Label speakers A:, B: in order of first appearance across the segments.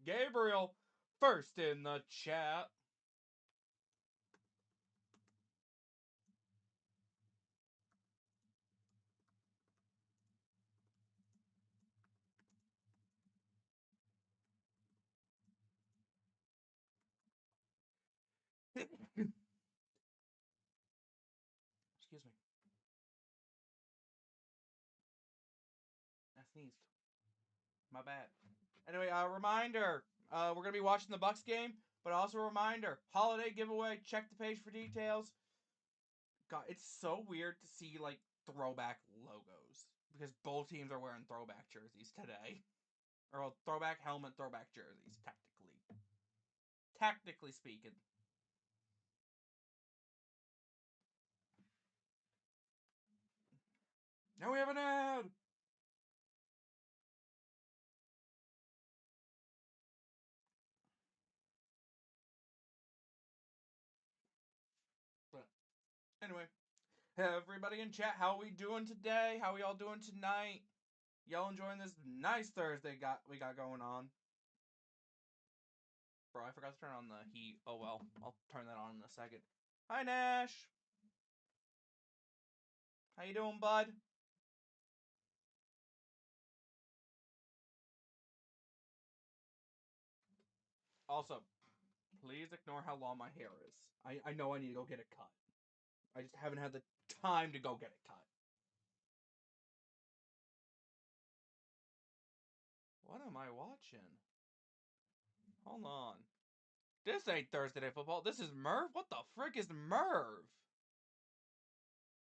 A: Gabriel, first in the chat. Excuse me. I sneezed. My bad. Anyway, reminder. We're going to be watching the Bucks game, but also a reminder. Holiday giveaway. Check the page for details. God, it's so weird to see, like, throwback logos. Because both teams are wearing throwback jerseys today. Or, well, throwback helmet, throwback jerseys, technically. Technically speaking. Now we have an ad! But, anyway. Everybody in chat, how we doing today? How we all doing tonight? Y'all enjoying this nice Thursday we got going on? Bro, I forgot to turn on the heat. Oh well, I'll turn that on in a second. Hi Nash! How you doing, bud? Also, please ignore how long my hair is. I know I need to go get it cut. I just haven't had the time to go get it cut. What am I watching? Hold on. This ain't Thursday Night Football. This is Merv? What the frick is Merv?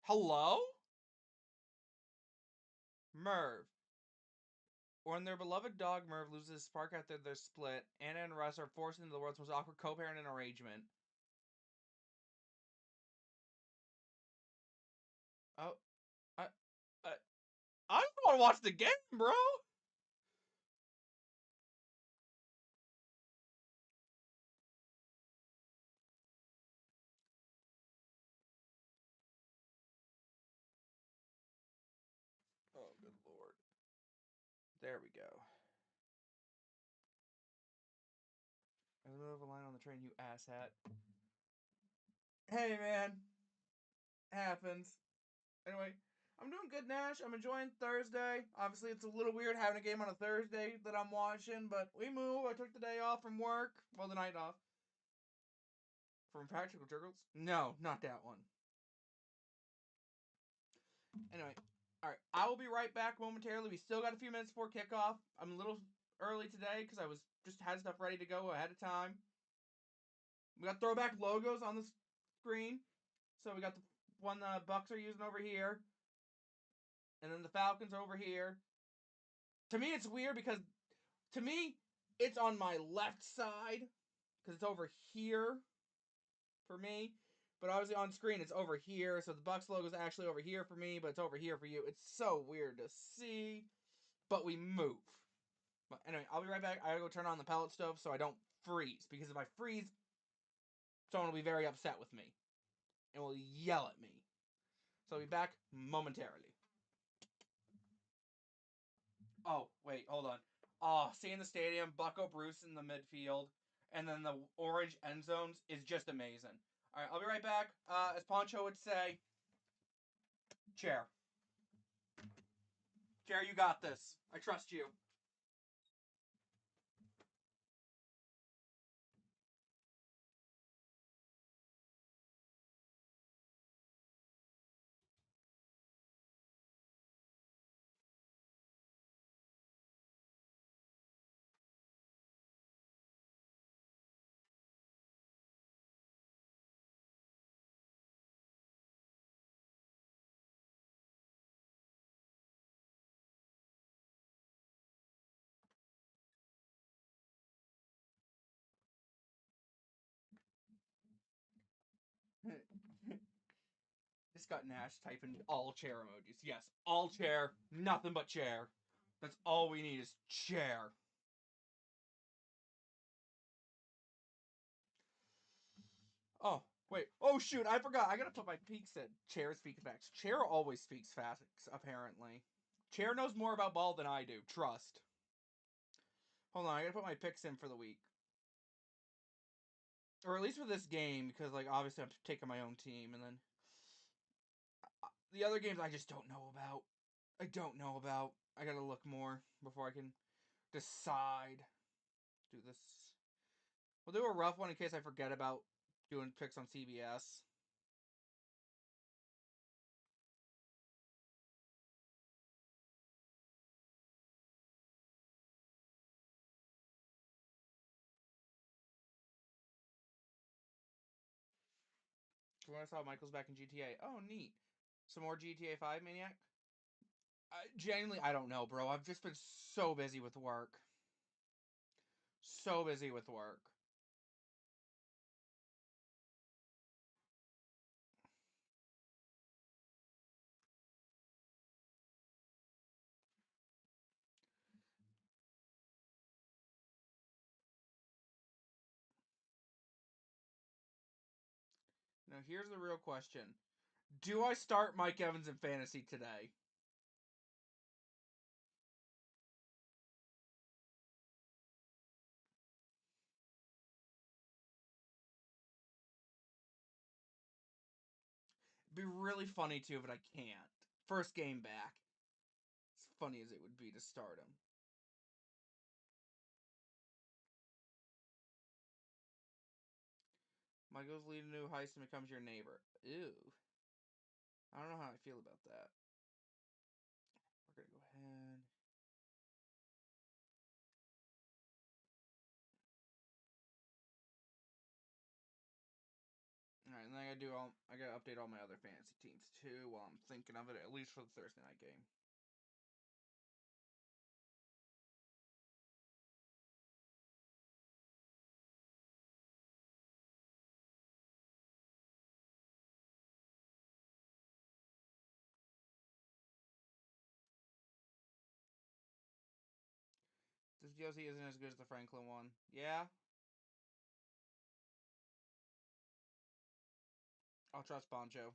A: Hello? Merv. When their beloved dog Merv loses his spark after they're split, Anna and Russ are forced into the world's most awkward co-parenting arrangement. Oh, I, I just want to watch the game, bro. Oh, good lord. There we go. I love a line on the train, you asshat. Hey, man. Happens. Anyway, I'm doing good, Nash. I'm enjoying Thursday. Obviously, it's a little weird having a game on a Thursday that I'm watching, but we move. I took the day off from work. Well, the night off. From Practical Jokers? No, not that one. Anyway, alright. I will be right back momentarily. We still got a few minutes before kickoff. I'm a little early today because I was just had stuff ready to go ahead of time. We got throwback logos on the screen. So we got the one the Bucks are using over here. And then the Falcons over here. To me, it's weird because to me, it's on my left side. Because it's over here for me. But obviously on screen, it's over here. So the Bucks logo is actually over here for me, but it's over here for you. It's so weird to see. But we move. But anyway, I'll be right back. I gotta go turn on the pellet stove so I don't freeze. Because if I freeze, someone will be very upset with me. And will yell at me. So I'll be back momentarily. Oh, wait, hold on. Oh, seeing the stadium, Bucko Bruce in the midfield, and then the orange end zones is just amazing. Alright, I'll be right back. As Poncho would say, chair. Chair, you got this. I trust you. Just got Nash typing all chair emojis. Yes, all chair, nothing but chair. That's all we need is chair. Oh, wait. Oh, shoot. I forgot. I gotta put my peaks in. Chair speaks fast. Chair always speaks fast, apparently. Chair knows more about ball than I do. Trust. Hold on, I gotta put my picks in for the week. Or at least for this game, because, like, obviously I'm taking my own team, and then the other games I just don't know about. I don't know about. I gotta look more before I can decide. Do this. We'll do a rough one in case I forget about doing picks on CBS. When I saw Michael's back in GTA. Oh, neat. Some more GTA 5 Maniac? Genuinely, I don't know, bro. I've just been so busy with work. So busy with work. Now, here's the real question. Do I start Mike Evans in fantasy today? It'd be really funny too, but I can't. First game back. As funny as it would be to start him. Michael's lead a new heist and becomes your neighbor. Ew. I don't know how I feel about that. We're gonna go ahead. Alright, and then I gotta update all my other fantasy teams too while I'm thinking of it, at least for the Thursday night game. This DLC isn't as good as the Franklin one. Yeah? I'll trust Boncho.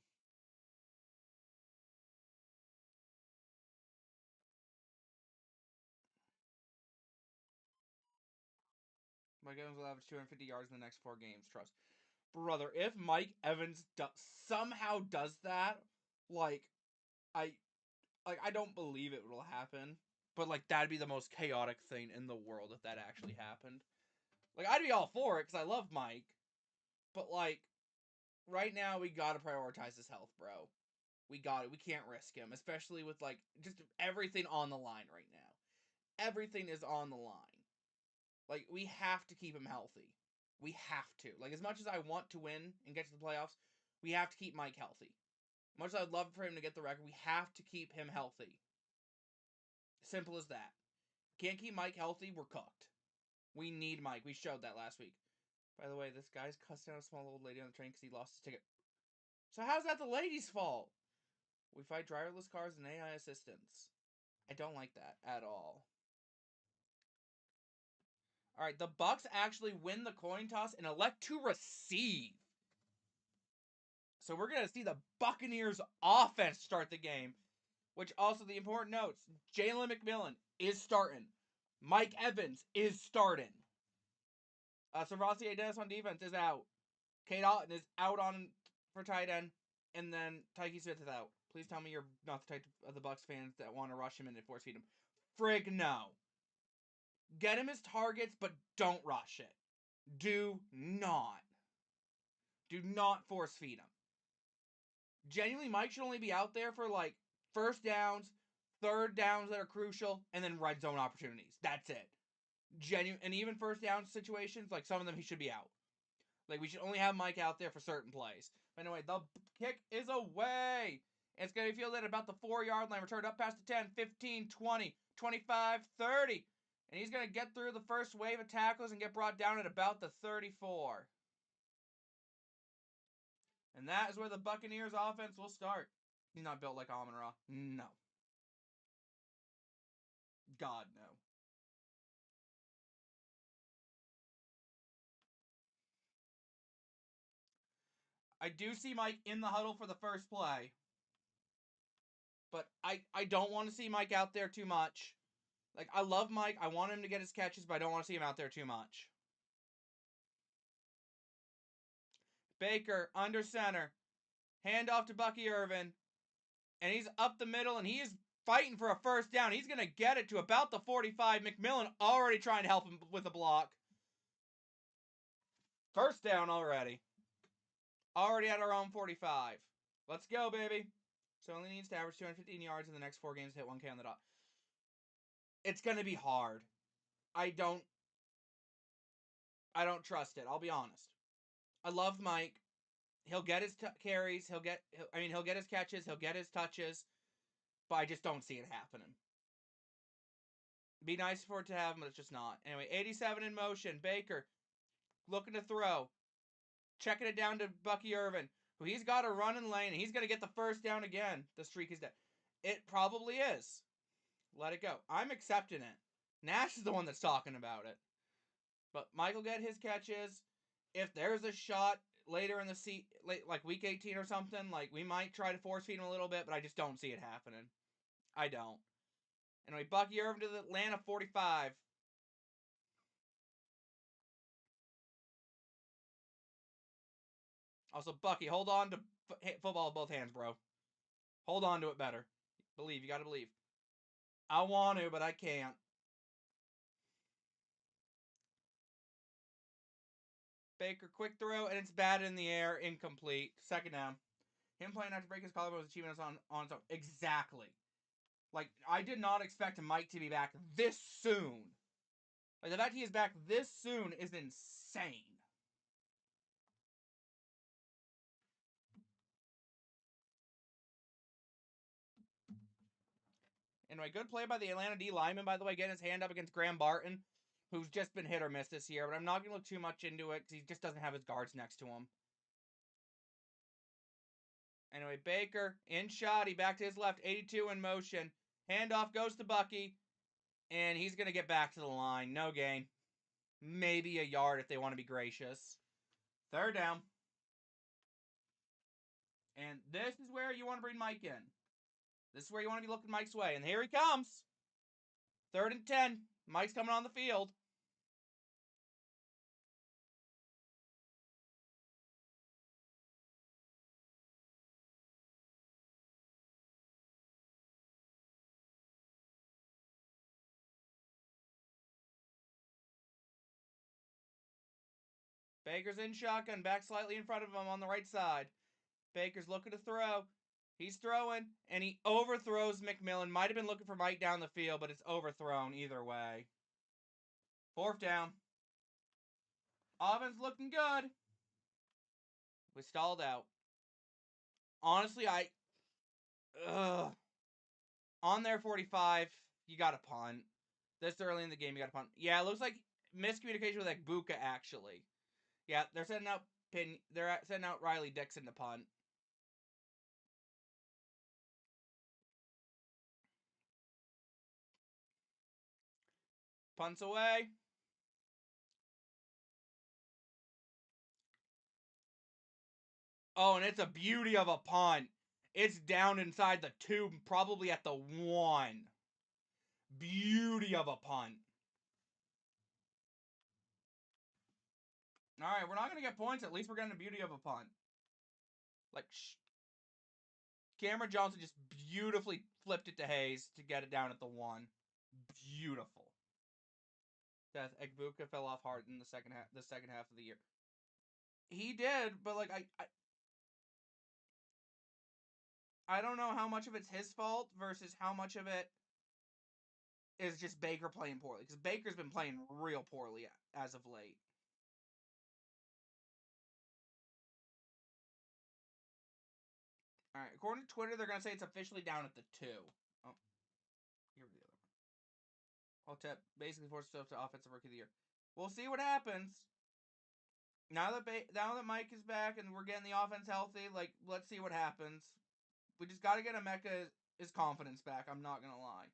A: Mike Evans will average 250 yards in the next 4 games. Trust. Brother, if Mike Evans somehow does that, like, I I don't believe it will happen. But, like, that'd be the most chaotic thing in the world if that actually happened. Like, I'd be all for it because I love Mike. But, like, right now we gotta prioritize his health, bro. We got it. We can't risk him, especially with, like, just everything on the line right now. Everything is on the line. Like, we have to keep him healthy. We have to. Like, as much as I want to win and get to the playoffs, we have to keep Mike healthy. As much as I'd love for him to get the record, we have to keep him healthy. Simple as that. Can't keep Mike healthy, we're cooked. We need Mike. We showed that last week. By the way, this guy's cussing out a small old lady on the train because he lost his ticket. So how's that the lady's fault? We fight driverless cars and AI assistants. I don't like that at all. Alright, the Bucks actually win the coin toss and elect to receive. So we're going to see the Buccaneers offense start the game. Which also the important notes. Jalen McMillan is starting. Mike Evans is starting. Savasi Dennis on defense is out. Kate Otten is out on for tight end. And then Tyke Smith is out. Please tell me you're not the type of the Bucks fans that want to rush him and force feed him. Frig no. Get him his targets, but don't rush it. Do not. Do not force feed him. Genuinely, Mike should only be out there for, like, first downs, third downs that are crucial, and then red zone opportunities. That's it. And even first down situations, like, some of them he should be out. Like, we should only have Mike out there for certain plays. But anyway, the kick is away. And it's going to be fielded at about the 4-yard line. Returned up past the 10, 15, 20, 25, 30. And he's going to get through the first wave of tackles and get brought down at about the 34. And that is where the Buccaneers offense will start. He's not built like Amon-Ra. No. God, no. I do see Mike in the huddle for the first play. But I don't want to see Mike out there too much. Like, I love Mike. I want him to get his catches, but I don't want to see him out there too much. Baker, under center. Hand off to Bucky Irvin. And he's up the middle, and he is fighting for a first down. He's going to get it to about the 45. McMillan already trying to help him with a block. First down already. Already at our own 45. Let's go, baby. So only needs to average 215 yards in the next 4 games to hit 1K on the dot. It's going to be hard. I don't trust it. I'll be honest. I love Mike. He'll get his carries. He'll get his catches. He'll get his touches. But I just don't see it happening. Be nice for it to happen, but it's just not. Anyway, 87 in motion. Baker looking to throw. Checking it down to Bucky Irvin, who he's got a running lane, and he's going to get the first down again. The streak is dead. It probably is. Let it go. I'm accepting it. Nash is the one that's talking about it. But Mike will get his catches. If there's a shot later in the like week 18 or something, like we might try to force feed him a little bit, but I just don't see it happening. I don't. Anyway, Bucky Irvin to the Atlanta 45. Also, Bucky, hold on to football with both hands, bro. Hold on to it better. Believe. You got to believe. I want to, but I can't. Baker, quick throw, and it's bad in the air. Incomplete. Second down. Him playing not to break his collarbone was achieving us on its own. Exactly. Like, I did not expect Mike to be back this soon. Like, the fact he is back this soon is insane. Anyway, good play by the Atlanta D lineman, by the way, getting his hand up against Graham Barton, who's just been hit or miss this year, but I'm not going to look too much into it because he just doesn't have his guards next to him. Anyway, Baker, in shot, he back to his left, 82 in motion. Handoff goes to Bucky, and he's going to get back to the line. No gain. Maybe a yard if they want to be gracious. Third down. And this is where you want to bring Mike in. This is where you want to be looking Mike's way. And here he comes. 3rd and 10. Mike's coming on the field. Baker's in shotgun, back slightly in front of him on the right side. Baker's looking to throw. He's throwing, and he overthrows McMillan. Might have been looking for Mike down the field, but it's overthrown either way. 4th down. Offense looking good. We stalled out. Honestly, on their 45, you got to punt. This early in the game, you got to punt. Yeah, it looks like miscommunication with like Buka, actually. Yeah, they're setting out Riley Dixon to punt. Punts away. Oh, and it's a beauty of a punt. It's down inside the 2, probably at the 1. Beauty of a punt. All right, we're not going to get points. At least we're getting the beauty of a punt. Like, Cameron Johnson just beautifully flipped it to Hayes to get it down at the 1. Beautiful. Death Egbuka fell off hard in the second half of the year. He did, but like I don't know how much of it's his fault versus how much of it is just Baker playing poorly, because Baker's been playing real poorly as of late. All right, according to Twitter, they're gonna say it's officially down at the 2. Oh, here we go. I'll tap basically forced himself to offensive rookie of the year. We'll see what happens. Now that Mike is back and we're getting the offense healthy, like, let's see what happens. We just got to get Emeka his confidence back. I'm not gonna lie.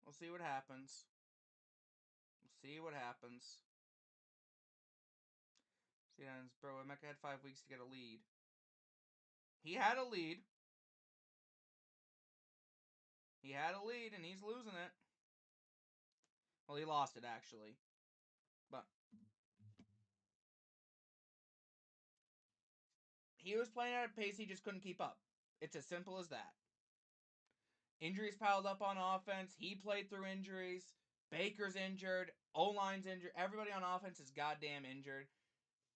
A: We'll see what happens. We'll see what happens. See, bro, Mecca had 5 weeks to get a lead. He had a lead. He had a lead, and he's losing it. Well, he lost it, actually. But he was playing at a pace he just couldn't keep up. It's as simple as that. Injuries piled up on offense. He played through injuries. Baker's injured. O-line's injured. Everybody on offense is goddamn injured.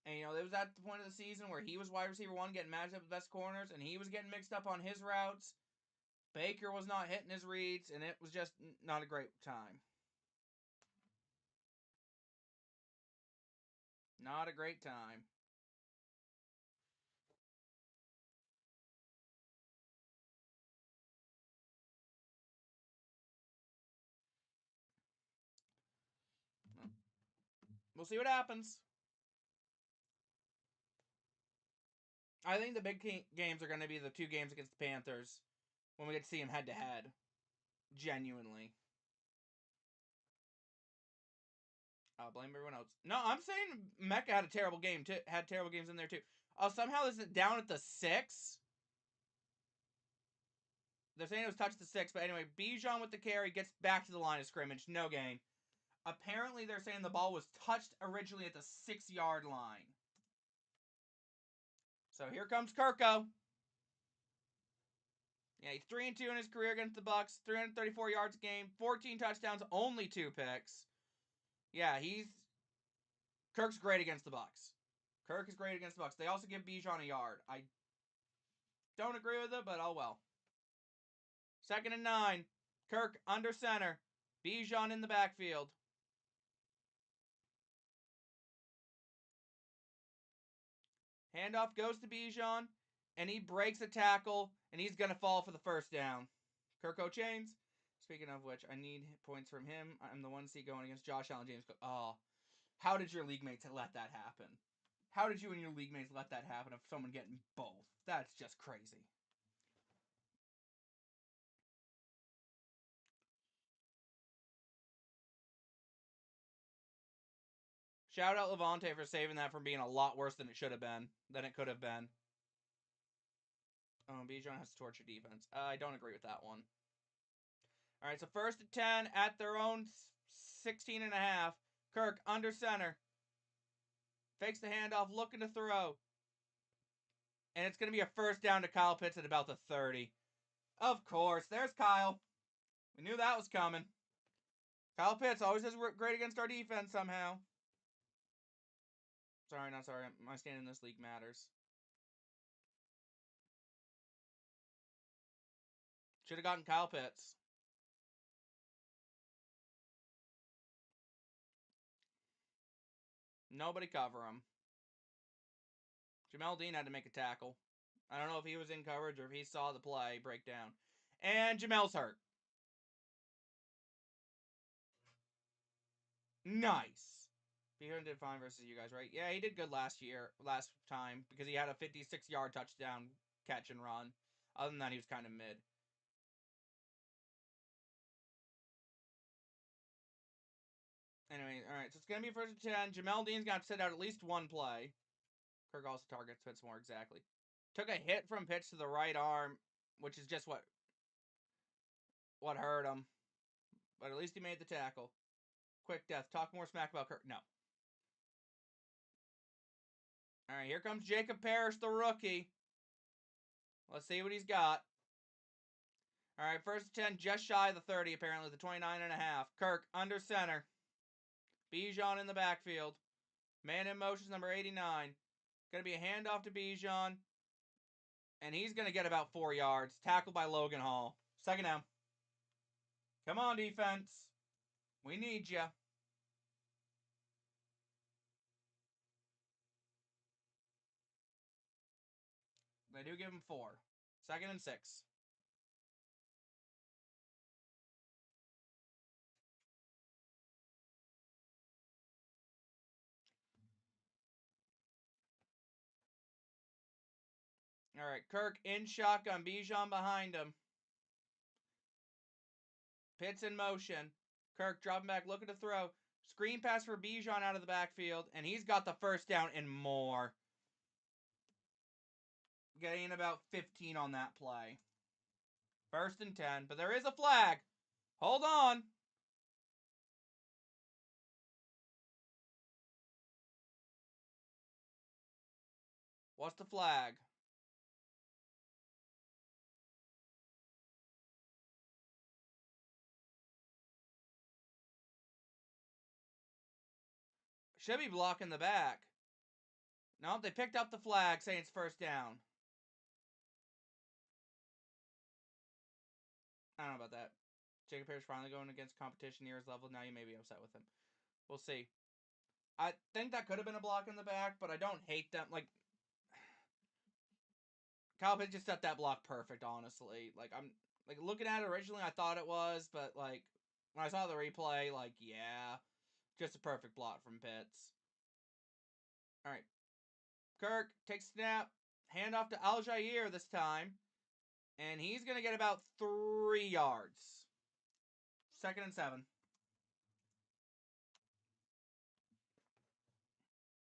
A: And, you know, it was at the point of the season where he was wide receiver 1 getting matched up with the best corners, and he was getting mixed up on his routes. Baker was not hitting his reads, and it was just not a great time. Not a great time. We'll see what happens. I think the big games are going to be the 2 games against the Panthers when we get to see them head to head. Genuinely. I'll blame everyone else. No, I'm saying Mecca had a terrible game too. Had terrible games in there too. Somehow this is down at the 6. They're saying it was touched the 6, but anyway, Bijan with the carry gets back to the line of scrimmage. No gain. Apparently, they're saying the ball was touched originally at the 6-yard line. So here comes Kirko. Yeah, he's 3-2 in his career against the Bucs. 334 yards a game, 14 touchdowns, only 2 picks. Yeah, Kirk's great against the Bucs. Kirk is great against the Bucs. They also give Bijan a yard. I don't agree with it, but oh well. 2nd and 9. Kirk under center. Bijan in the backfield. Handoff goes to Bijan, and he breaks a tackle, and he's going to fall for the first down. Kirko Chains. Speaking of which, I need points from him. I'm the 1 seed going against Josh Allen, James Cook. Oh, how did your league mates let that happen? How did you and your league mates let that happen of someone getting both? That's just crazy. Shout out Levante for saving that from being a lot worse than it should have been, than it could have been. Oh, Bijan has to torture defense. I don't agree with that one. All right, so 1st and 10 at their own 16 and a half. Kirk under center. Fakes the handoff, looking to throw. And it's going to be a first down to Kyle Pitts at about the 30. Of course, there's Kyle. We knew that was coming. Kyle Pitts always does great against our defense somehow. Sorry, not sorry. My stand in this league matters. Should have gotten Kyle Pitts. Nobody cover him. Jamel Dean had to make a tackle. I don't know if he was in coverage or if he saw the play breakdown. And Jamel's hurt. Nice. Behan did fine versus you guys, right? Yeah, he did good last time, because he had a 56-yard touchdown catch and run. Other than that, he was kind of mid. Anyway, all right, so it's going to be 1st and 10. Jamel Dean's got to sit out at least 1 play. Kirk also targets Pitts more exactly. Took a hit from Pitts to the right arm, which is just what hurt him. But at least he made the tackle. Quick death. Talk more smack about Kirk. No. All right, here comes Jacob Parrish, the rookie. Let's see what he's got. All right, 1st and 10, just shy of the 30, apparently, the 29 and a half. Kirk under center. Bijan in the backfield. Man in motion, number 89. Going to be a handoff to Bijan. And he's going to get about 4 yards. Tackled by Logan Hall. 2nd down. Come on, defense. We need you. They do give him 4. 2nd and 6. All right, Kirk in shotgun. Bijan behind him. Pitts in motion. Kirk dropping back, looking to throw. Screen pass for Bijan out of the backfield, and he's got the first down and more. Getting about 15 on that play. 1st and 10, but there is a flag. Hold on. What's the flag? Should be blocking the back. No, they picked up the flag saying it's 1st down. I don't know about that. Jacob Pierce finally going against competition near his level. Now you may be upset with him. We'll see. I think that could have been a block in the back, but I don't hate them. Like, Kyle Pitts just set that block perfect, honestly. Like, I'm like looking at it originally, I thought it was, but like when I saw the replay, like, yeah, just a perfect block from Pitts. All right, Kirk takes snap, hand off to Aljair this time, and he's gonna get about 3 yards. 2nd and 7.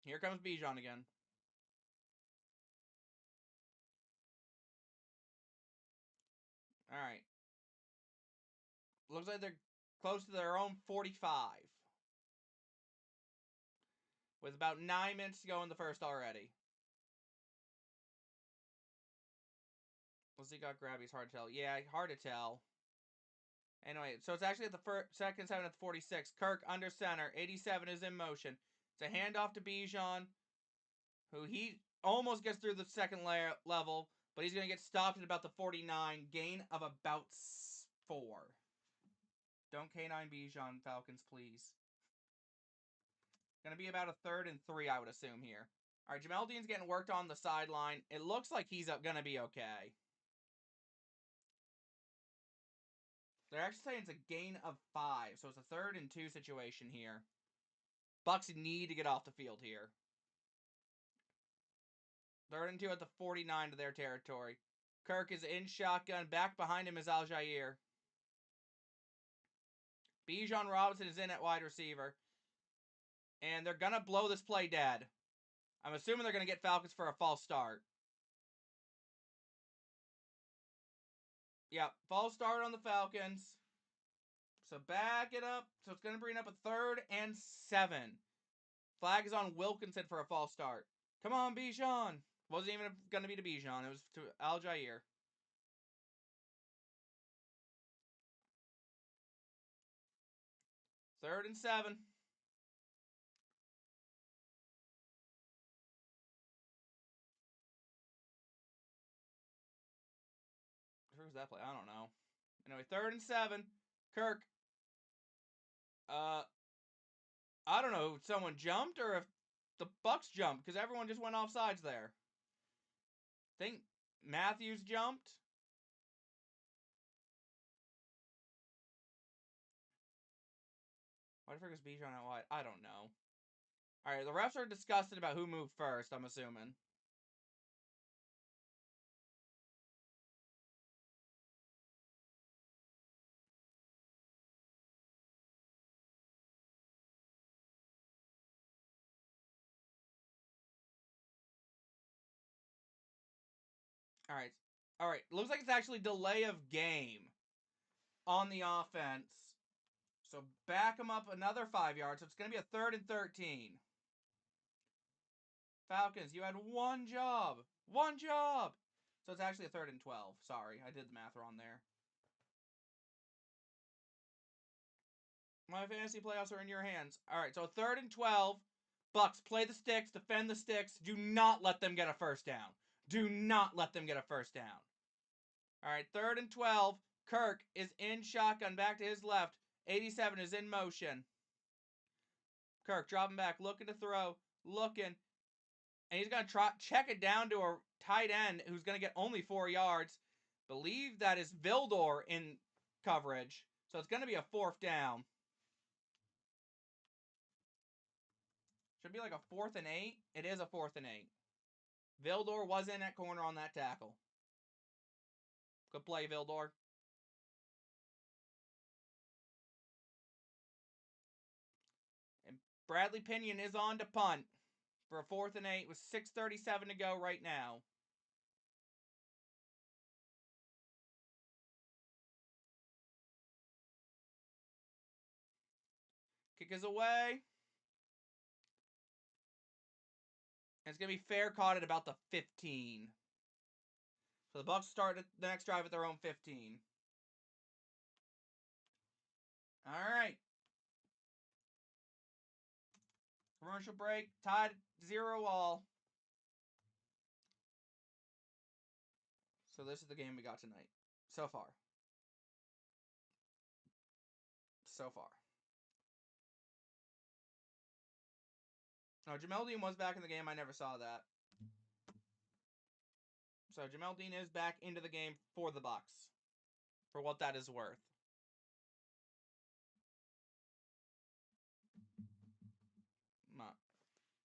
A: Here comes Bijan again. All right. Looks like they're close to their own 45. With about 9 minutes to go in the first already. Was he got Grabby's hard to tell? Yeah, hard to tell. Anyway, so it's actually at the 2nd 7 at the 46. Kirk under center. 87 is in motion. It's a handoff to Bijan, who he almost gets through the second level, but he's going to get stopped at about the 49. Gain of about 4. Don't K9 Bijan, Falcons, please. Going to be about a 3rd and 3, I would assume here. All right, Jamel Dean's getting worked on the sideline. It looks like he's going to be okay. They're actually saying it's a gain of 5, so it's a 3rd and 2 situation here. Bucks need to get off the field here. 3rd and 2 at the 49 to their territory. Kirk is in shotgun. Back behind him is Aljair. Bijan Robinson is in at wide receiver. And they're going to blow this play dead. I'm assuming they're going to get Falcons for a false start. Yep, false start on the Falcons. So back it up. So it's going to bring up a 3rd and 7. Flag is on Wilkinson for a false start. Come on, Bijan. Wasn't even going to be to Bijan. It was to Aljair. Third and 7. Where's that play? I don't know. Anyway, 3rd and 7. Kirk. I don't know if someone jumped or if the Bucks jumped because everyone just went off sides there. I think Matthews jumped. Why the frick is Bijan out wide? I don't know. All right, the refs are disgusted about who moved first, I'm assuming. All right. All right. Looks like it's actually delay of game on the offense. So back them up another 5 yards. So it's going to be a 3rd and 13. Falcons, you had one job. One job. So it's actually a 3rd and 12. Sorry, I did the math wrong there. My fantasy playoffs are in your hands. All right, so 3rd and 12. Bucks, play the sticks, defend the sticks. Do not let them get a first down. Do not let them get a first down. All right, 3rd and 12. Kirk is in shotgun, back to his left. 87 is in motion. Kirk dropping back, looking to throw, looking. And he's going to try check it down to a tight end who's going to get only 4 yards. Believe that is Vildor in coverage. So it's going to be a 4th down. Should be like a 4th and 8. It is a 4th and 8. Vildor was in at corner on that tackle. Good play, Vildor. Bradley Pinion is on to punt for a 4th and 8 with 6:37 to go right now. Kick is away. And it's going to be fair caught at about the 15. So the Bucs start the next drive at their own 15. All right. Commercial break. Tied 0-all. So this is the game we got tonight. So far. No, Jamel Dean was back in the game. I never saw that. So Jamel Dean is back into the game for the Bucs. For what that is worth.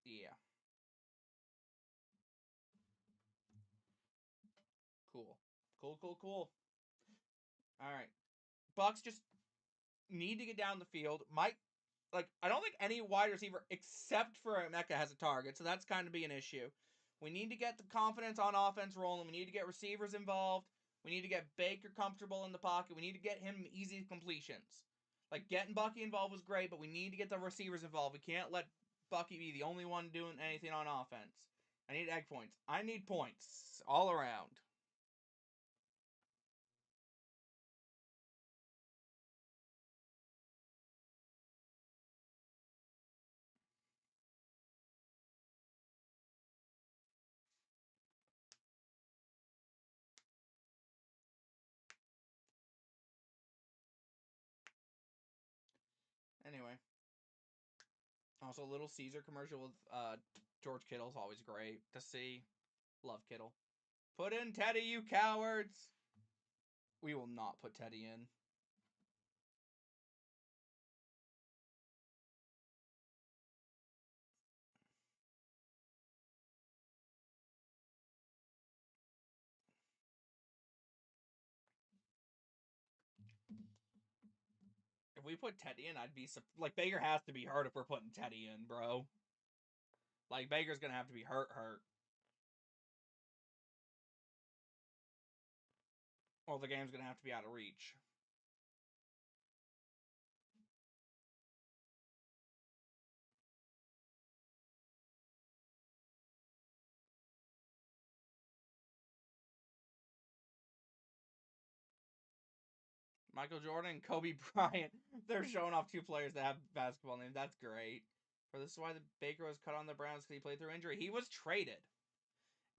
A: Yeah. Cool. All right. Bucs just need to get down the field. I don't think any wide receiver except for Mecca has a target, so that's kind of be an issue. We need to get the confidence on offense rolling. We need to get receivers involved. We need to get Baker comfortable in the pocket. We need to get him easy completions. Like, getting Bucky involved was great, but we need to get the receivers involved. We can't let Bucky be the only one doing anything on offense. I need egg points. I need points all around. Anyway. Also, Little Caesar commercial with George Kittle's always great to see. Love Kittle. Put in Teddy, you cowards! We will not put Teddy in. If we put Teddy in, I'd be like, Baker has to be hurt if we're putting Teddy in, bro. Like, Baker's gonna have to be hurt. Or the game's gonna have to be out of reach. Michael Jordan and Kobe Bryant. They're showing off two players that have basketball names. That's great. For this is why the Baker was cut on the Browns because he played through injury. He was traded.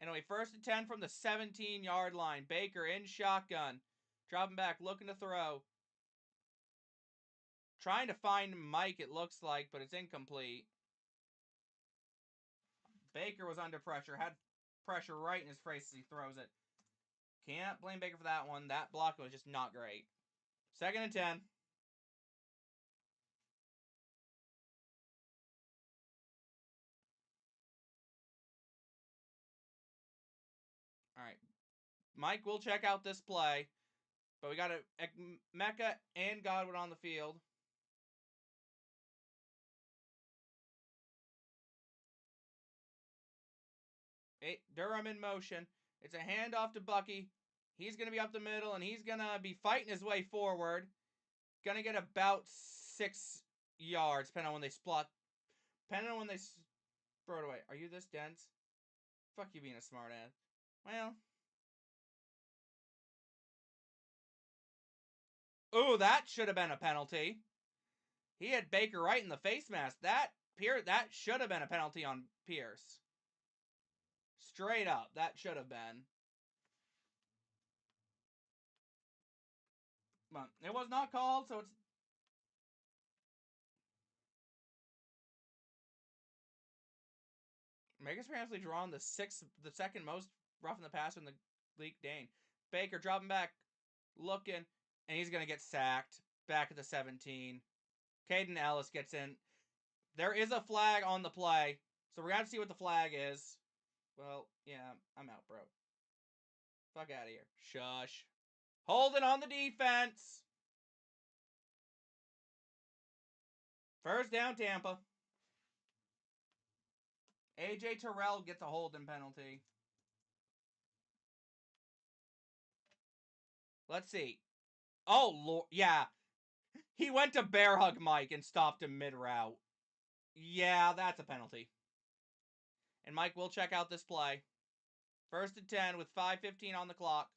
A: Anyway, 1st and 10 from the 17-yard line. Baker in shotgun. Dropping back, looking to throw. Trying to find Mike, it looks like, but it's incomplete. Baker was under pressure. Had pressure right in his face as he throws it. Can't blame Baker for that one. That block was just not great. 2nd and 10. All right. Mike will check out this play. But we got Mecca and Godwin on the field. Durham in motion. It's a handoff to Bucky. He's going to be up the middle, and he's going to be fighting his way forward. Going to get about 6 yards, depending on when they split. Depending on when they throw it away. Are you this dense? Fuck you being a smart ass. Well. Ooh, that should have been a penalty. He had Baker right in the face mask. That should have been a penalty on Pierce. Straight up, that should have been. But it was not called, so it's... Baker's apparently drawn the second most rough in the passer in the league. Dane. Baker dropping back, looking, and he's going to get sacked. Back at the 17. Caden Ellis gets in. There is a flag on the play, so we're going to see what the flag is. Well, yeah, I'm out, bro. Fuck out of here. Shush. Holding on the defense. 1st down, Tampa. A.J. Terrell gets a holding penalty. Let's see. Oh, Lord. Yeah. He went to bear hug Mike and stopped him mid-route. Yeah, that's a penalty. And Mike will check out this play. 1st and 10 with 5:15 on the clock.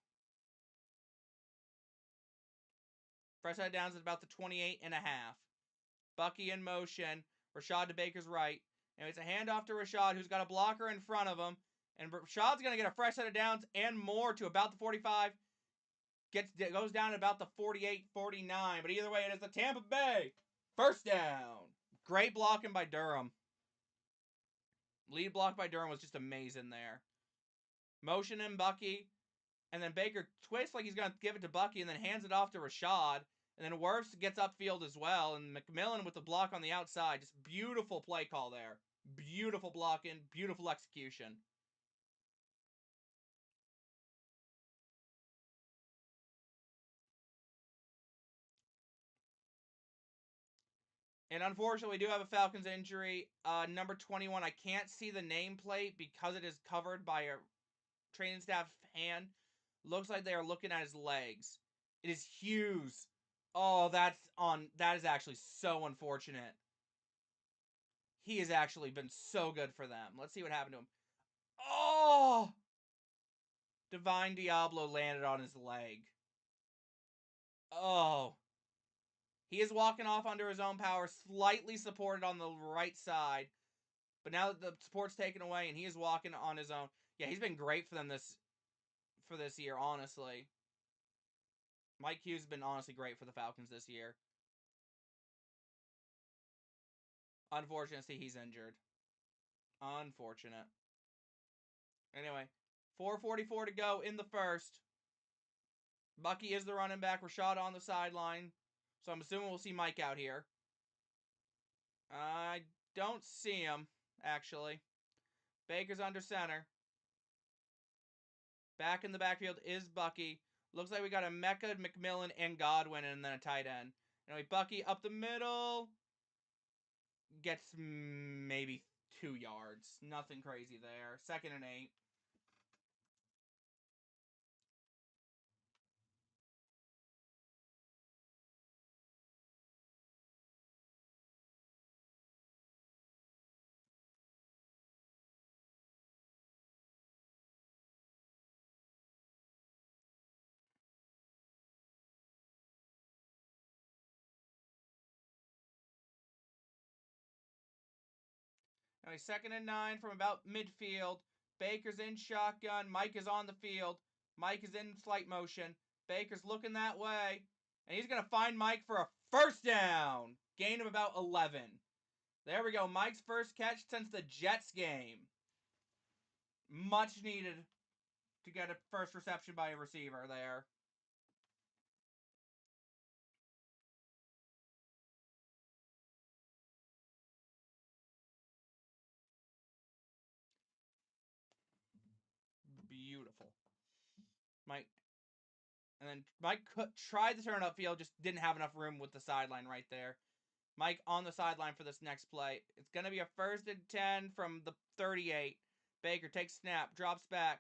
A: Fresh side downs at about the 28 and a half. Bucky in motion. Rashad to Baker's right. And it's a handoff to Rashad, who's got a blocker in front of him. And Rashad's going to get a fresh set of downs and more to about the 45. Goes down at about the 48-49. But either way, it is the Tampa Bay 1st down. Great blocking by Durham. Lead block by Durham was just amazing there. Motion in Bucky. And then Baker twists like he's going to give it to Bucky and then hands it off to Rashad. And then Wirfs gets upfield as well. And McMillan with the block on the outside. Just beautiful play call there. Beautiful blocking. Beautiful execution. And unfortunately, we do have a Falcons injury. Number 21, I can't see the nameplate because it is covered by a training staff hand. Looks like they are looking at his legs. It is Hughes. Oh, that is actually so unfortunate. He has actually been so good for them. Let's see what happened to him. Oh! Divine Diablo landed on his leg. Oh. He is walking off under his own power, slightly supported on the right side. But now that the support's taken away and he is walking on his own. Yeah, he's been great for them this year, honestly. Mike Hughes has been honestly great for the Falcons this year. Unfortunate to see he's injured. Unfortunate. Anyway, 4:44 to go in the first. Bucky is the running back. Rashad on the sideline. So I'm assuming we'll see Mike out here. I don't see him, actually. Baker's under center. Back in the backfield is Bucky. Looks like we got a Mecca, McMillan, and Godwin, and then a tight end. Anyway, Bucky up the middle. Gets maybe 2 yards. Nothing crazy there. 2nd and 8. Anyway, 2nd and 9 from about midfield. Baker's in shotgun. Mike is on the field. Mike is in flight motion. Baker's looking that way. And he's going to find Mike for a 1st down. Gain of about 11. There we go. Mike's first catch since the Jets game. Much needed to get a first reception by a receiver there. Beautiful. Mike. And then Mike tried to turn upfield, just didn't have enough room with the sideline right there. Mike on the sideline for this next play. It's going to be a 1st and 10 from the 38. Baker takes snap, drops back.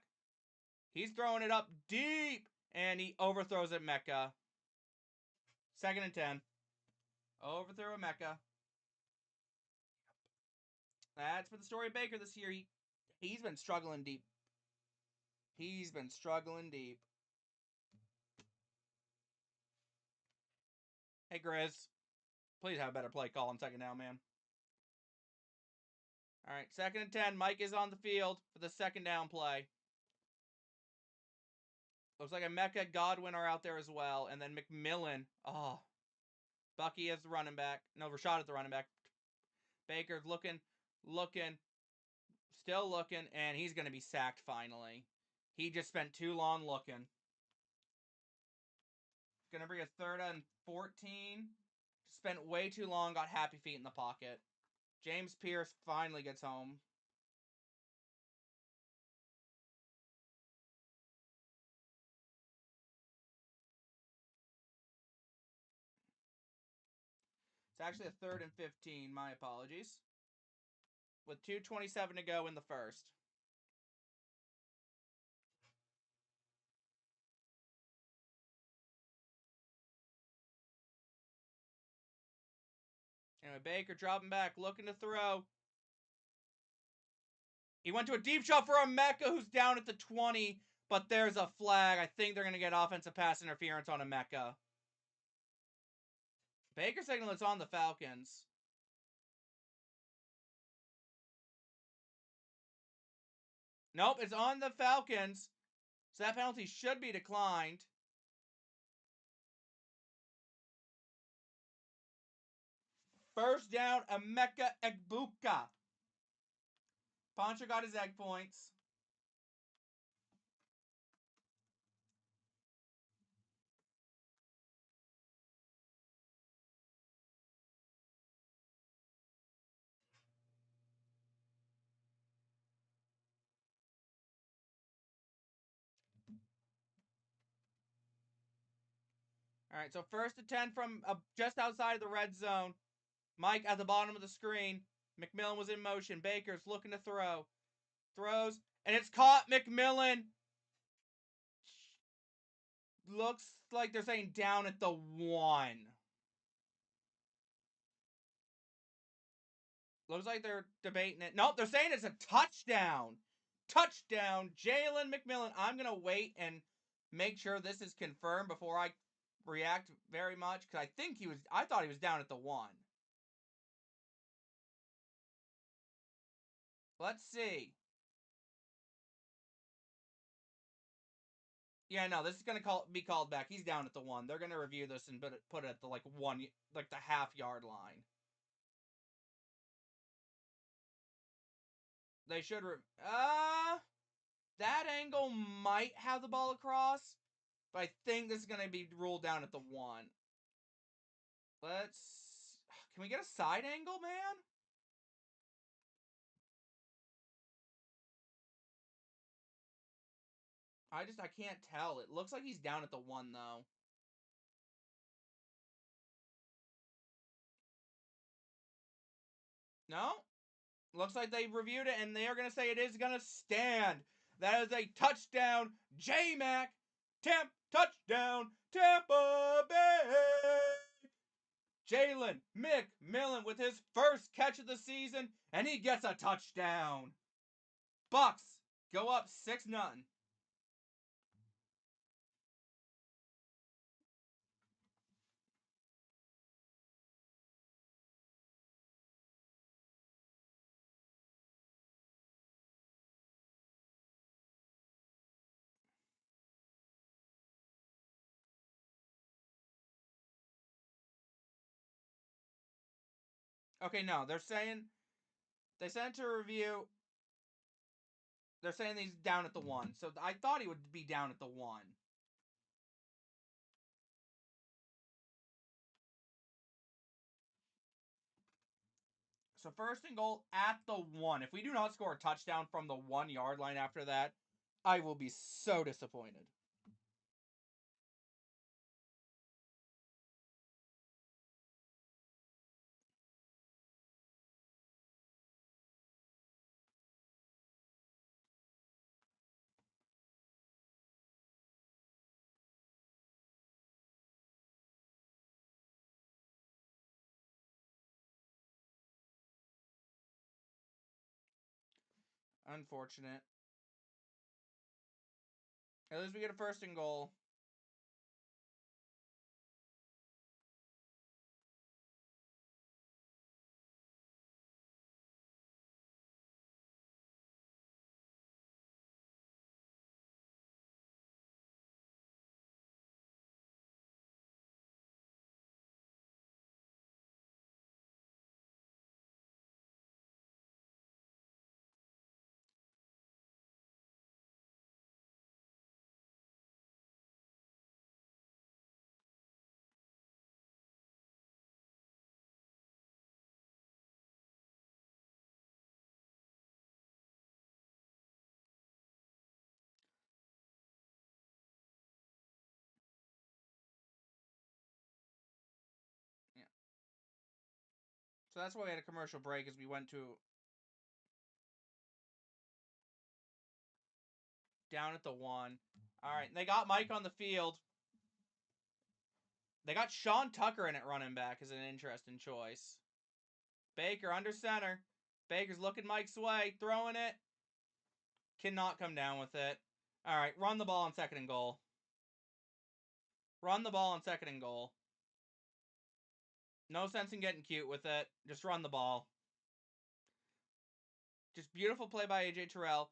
A: He's throwing it up deep, and he overthrows it Mecca. 2nd and 10. Overthrow a Mecca. That's for the story of Baker this year. He's been struggling deep. He's been struggling deep. Hey, Grizz. Please have a better play call on 2nd down, man. All right, 2nd and 10. Mike is on the field for the 2nd down play. Looks like a Mecca, Godwin are out there as well. And then McMillan. Oh. Bucky as the running back. No, Rashad at the running back. Baker's looking. Still looking. And he's going to be sacked finally. He just spent too long looking. Going to bring a 3rd and 14. Spent way too long. Got happy feet in the pocket. James Pierce finally gets home. It's actually a 3rd and 15. My apologies. with 2:27 to go in the first. Anyway, Baker dropping back, looking to throw. He went to a deep shot for Emeka, who's down at the 20, but there's a flag. I think they're going to get offensive pass interference on Emeka. Baker signal it's on the Falcons. Nope, it's on the Falcons. So that penalty should be declined. First down, Emeka Egbuka. Poncho got his egg points. All right, so first and 10 from just outside of the red zone. Mike at the bottom of the screen. McMillan was in motion. Baker's looking to throw. Throws, and it's caught. McMillan. Looks like they're saying down at the 1. Looks like they're debating it. Nope, they're saying it's a touchdown. Touchdown, Jalen McMillan. I'm going to wait and make sure this is confirmed before I react very much, because I thought he was down at the 1. Let's see. Yeah, no, this is going to be called back. He's down at the 1. They're going to review this and put it at the, 1, the half-yard line. They should that angle might have the ball across, but I think this is going to be ruled down at the 1. Can we get a side angle, man? I can't tell. It looks like he's down at the 1, though. No? Looks like they reviewed it, and they are going to say it is going to stand. That is a touchdown. J-Mac. Touchdown. Tampa Bay. Jalen McMillan with his first catch of the season, and he gets a touchdown. Bucks go up 6-0. Okay, no, they sent to review. They're saying he's down at the 1. So I thought he would be down at the 1. So first and goal at the 1. If we do not score a touchdown from the 1-yard line after that, I will be so disappointed. Unfortunate. At least we get a first and goal. Yeah. So that's why we had a commercial break, as we went to Down at the 1. All right, they got Mike on the field. They got Sean Tucker in at running back as an interesting choice. Baker under center. Baker's looking Mike's way, throwing it. Cannot come down with it. All right, run the ball on 2nd and goal. Run the ball on 2nd and goal. No sense in getting cute with it. Just run the ball. Just beautiful play by A.J. Terrell.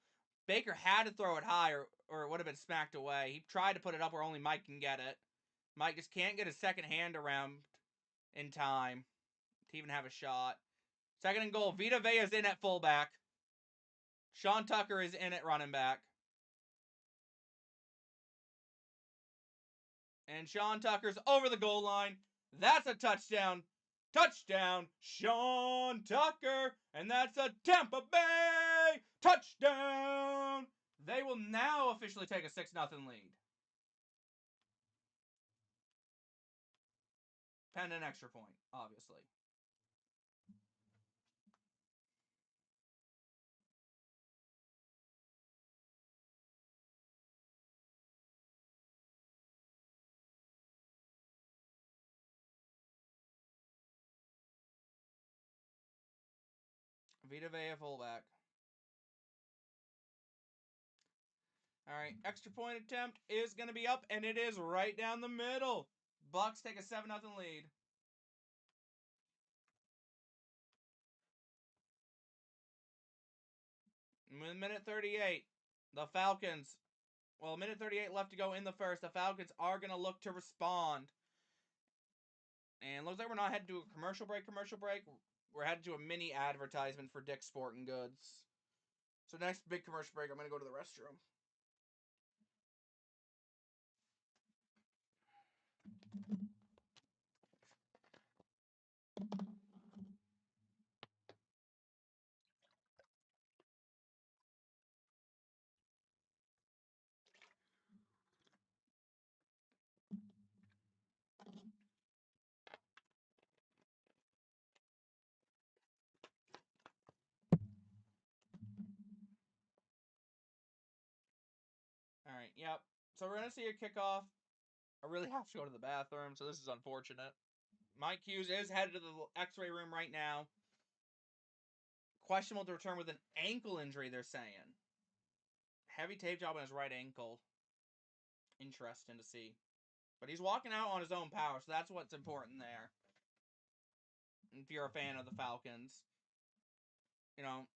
A: Baker had to throw it high or it would have been smacked away. He tried to put it up where only Mike can get it. Mike just can't get his second hand around in time to even have a shot. 2nd and goal. Vita Vea is in at fullback. Sean Tucker is in at running back. And Sean Tucker's over the goal line. That's a touchdown. Touchdown, Sean Tucker. And that's a Tampa Bay touchdown. They will now officially take a 6-0 lead. Pending extra point, obviously. Vita Vea fullback. All right, extra point attempt is going to be up, and it is right down the middle. Bucks take a 7-0 lead. Minute 38. The Falcons. Well, minute 38 left to go in the first. The Falcons are going to look to respond. And looks like we're not headed to a commercial break. We're headed to a mini advertisement for Dick's Sporting Goods. So next big commercial break, I'm going to go to the restroom. All right, yep. So we're going to see a kickoff. I really have to go to the bathroom, so this is unfortunate. Mike Hughes is headed to the x-ray room right now. Questionable to return with an ankle injury, they're saying. Heavy tape job on his right ankle. Interesting to see. But he's walking out on his own power, so that's what's important there. If you're a fan of the Falcons. You know.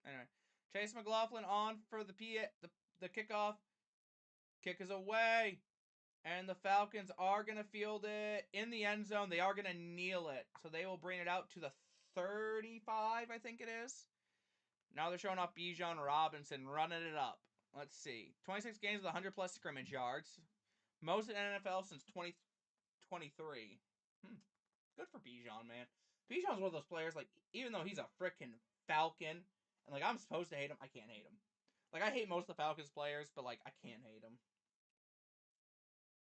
A: Anyway. Chase McLaughlin on for the kickoff. Kick is away. And the Falcons are going to field it in the end zone. They are going to kneel it. So they will bring it out to the 35, I think it is. Now they're showing off Bijan Robinson running it up. Let's see. 26 games with 100-plus scrimmage yards. Most in NFL since 2023. Good for Bijan, man. Bijan's one of those players, like, even though he's a freaking Falcon, and, like, I'm supposed to hate him, I can't hate him. Like, I hate most of the Falcons players, but, like, I can't hate him.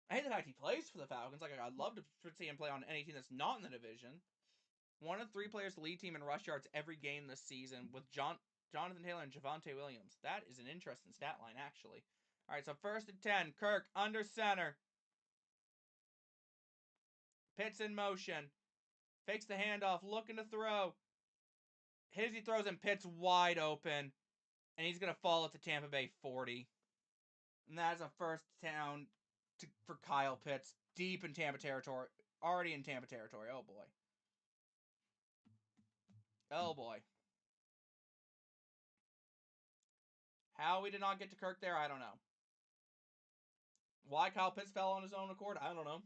A: I hate the fact he plays for the Falcons. Like, I'd love to see him play on any team that's not in the division. 1 of 3 players to lead team in rush yards every game this season with Jonathan Taylor and Javonte Williams. That is an interesting stat line, actually. All right, so 1st and 10. Kirk under center. Pitts in motion. Fakes the handoff, looking to throw. Hizzy throws and Pitts wide open. And he's going to fall at the Tampa Bay 40. And that's a first down for Kyle Pitts. Deep in Tampa territory. Already in Tampa territory. Oh, boy. Oh, boy. How we did not get to Kirk there, I don't know. Why Kyle Pitts fell on his own accord, I don't know.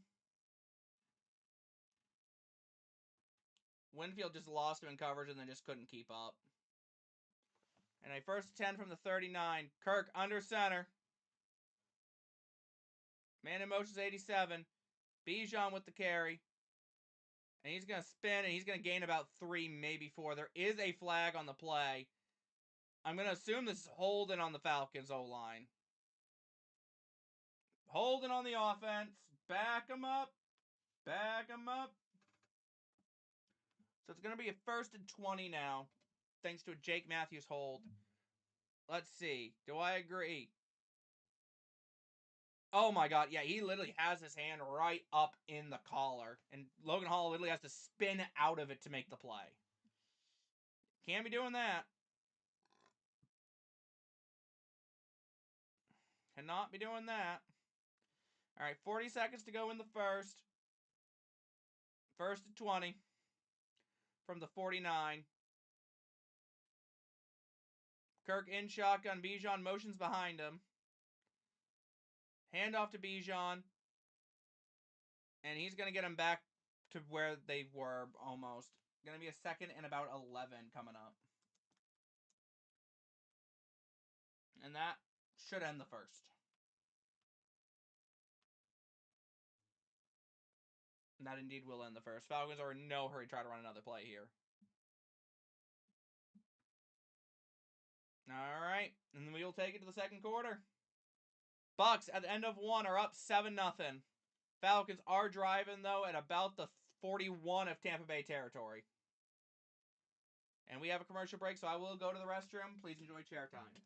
A: Winfield just lost him in coverage and then just couldn't keep up. And a 1st and 10 from the 39. Kirk under center. Man in motion is 87. Bijan with the carry. And he's going to spin and he's going to gain about 3, maybe 4. There is a flag on the play. I'm going to assume this is holding on the Falcons O-line. Holding on the offense. Back them up. Back them up. So it's going to be a 1st and 20 now, thanks to a Jake Matthews hold. Let's see. Do I agree? Oh my god, yeah, he literally has his hand right up in the collar. And Logan Hall literally has to spin out of it to make the play. Can't be doing that. Cannot be doing that. Alright, 40 seconds to go in the first. 1st and 20. From the 49. Kirk in shotgun. Bijan motions behind him. Hand off to Bijan. And he's going to get him back to where they were almost. Going to be a 2nd and about 11 coming up. And that should end the first. And that indeed will end the first. Falcons are in no hurry to try to run another play here. Alright. And then we'll take it to the second quarter. Bucks at the end of 1 are up 7-0. Falcons are driving, though, at about the 41 of Tampa Bay territory. And we have a commercial break, so I will go to the restroom. Please enjoy chair time.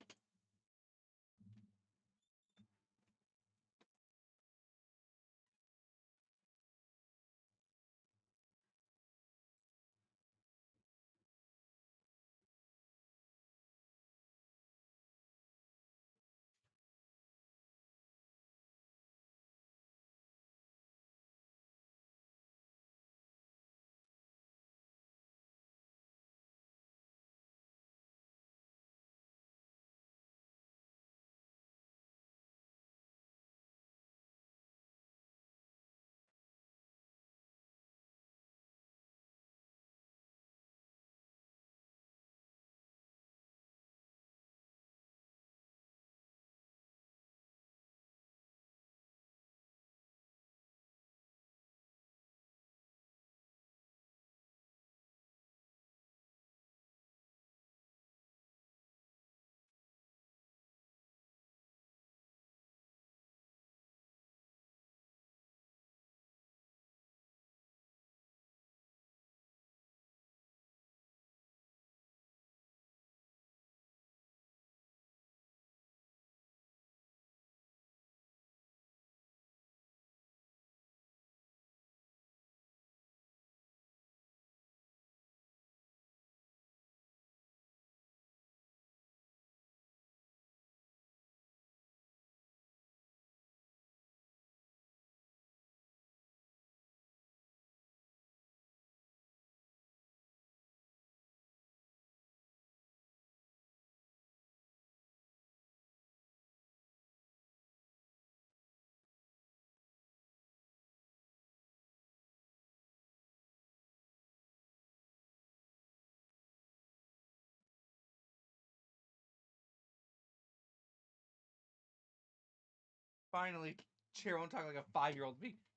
A: Finally, Chair won't talk like a 5-year-old.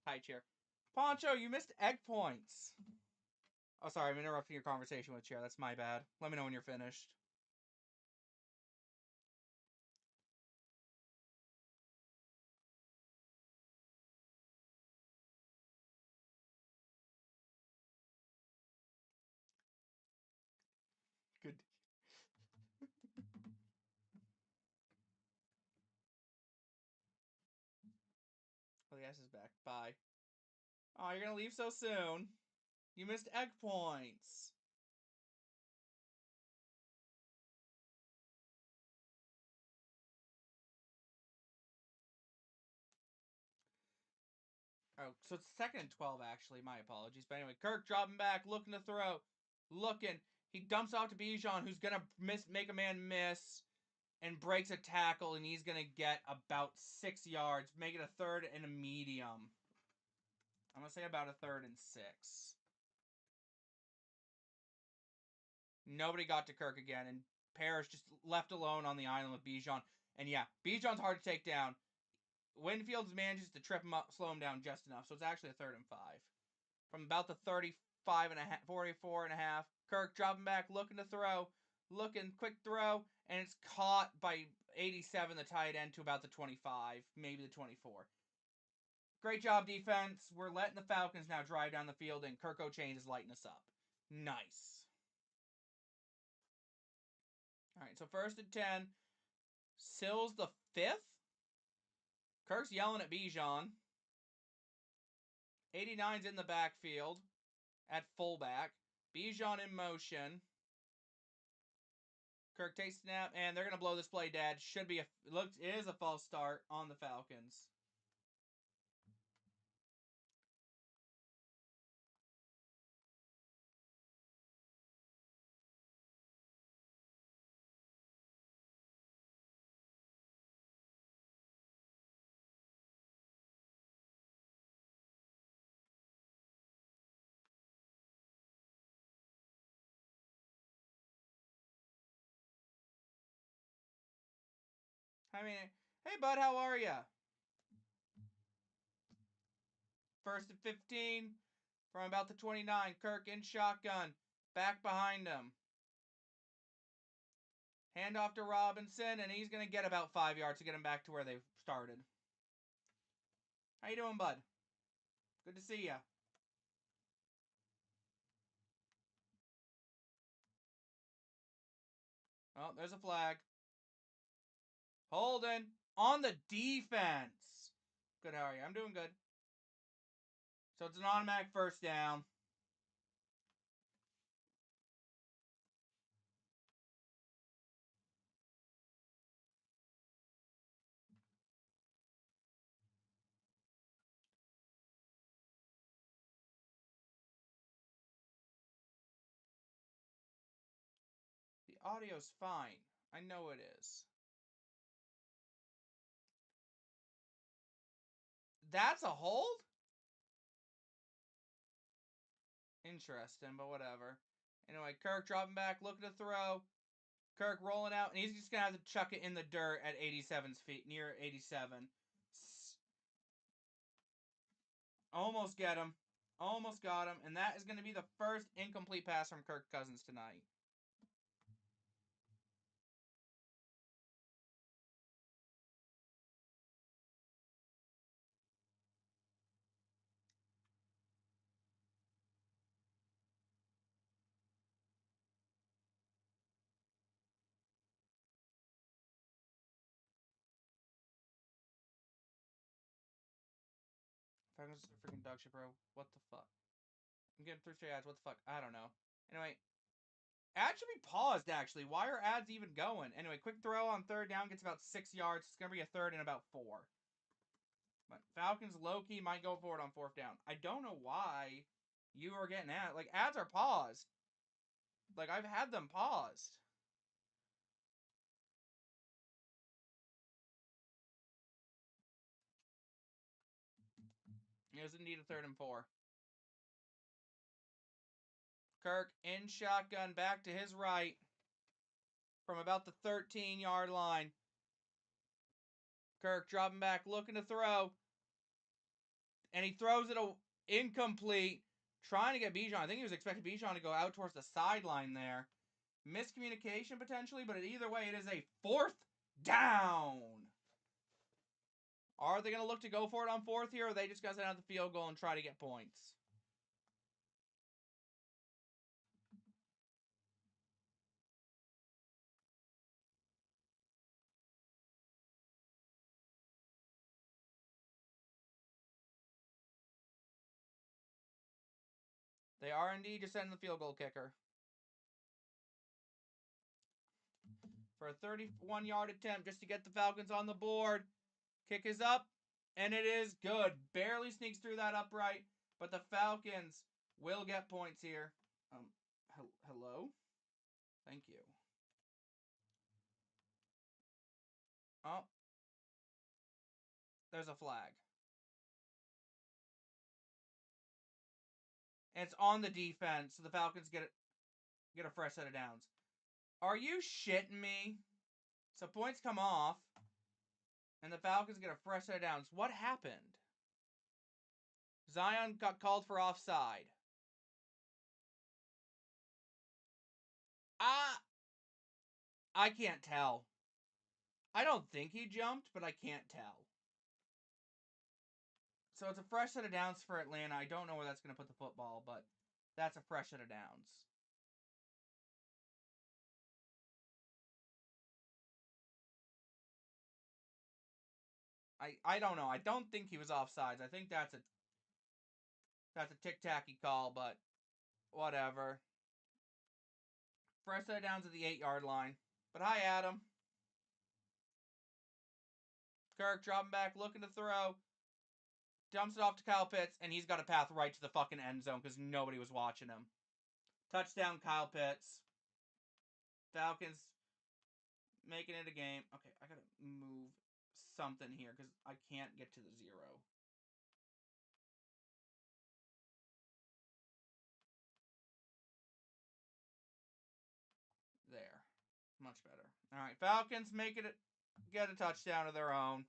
A: Hi, Chair. Poncho, you missed egg points. Oh, sorry, I'm interrupting your conversation with Chair. That's my bad. Let me know when you're finished. Good. Oh, the S is back. Bye. Oh, you're gonna leave so soon. You missed egg points. Oh, so it's 2nd and 12, actually. My apologies. But anyway, Kirk dropping back, looking to throw. Looking. He dumps off to Bijan, who's going to make a man miss and breaks a tackle, and he's going to get about 6 yards, make it a 3rd and a medium. I'm going to say about a 3rd and 6. Nobody got to Kirk again, and Parrish just left alone on the island with Bijan. And yeah, Bijan's hard to take down. Winfield manages to trip him up, slow him down just enough, so it's actually a 3rd and 5. From about the 35 and a half, 44 and a half. Kirk dropping back, looking to throw. Looking, quick throw, and it's caught by 87, the tight end, to about the 25, maybe the 24. Great job, defense. We're letting the Falcons now drive down the field, and Kirk O'Chain is lighting us up. Nice. All right, so 1st and 10. Sills the 5th. Kirk's yelling at Bijan. 89's in the backfield at fullback. Bijan in motion. Kirk takes snap, and they're going to blow this play dead. It is a false start on the Falcons. I mean, hey, bud, how are ya? 1st and 15 from about the 29. Kirk in shotgun. Back behind him. Hand off to Robinson, and he's going to get about 5 yards to get him back to where they started. How you doing, bud? Good to see ya. Oh, there's a flag. Holden on the defense. Good, how are you? I'm doing good. So it's an automatic 1st down. The audio's fine. I know it is. That's a hold? Interesting, but whatever. Anyway, Kirk dropping back, looking to throw. Kirk rolling out, and he's just going to have to chuck it in the dirt at 87's feet, near 87. Almost get him. Almost got him. And that is going to be the first incomplete pass from Kirk Cousins tonight. Falcons are freaking dog shit, bro. What the fuck? I'm getting 3 straight ads. What the fuck? I don't know. Anyway, ads should be paused, actually. Why are ads even going? Anyway, quick throw on 3rd down gets about 6 yards. It's going to be a 3rd and about 4. But Falcons low-key might go for it on 4th down. I don't know why you are getting ads. Like, ads are paused. Like, I've had them paused. It was indeed a 3rd and 4. Kirk in shotgun back to his right from about the 13-yard line. Kirk dropping back, looking to throw. And he throws it incomplete, trying to get Bijan. I think he was expecting Bijan to go out towards the sideline there. Miscommunication potentially, but either way, it is a 4th down. Are they going to look to go for it on 4th here, or are they just going to send out the field goal and try to get points? They are indeed just sending the field goal kicker. For a 31-yard attempt just to get the Falcons on the board. Kick is up, and it is good. Barely sneaks through that upright, but the Falcons will get points here. Hello? Thank you. Oh. There's a flag. And it's on the defense, so the Falcons get a fresh set of downs. Are you shitting me? So points come off, and the Falcons get a fresh set of downs. What happened? Zion got called for offside. I can't tell. I don't think he jumped, but I can't tell. So it's a fresh set of downs for Atlanta. I don't know where that's going to put the football, but that's a fresh set of downs. I don't know. I don't think he was offsides. I think that's a tic-tacky call, but whatever. Fresh set of downs at the 8-yard line. But hi, Adam. Kirk dropping back, looking to throw. Dumps it off to Kyle Pitts, and he's got a path right to the fucking end zone because nobody was watching him. Touchdown, Kyle Pitts. Falcons making it a game. Okay, I gotta move something here because I can't get to the 0. There. Much better. All right, Falcons get a touchdown of their own.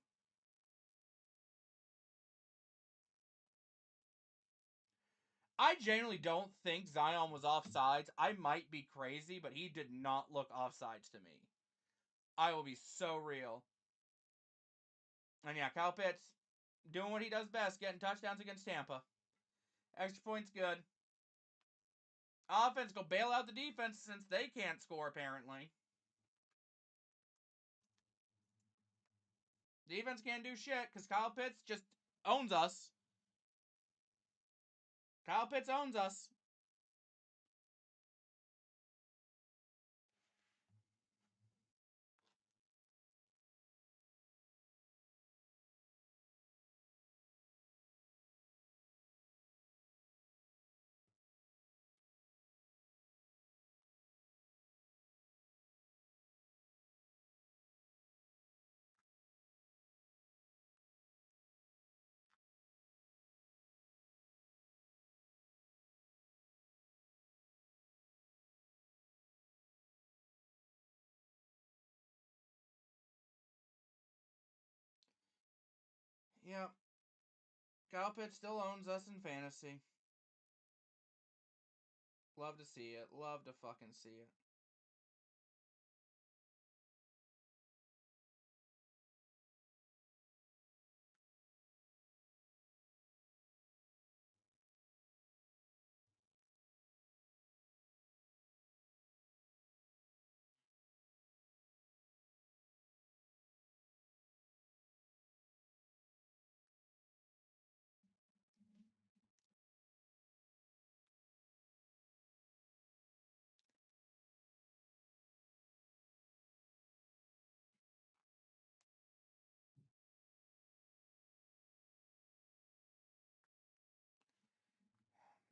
A: I genuinely don't think Zion was offsides. I might be crazy, but he did not look offsides to me. I will be so real. And yeah, Kyle Pitts doing what he does best, getting touchdowns against Tampa. Extra points good. Offense go bail out the defense since they can't score apparently. Defense can't do shit because Kyle Pitts just owns us. Kyle Pitts owns us. Yep. Kyle Pitts still owns us in fantasy. Love to see it. Love to fucking see it.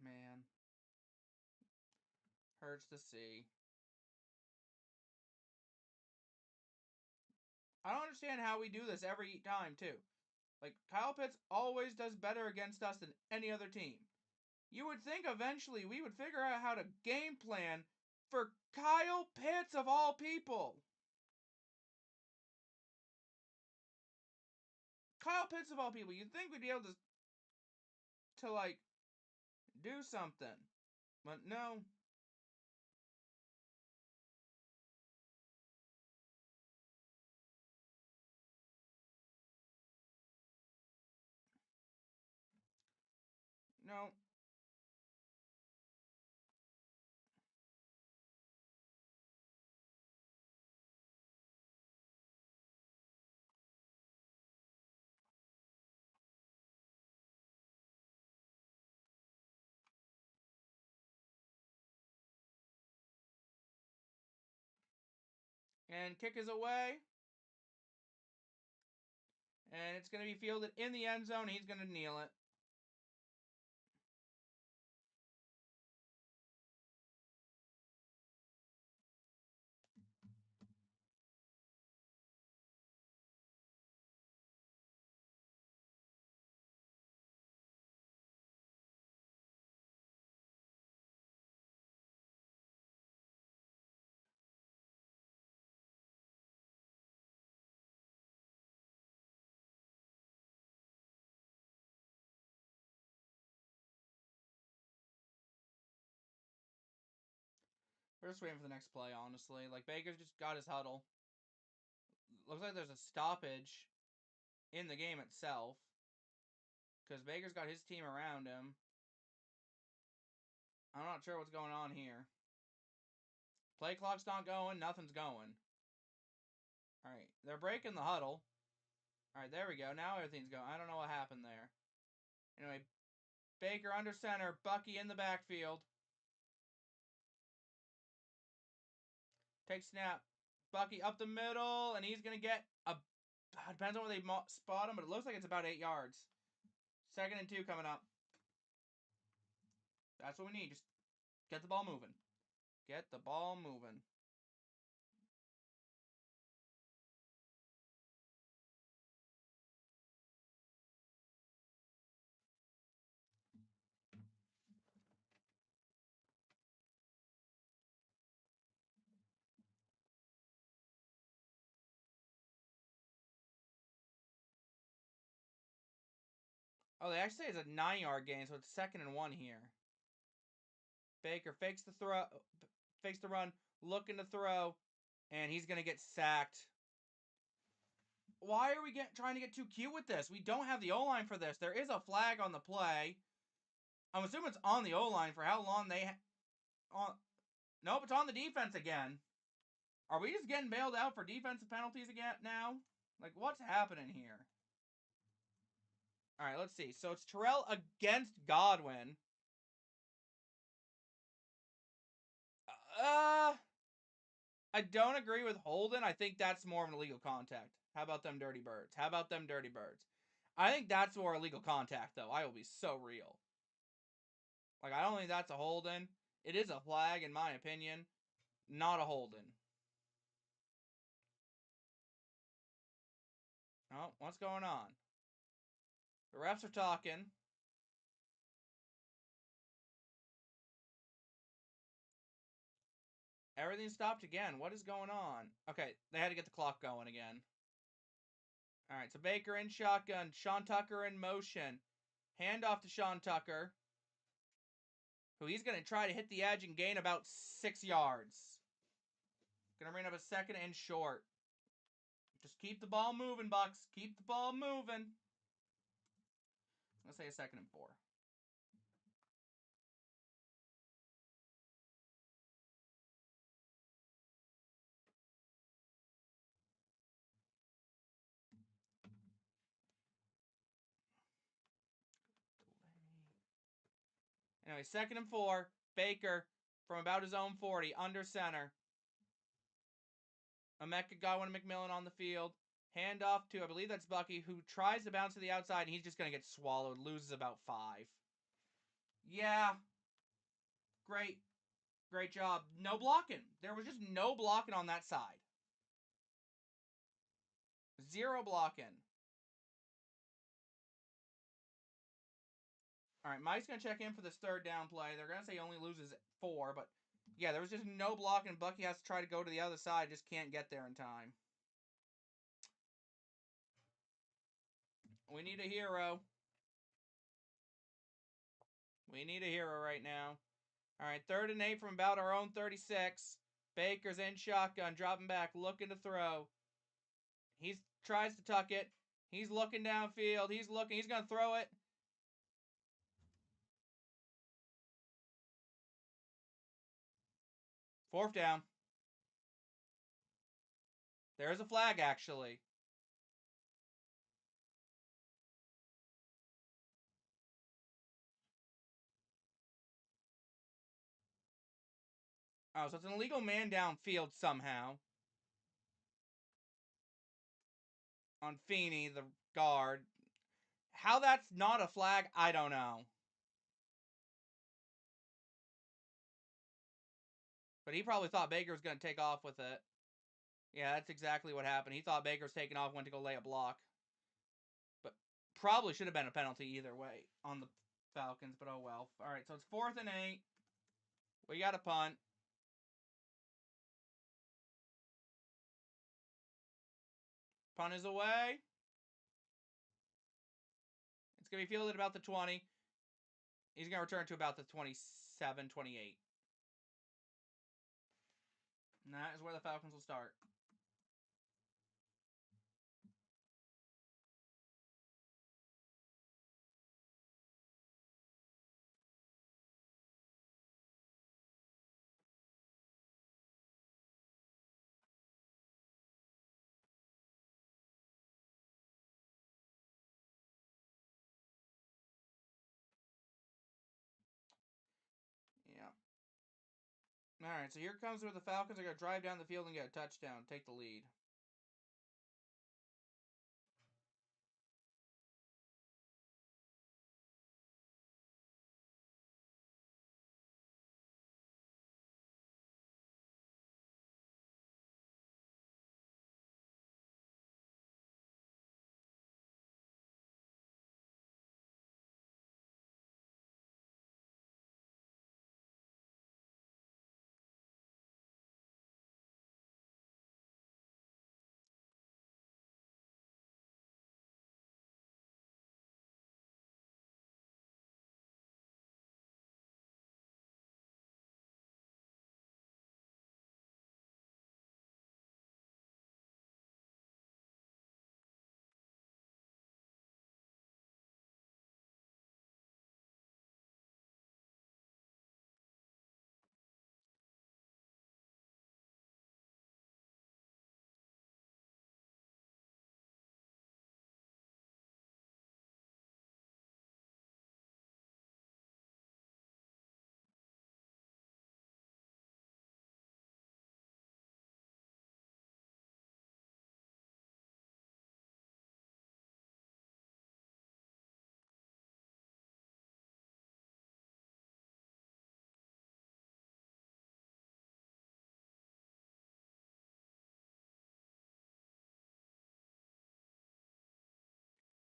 A: Man. Hurts to see. I don't understand how we do this every time, too. Like, Kyle Pitts always does better against us than any other team. You would think eventually we would figure out how to game plan for Kyle Pitts of all people. Kyle Pitts of all people. You'd think we'd be able to like do something. But no. No. And kick is away. And it's going to be fielded in the end zone. He's going to kneel it. We're just waiting for the next play, honestly. Like, Baker's just got his huddle. Looks like there's a stoppage in the game itself. because Baker's got his team around him. I'm not sure what's going on here. Play clock's not going. Nothing's going. All right. They're breaking the huddle. All right, there we go. Now everything's going. I don't know what happened there. Anyway, Baker under center. Bucky in the backfield. Take snap. Bucky up the middle, and he's going to get a... Depends on where they spot him, but it looks like it's about 8 yards. 2nd and 2 coming up. That's what we need. Just get the ball moving. Get the ball moving. Oh, they actually say it's a 9-yard gain, so it's 2nd and 1 here. Baker fakes the throw, fakes the run, looking to throw, and he's going to get sacked. Why are we trying to get too cute with this? We don't have the O-line for this. There is a flag on the play. I'm assuming it's on the O-line for how long they... Nope, it's on the defense again. Are we just getting bailed out for defensive penalties again now? Like, what's happening here? All right, let's see. So it's Terrell against Godwin. I don't agree with Holden. I think that's more of an illegal contact. How about them dirty birds? How about them dirty birds? I think that's more illegal contact, though. I will be so real. Like, I don't think that's a Holden. It is a flag, in my opinion. Not a Holden. Oh, what's going on? The refs are talking. Everything stopped again. What is going on? Okay, they had to get the clock going again. All right, so Baker in shotgun. Sean Tucker in motion. Handoff to Sean Tucker, who he's going to try to hit the edge and gain about 6 yards. Going to bring up a 2nd and short. Just keep the ball moving, Bucks. Keep the ball moving. Let's say a 2nd and 4. Anyway, 2nd and 4. Baker from about his own 40, under center. Emeka Godwin and McMillan on the field. Handoff to, I believe that's Bucky, who tries to bounce to the outside, and he's just going to get swallowed. Loses about 5. Yeah. Great. Great job. No blocking. There was just no blocking on that side. 0 blocking. All right, Mike's going to check in for this 3rd down play. They're going to say he only loses 4, but yeah, there was just no blocking. Bucky has to try to go to the other side, just can't get there in time. We need a hero. We need a hero right now. All right, 3rd and 8 from about our own 36. Baker's in shotgun, dropping back, looking to throw. He tries to tuck it. He's looking downfield. He's looking. He's going to throw it. Fourth down. There's a flag, actually. Oh, so it's an illegal man downfield somehow. On Feeney, the guard. How that's not a flag, I don't know. But he probably thought Baker was going to take off with it. Yeah, that's exactly what happened. He thought Baker was taking off, went to go lay a block. But probably should have been a penalty either way on the Falcons, but oh well. All right, so it's 4th and 8. We got a punt. Punt is away. It's going to be fielded about the 20. He's going to return to about the 27, 28. And that is where the Falcons will start. Alright, so here comes where the Falcons are going to drive down the field and get a touchdown, take the lead.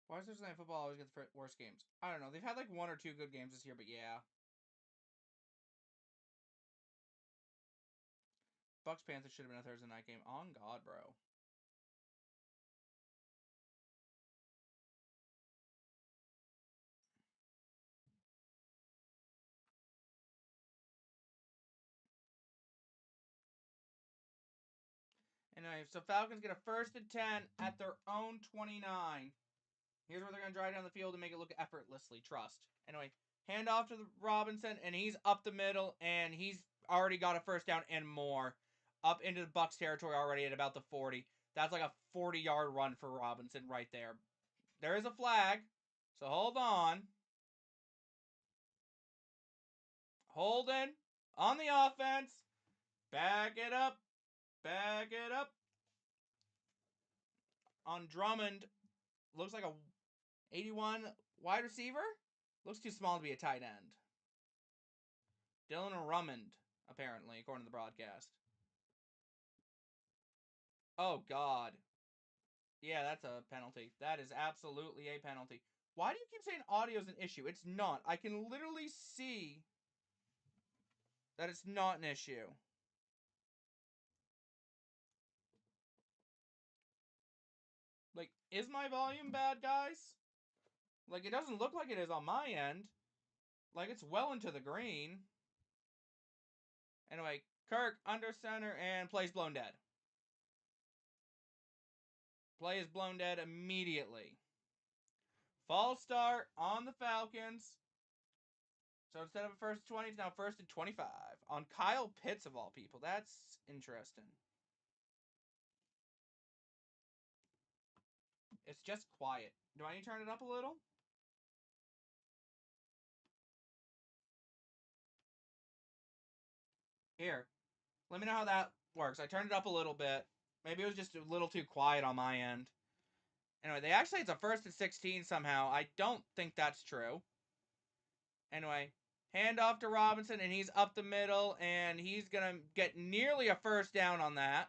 A: Why does Thursday Night Football always get the worst games? I don't know. They've had like one or two good games this year, but yeah. Bucks Panthers should have been a Thursday night game. On God, bro. Anyway, so Falcons get a 1st and 10 at their own 29. Here's where they're going to drive down the field and make it look effortlessly. Trust. Anyway, hand off to the Robinson, and he's up the middle, and he's already got a first down and more. Up into the Bucks territory already at about the 40. That's like a 40-yard run for Robinson right there. There is a flag, so hold on. Holden on the offense. Back it up. Back it up. On Drummond. Looks like a 81 wide receiver. Looks too small to be a tight end. Dylan Drummond, apparently, according to the broadcast. Oh, God. Yeah, that's a penalty. That is absolutely a penalty. Why do you keep saying audio is an issue? It's not. I can literally see that it's not an issue. Like, is my volume bad, guys? Like, it doesn't look like it is on my end. Like, it's well into the green. Anyway, Kirk under center and plays blown dead. Play is blown dead immediately. False start on the Falcons. So instead of a 1st and 20, it's now 1st and 25. On Kyle Pitts, of all people. That's interesting. It's just quiet. Do I need to turn it up a little? Here. Let me know how that works. I turned it up a little bit. Maybe it was just a little too quiet on my end. Anyway, they actually, it's a 1st and 16 somehow. I don't think that's true. Anyway, hand off to Robinson, and he's up the middle, and he's going to get nearly a first down on that.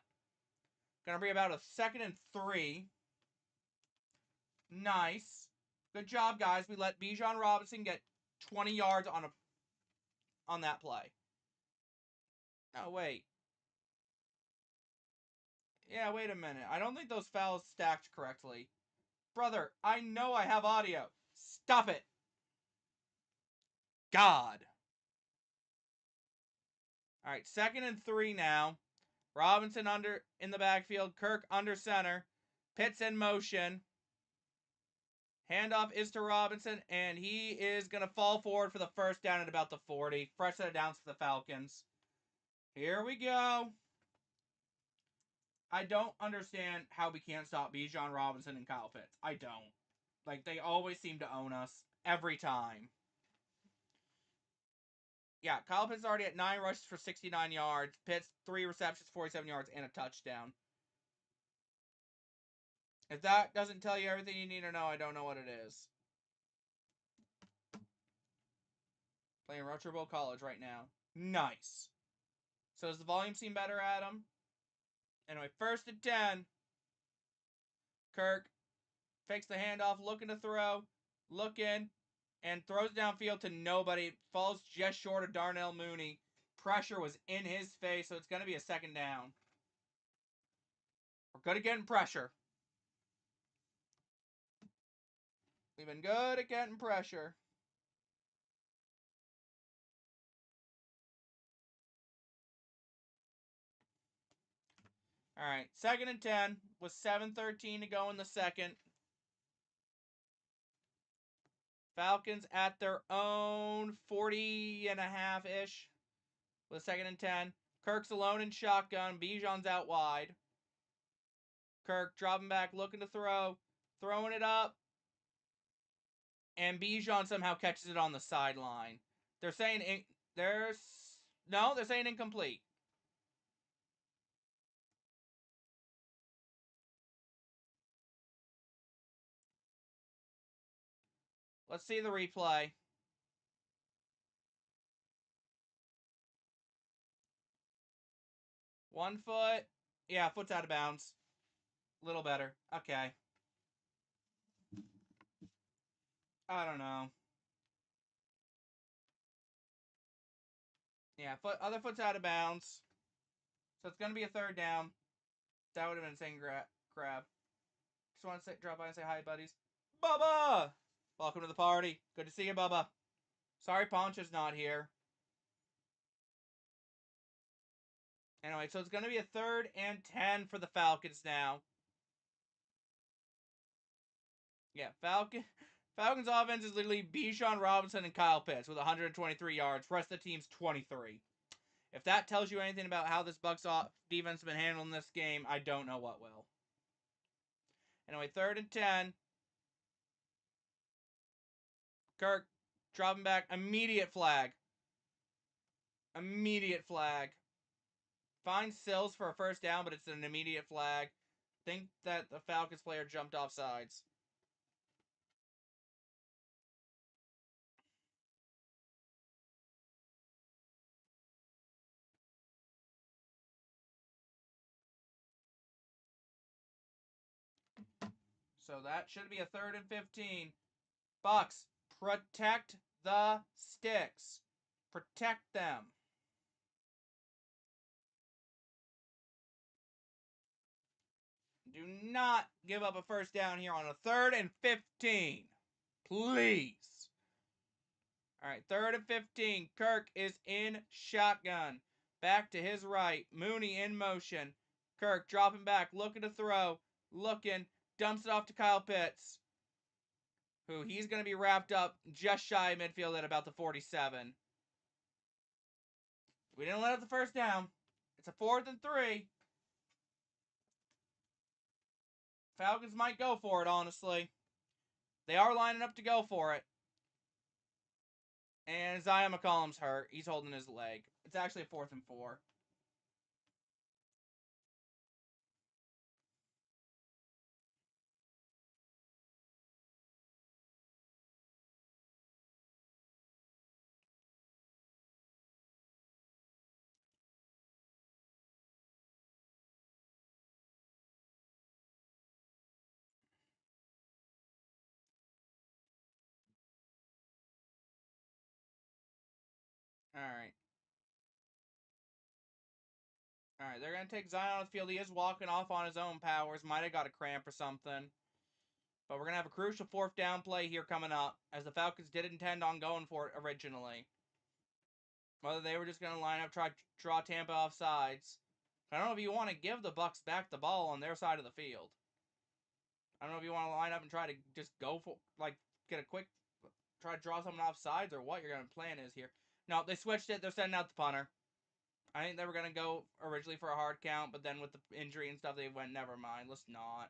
A: Going to be about a 2nd and 3. Nice. Good job, guys. We let Bijan Robinson get 20 yards on that play. Oh, wait. Yeah, wait a minute. I don't think those fouls stacked correctly. Brother, I know I have audio. Stop it. God. All right, 2nd and 3 now. Robinson under in the backfield. Kirk under center. Pitts in motion. Handoff is to Robinson, and he is going to fall forward for the first down at about the 40. Fresh set of downs for the Falcons. Here we go. I don't understand how we can't stop Bijan Robinson and Kyle Pitts. I don't. Like, they always seem to own us. Every time. Yeah, Kyle Pitts is already at 9 rushes for 69 yards. Pitts, 3 receptions, 47 yards, and a touchdown. If that doesn't tell you everything you need to know, I don't know what it is. Playing Retro Bowl College right now. Nice. So does the volume seem better, Adam? Anyway, 1st and 10. Kirk fakes the handoff, looking to throw, looking, and throws downfield to nobody. Falls just short of Darnell Mooney. Pressure was in his face, so it's going to be a 2nd down. We're good at getting pressure. We've been good at getting pressure. All right, 2nd and 10 with 7:13 to go in the second. Falcons at their own 40 and a half-ish with 2nd and 10. Kirk's alone in shotgun. Bijan's out wide. Kirk dropping back, looking to throw. Throwing it up. And Bijan somehow catches it on the sideline. They're saying they're saying incomplete. Let's see the replay. 1 foot. Yeah, foot's out of bounds. A little better. Okay. I don't know. Yeah, other foot's out of bounds. So it's going to be a 3rd down. That would have been insane grab. Just want to drop by and say hi, buddies. Bubba! Welcome to the party. Good to see you, Bubba. Sorry Poncho's not here. Anyway, so it's going to be a 3rd and 10 for the Falcons now. Yeah, Falcons offense is literally Bijan Robinson and Kyle Pitts with 123 yards. Rest of the team's 23. If that tells you anything about how this Bucs defense has been handling this game, I don't know what will. Anyway, 3rd and 10. Kirk dropping back. Immediate flag. Immediate flag. Finds Sills for a 1st down, but it's an immediate flag. Think that the Falcons player jumped off sides. So that should be a 3rd and 15. Bucs, protect the sticks. Protect them. Do not give up a 1st down here on a 3rd and 15. Please. All right, 3rd and 15. Kirk is in shotgun. Back to his right. Mooney in motion. Kirk dropping back, looking to throw. Looking. Dumps it off to Kyle Pitts, who he's going to be wrapped up just shy of midfield at about the 47. We didn't let up the 1st down. It's a 4th and 3. Falcons might go for it, honestly. They are lining up to go for it. And Zion McCollum's hurt. He's holding his leg. It's actually a 4th and 4. Alright. Alright, they're going to take Zion off the field. He is walking off on his own powers. Might have got a cramp or something. But we're going to have a crucial 4th down play here coming up, as the Falcons did intend on going for it originally. Whether they were just going to line up, try to draw Tampa off sides. I don't know if you want to give the Bucs back the ball on their side of the field. I don't know if you want to line up and try to just go for, like, get a quick, try to draw something off sides or what your plan is here. No, they switched it. They're sending out the punter. I think they were going to go originally for a hard count, but then with the injury and stuff, they went, never mind, let's not.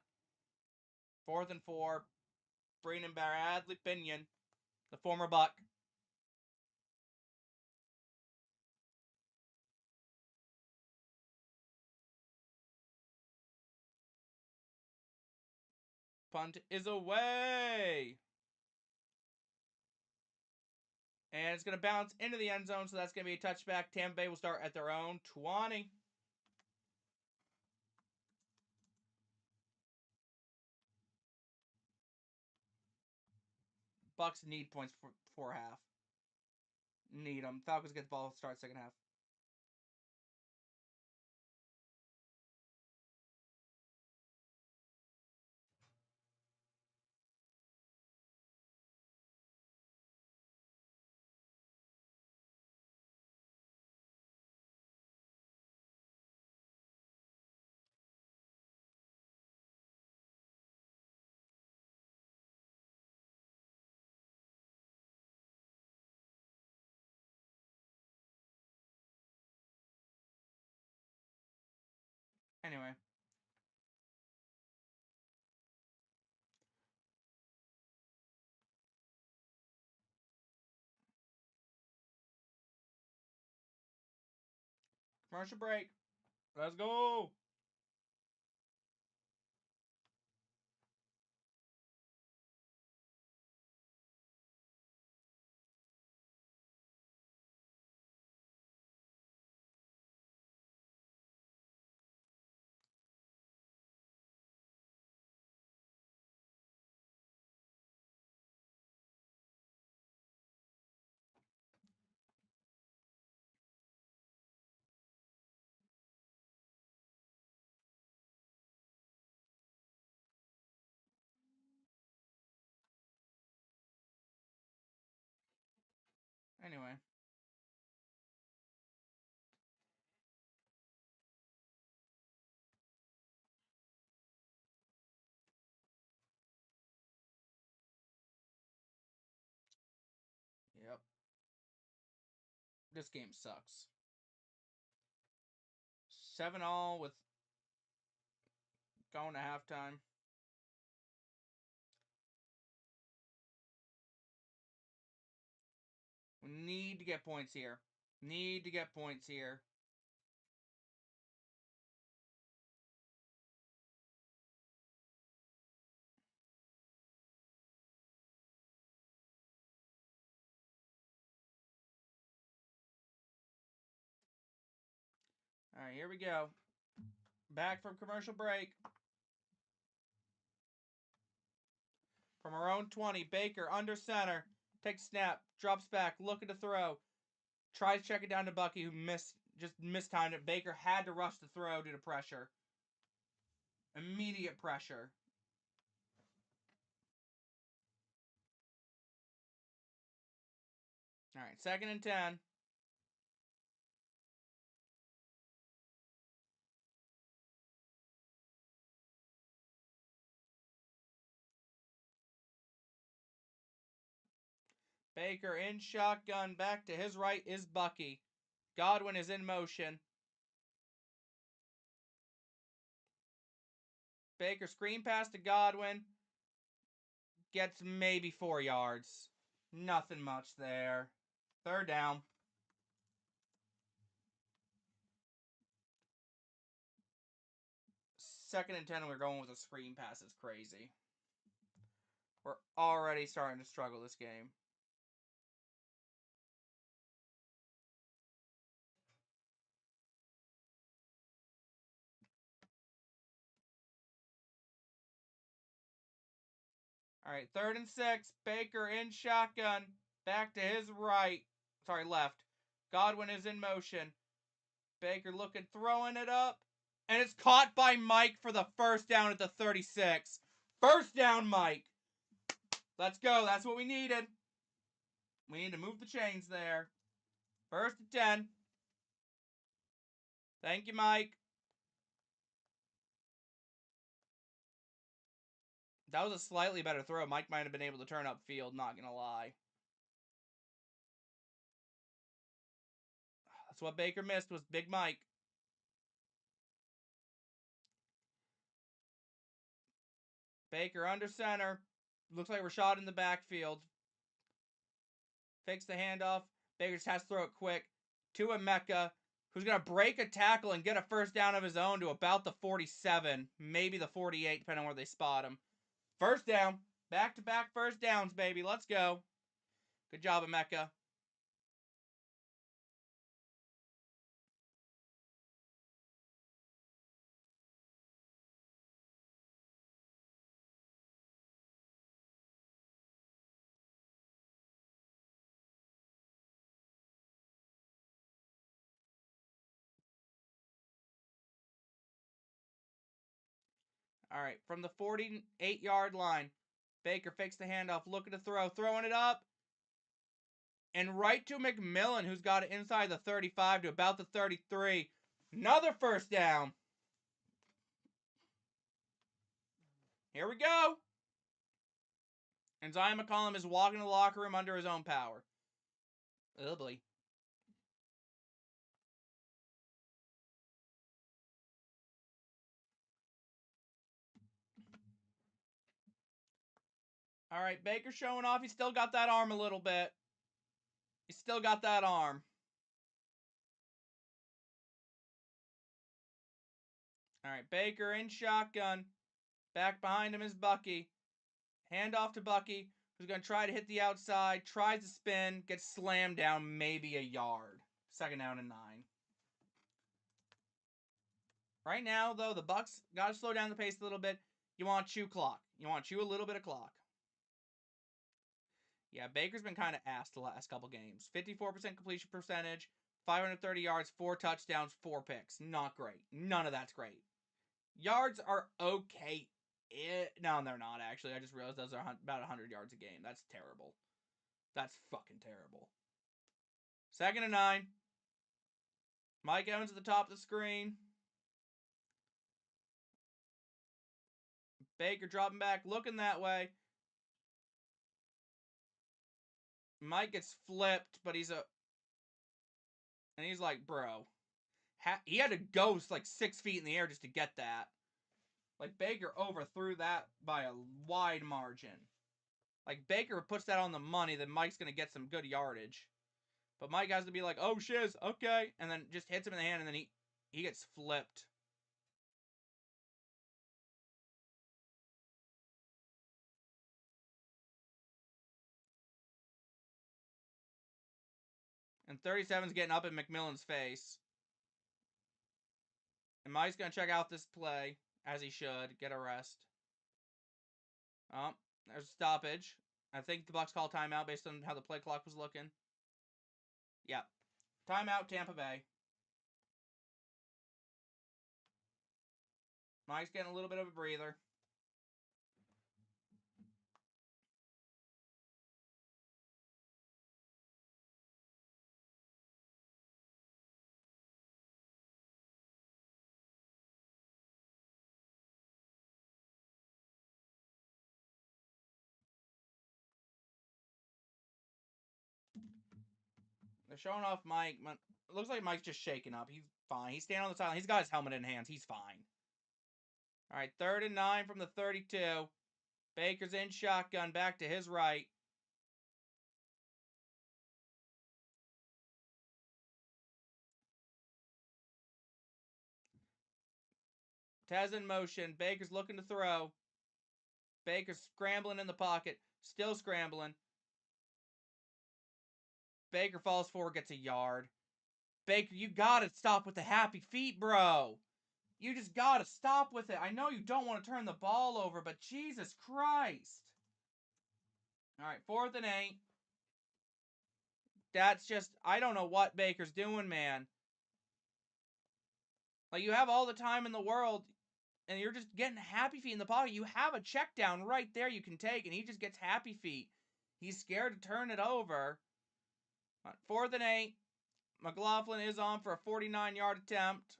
A: 4th and 4. Breenan Bradley Pinion, the former Buck. Punt is away. And it's going to bounce into the end zone, so that's going to be a touchback. Tampa Bay will start at their own 20. Bucks need points for half. Need them. Falcons get the ball, start second half. Anyway. Commercial break. Let's go. Anyway. Yep. This game sucks. 7-all with going to halftime. We need to get points here. Need to get points here. All right, here we go. Back from commercial break. From our own 20, Baker under center. Takes snap. Drops back. Looking to throw. Tries to check it down to Bucky, who just mistimed it. Baker had to rush the throw due to pressure. Immediate pressure. All right, 2nd and 10. Baker in shotgun. Back to his right is Bucky. Godwin is in motion. Baker screen pass to Godwin. Gets maybe 4 yards. Nothing much there. 3rd down. 2nd and 10, we're going with a screen pass. It's crazy. We're already starting to struggle this game. All right, 3rd and 6. Baker in shotgun. Back to his right. Sorry, left. Godwin is in motion. Baker looking, throwing it up. And it's caught by Mike for the 1st down at the 36. 1st down, Mike. Let's go. That's what we needed. We need to move the chains there. 1st and 10. Thank you, Mike. That was a slightly better throw. Mike might have been able to turn upfield, not going to lie. That's what Baker missed was Big Mike. Baker under center. Looks like we're shot in the backfield. Fakes the handoff. Baker just has to throw it quick to Emeka, who's going to break a tackle and get a 1st down of his own to about the 47, maybe the 48, depending on where they spot him. First down. Back-to-back first downs, baby. Let's go. Good job, Emeka. All right, from the 48-yard line, Baker fakes the handoff, looking to throw, throwing it up, and right to McMillan, who's got it inside the 35 to about the 33. Another first down. Here we go. And Zion McCollum is walking to the locker room under his own power. Oh boy. All right, Baker showing off. He's still got that arm a little bit. He's still got that arm. All right, Baker in shotgun. Back behind him is Bucky. Hand off to Bucky, who's going to try to hit the outside. Tries to spin. Gets slammed down maybe a yard. Second down and 9. Right now, though, the Bucs got to slow down the pace a little bit. You want to chew clock. You want to chew a little bit of clock. Yeah, Baker's been kind of ass the last couple games. 54% completion percentage, 530 yards, 4 touchdowns, 4 picks. Not great. None of that's great. Yards are okay. No, they're not, actually. I just realized those are about 100 yards a game. That's terrible. That's fucking terrible. Second and 9. Mike Evans at the top of the screen. Baker dropping back, looking that way. Mike gets flipped, but he's like, bro. He had to go like 6 feet in the air just to get that. Like, Baker overthrew that by a wide margin. Like, Baker puts that on the money, then Mike's going to get some good yardage. But Mike has to be like, oh, shiz, okay. And then just hits him in the hand, and then he gets flipped. And 37's getting up in McMillan's face. And Mike's going to check out this play, as he should, get a rest. Oh, there's a stoppage. I think the Bucs call timeout based on how the play clock was looking. Yep. Timeout, Tampa Bay. Mike's getting a little bit of a breather. They're showing off Mike. It looks like Mike's just shaking up. He's fine. He's standing on the sideline. He's got his helmet in hands. He's fine. All right, 3rd and 9 from the 32. Baker's in shotgun, back to his right. Tez in motion. Baker's looking to throw. Baker's scrambling in the pocket. Still scrambling. Baker falls forward, gets a yard. Baker, you gotta stop with the happy feet, bro. You just gotta stop with it. I know you don't want to turn the ball over, but Jesus Christ. All right, 4th and 8. That's just, I don't know what Baker's doing, man. Like, you have all the time in the world, and you're just getting happy feet in the pocket. You have a check down right there you can take, and he just gets happy feet. He's scared to turn it over. 4th and 8. McLaughlin is on for a 49-yard attempt.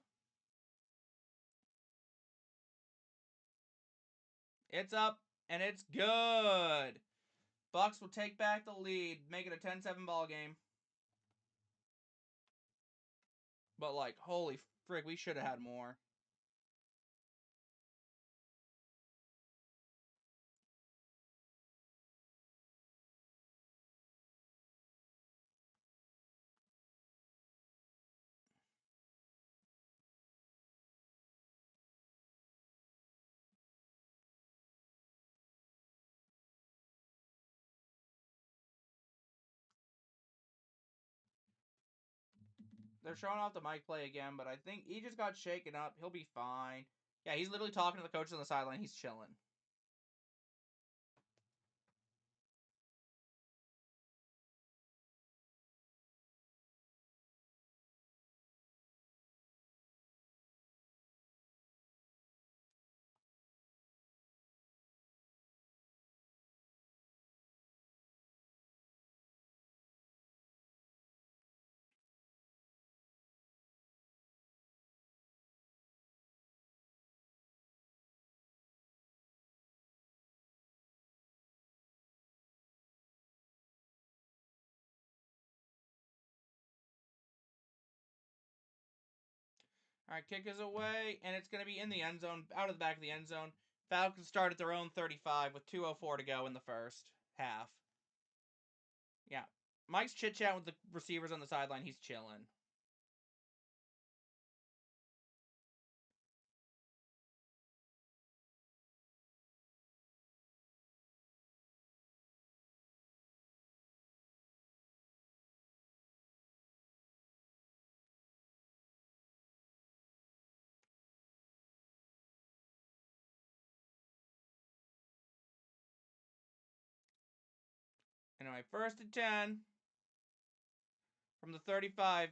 A: It's up, and it's good. Bucs will take back the lead, make it a 10-7 ball game. But, like, holy frig, we should have had more. They're showing off the Mike play again, but I think he just got shaken up. He'll be fine. Yeah, he's literally talking to the coaches on the sideline. He's chilling. All right, kick is away, and it's going to be in the end zone, out of the back of the end zone. Falcons start at their own 35 with 2:04 to go in the first half. Yeah. Mike's chit-chatting with the receivers on the sideline. He's chilling. Anyway, 1st and 10 from the 35.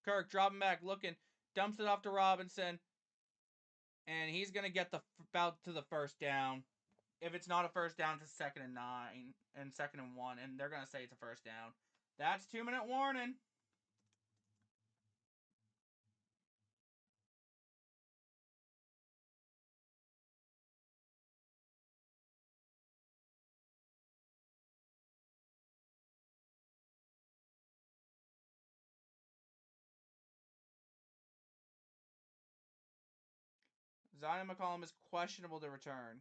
A: Kirk dropping back, looking, dumps it off to Robinson, and he's going to get the about to the first down. If it's not a first down, it's 2nd and 9 and 2nd and 1, and they're going to say it's a first down. That's 2-minute warning. Zion McCollum is questionable to return.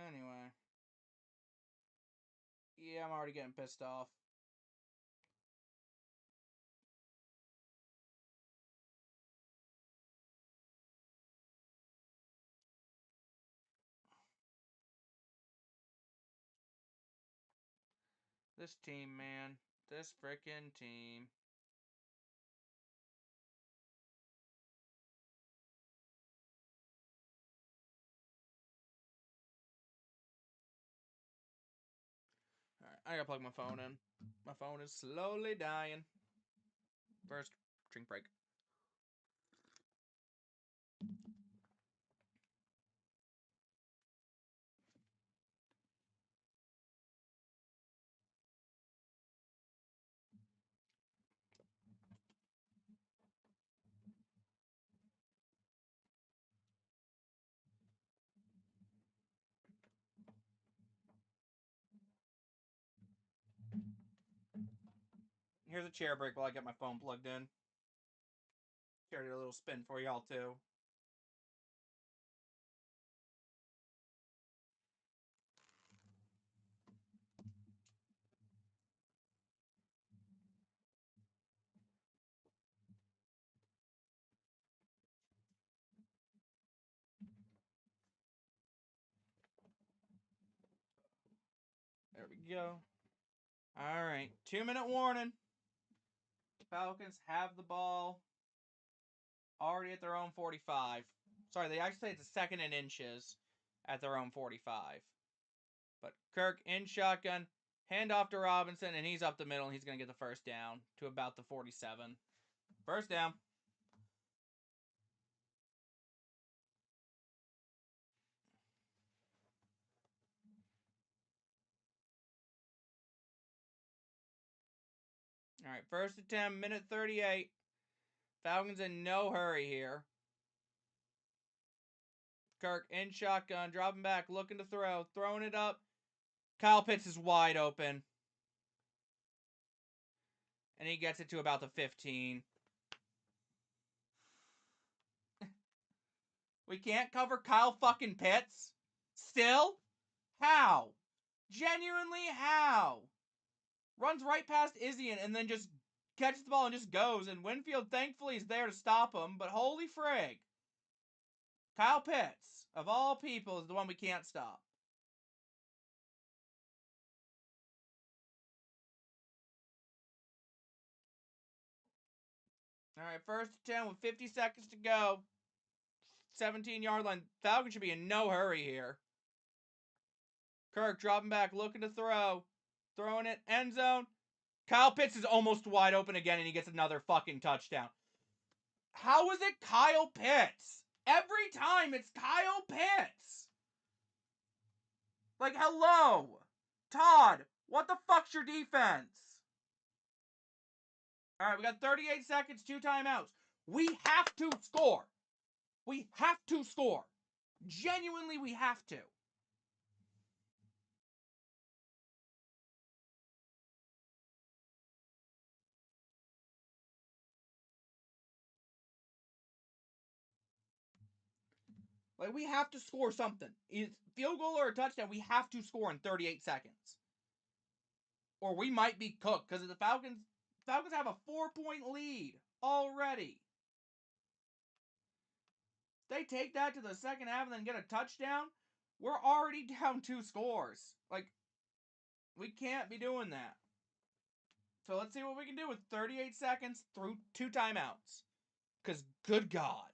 A: Anyway. Yeah, I'm already getting pissed off. This team, man. This freaking team. Alright, I gotta plug my phone in. My phone is slowly dying. First, drink break. Here's a chair break while I get my phone plugged in. Here, a little spin for y'all, too. There we go. Alright, 2-minute warning. Falcons have the ball already at their own 45. Sorry, they actually say it's a 2nd and inches at their own 45. But Kirk in shotgun, hand off to Robinson, and he's up the middle, and he's going to get the first down to about the 47. First down. All right, 1st and 10, minute 38. Falcons in no hurry here. Kirk in shotgun, dropping back, looking to throw, throwing it up. Kyle Pitts is wide open. And he gets it to about the 15. We can't cover Kyle fucking Pitts? Still? How? Genuinely, how? Runs right past Izzy and then just catches the ball and just goes. And Winfield, thankfully, is there to stop him. But holy frig. Kyle Pitts, of all people, is the one we can't stop. All right, 1st and 10 with 50 seconds to go. 17-yard line. Falcons should be in no hurry here. Kirk dropping back, looking to throw. Throwing it, end zone. Kyle Pitts is almost wide open again, and he gets another fucking touchdown. How is it Kyle Pitts? Every time it's Kyle Pitts. Like, hello. Todd, what the fuck's your defense? All right, we got 38 seconds, 2 timeouts. We have to score. We have to score. Genuinely, we have to. Like, we have to score something. It's field goal or a touchdown. We have to score in 38 seconds. Or we might be cooked because the Falcons have a 4-point lead already. If they take that to the second half and then get a touchdown, we're already down 2 scores. Like, we can't be doing that. So let's see what we can do with 38 seconds through 2 timeouts. Because, good God.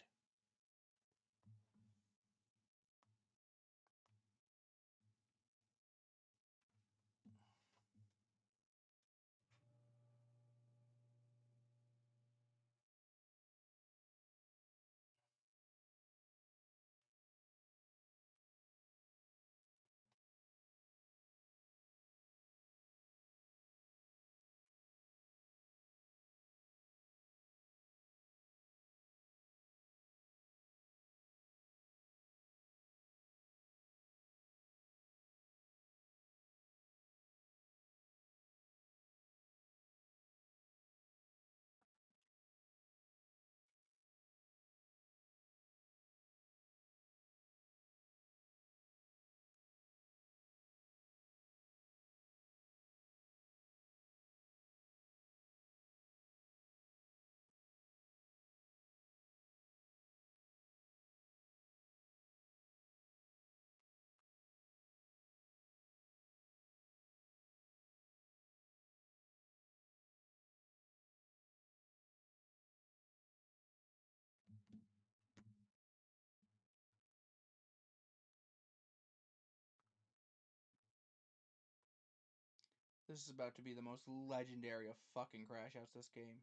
A: This is about to be the most legendary of fucking crash outs this game.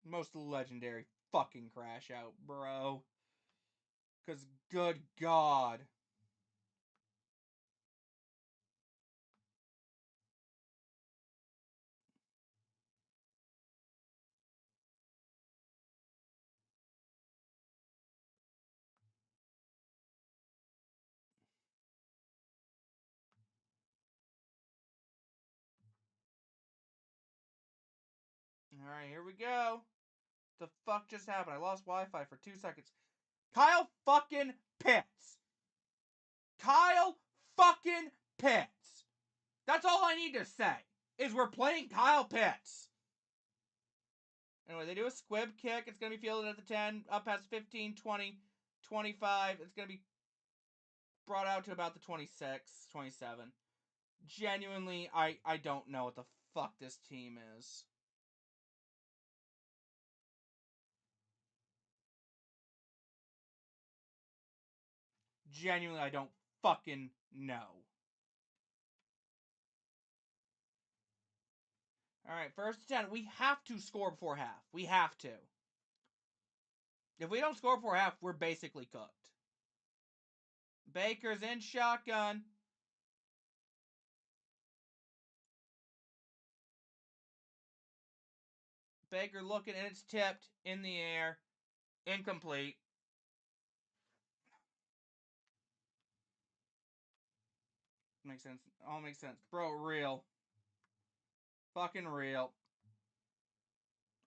A: Most legendary fucking crash out, bro. Because, good God. Alright, here we go. The fuck just happened? I lost Wi-Fi for 2 seconds. Kyle fucking Pitts. Kyle fucking Pitts. That's all I need to say. Is we're playing Kyle Pitts. Anyway, they do a squib kick. It's going to be fielded at the 10. Up past 15, 20, 25. It's going to be brought out to about the 26, 27. Genuinely, I don't know what the fuck this team is. Genuinely, I don't fucking know. Alright, 1st and 10. We have to score before half. We have to. If we don't score before half, we're basically cooked. Baker's in shotgun. Baker looking, and it's tipped in the air. Incomplete. Makes sense. All makes sense. Bro, real. Fucking real.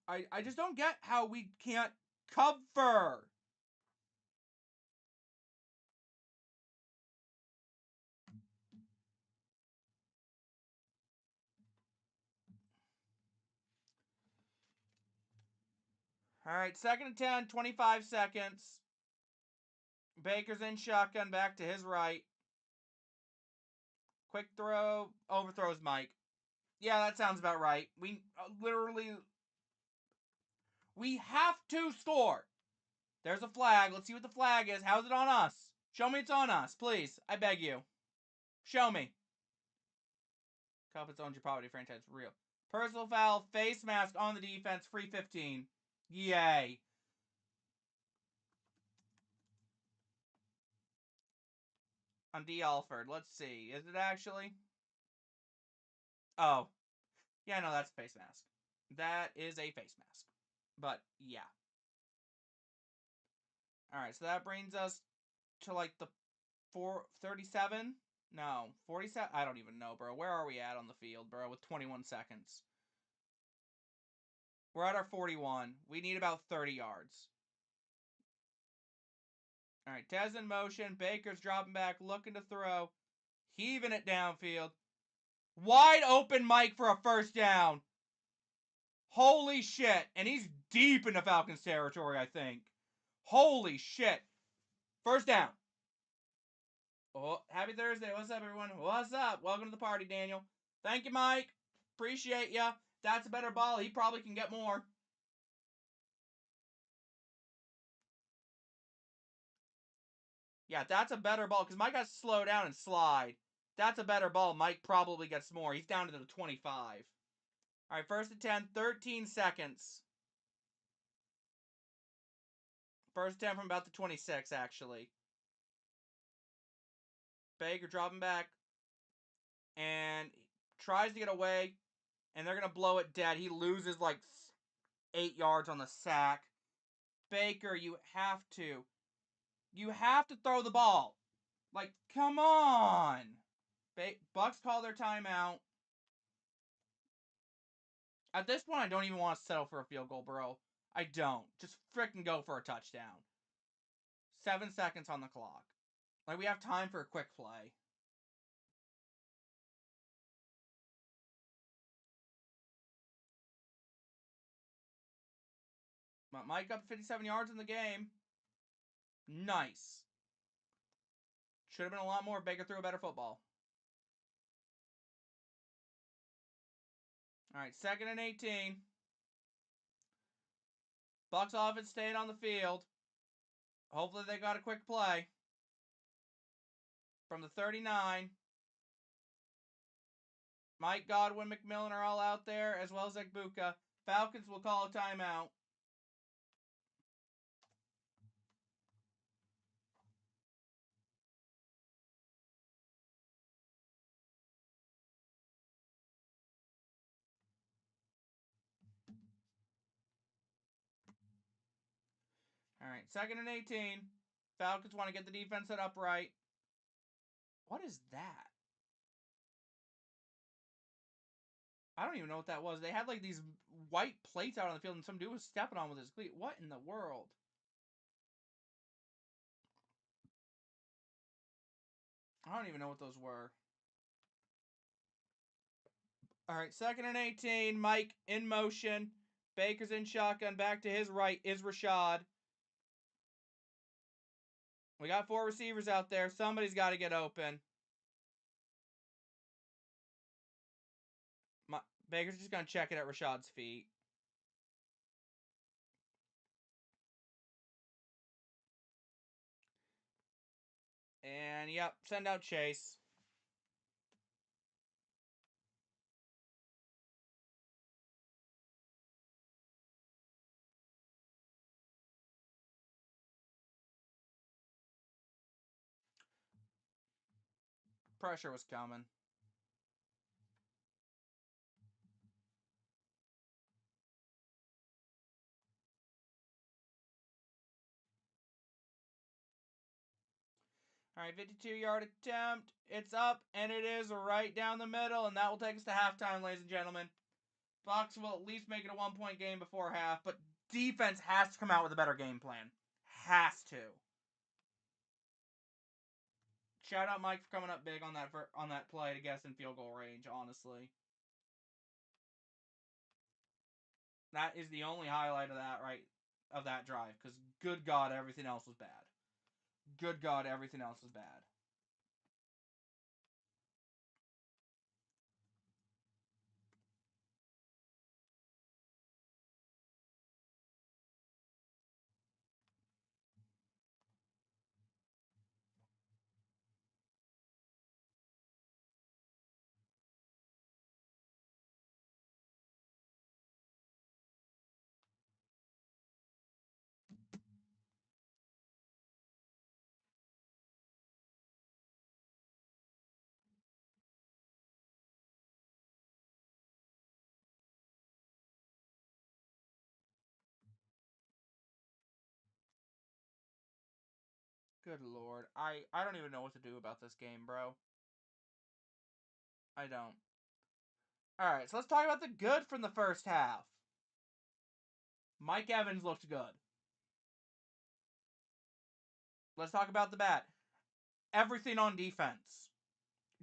A: I just don't get how we can't cover. All right, 2nd and 10, 25 seconds. Baker's in shotgun, back to his right. Quick throw, overthrows Mike. Yeah, that sounds about right. We literally, we have to score. There's a flag. Let's see what the flag is. How's it on us? Show me it's on us, please. I beg you. Show me. Confidence owns your property franchise. Real. Personal foul, face mask on the defense, free 15. Yay. On D. Alford. Let's see. Is it actually? Oh. Yeah, no, that's a face mask. That is a face mask. But, yeah. Alright, so that brings us to, like, the 37? No, 47? I don't even know, bro. Where are we at on the field, bro, with 21 seconds? We're at our 41. We need about 30 yards. Alright, Tez in motion. Baker's dropping back, looking to throw. Heaving it downfield. Wide open Mike for a first down. Holy shit. And he's deep into Falcons territory, I think. Holy shit. First down. Oh, happy Thursday. What's up, everyone? What's up? Welcome to the party, Daniel. Thank you, Mike. Appreciate ya. That's a better ball. He probably can get more. Yeah, that's a better ball. Because Mike has to slow down and slide. That's a better ball. Mike probably gets more. He's down to the 25. All right, 1st and 10. 13 seconds. 1st and 10 from about the 26, actually. Baker dropping back. And tries to get away. And they're going to blow it dead. He loses like 8 yards on the sack. Baker, you have to. You have to throw the ball. Like, come on. Bucks call their timeout. At this point, I don't even want to settle for a field goal, bro. I don't. Just frickin' go for a touchdown. 7 seconds on the clock. Like, we have time for a quick play. But Mike up 57 yards in the game. Nice. Should have been a lot more. Baker threw a better football. Alright, 2nd and 18. Bucks offense staying on the field. Hopefully they got a quick play. From the 39. Mike, Godwin, McMillan are all out there, as well as Ekbuka. Falcons will call a timeout. Alright, 2nd and 18. Falcons want to get the defense set up right. What is that? I don't even know what that was. They had like these white plates out on the field and some dude was stepping on with his cleat. What in the world? I don't even know what those were. Alright, 2nd and 18. Mike in motion. Baker's in shotgun. Back to his right is Rashad. We got 4 receivers out there. Somebody's got to get open. Baker's just going to check it at Rashad's feet. And, yep, send out Chase. Pressure was coming. All right, 52-yard attempt. It's up, and it is right down the middle, and that will take us to halftime, ladies and gentlemen. Bucs will at least make it a one-point game before half, but defense has to come out with a better game plan. Has to. Shout out Mike for coming up big on that play to get us in field goal range, honestly. That is the only highlight of that drive, because good God, everything else was bad. Good God, everything else was bad. Good Lord. I don't even know what to do about this game, bro. I don't. Alright, so let's talk about the good from the first half. Mike Evans looked good. Let's talk about the bad. Everything on defense.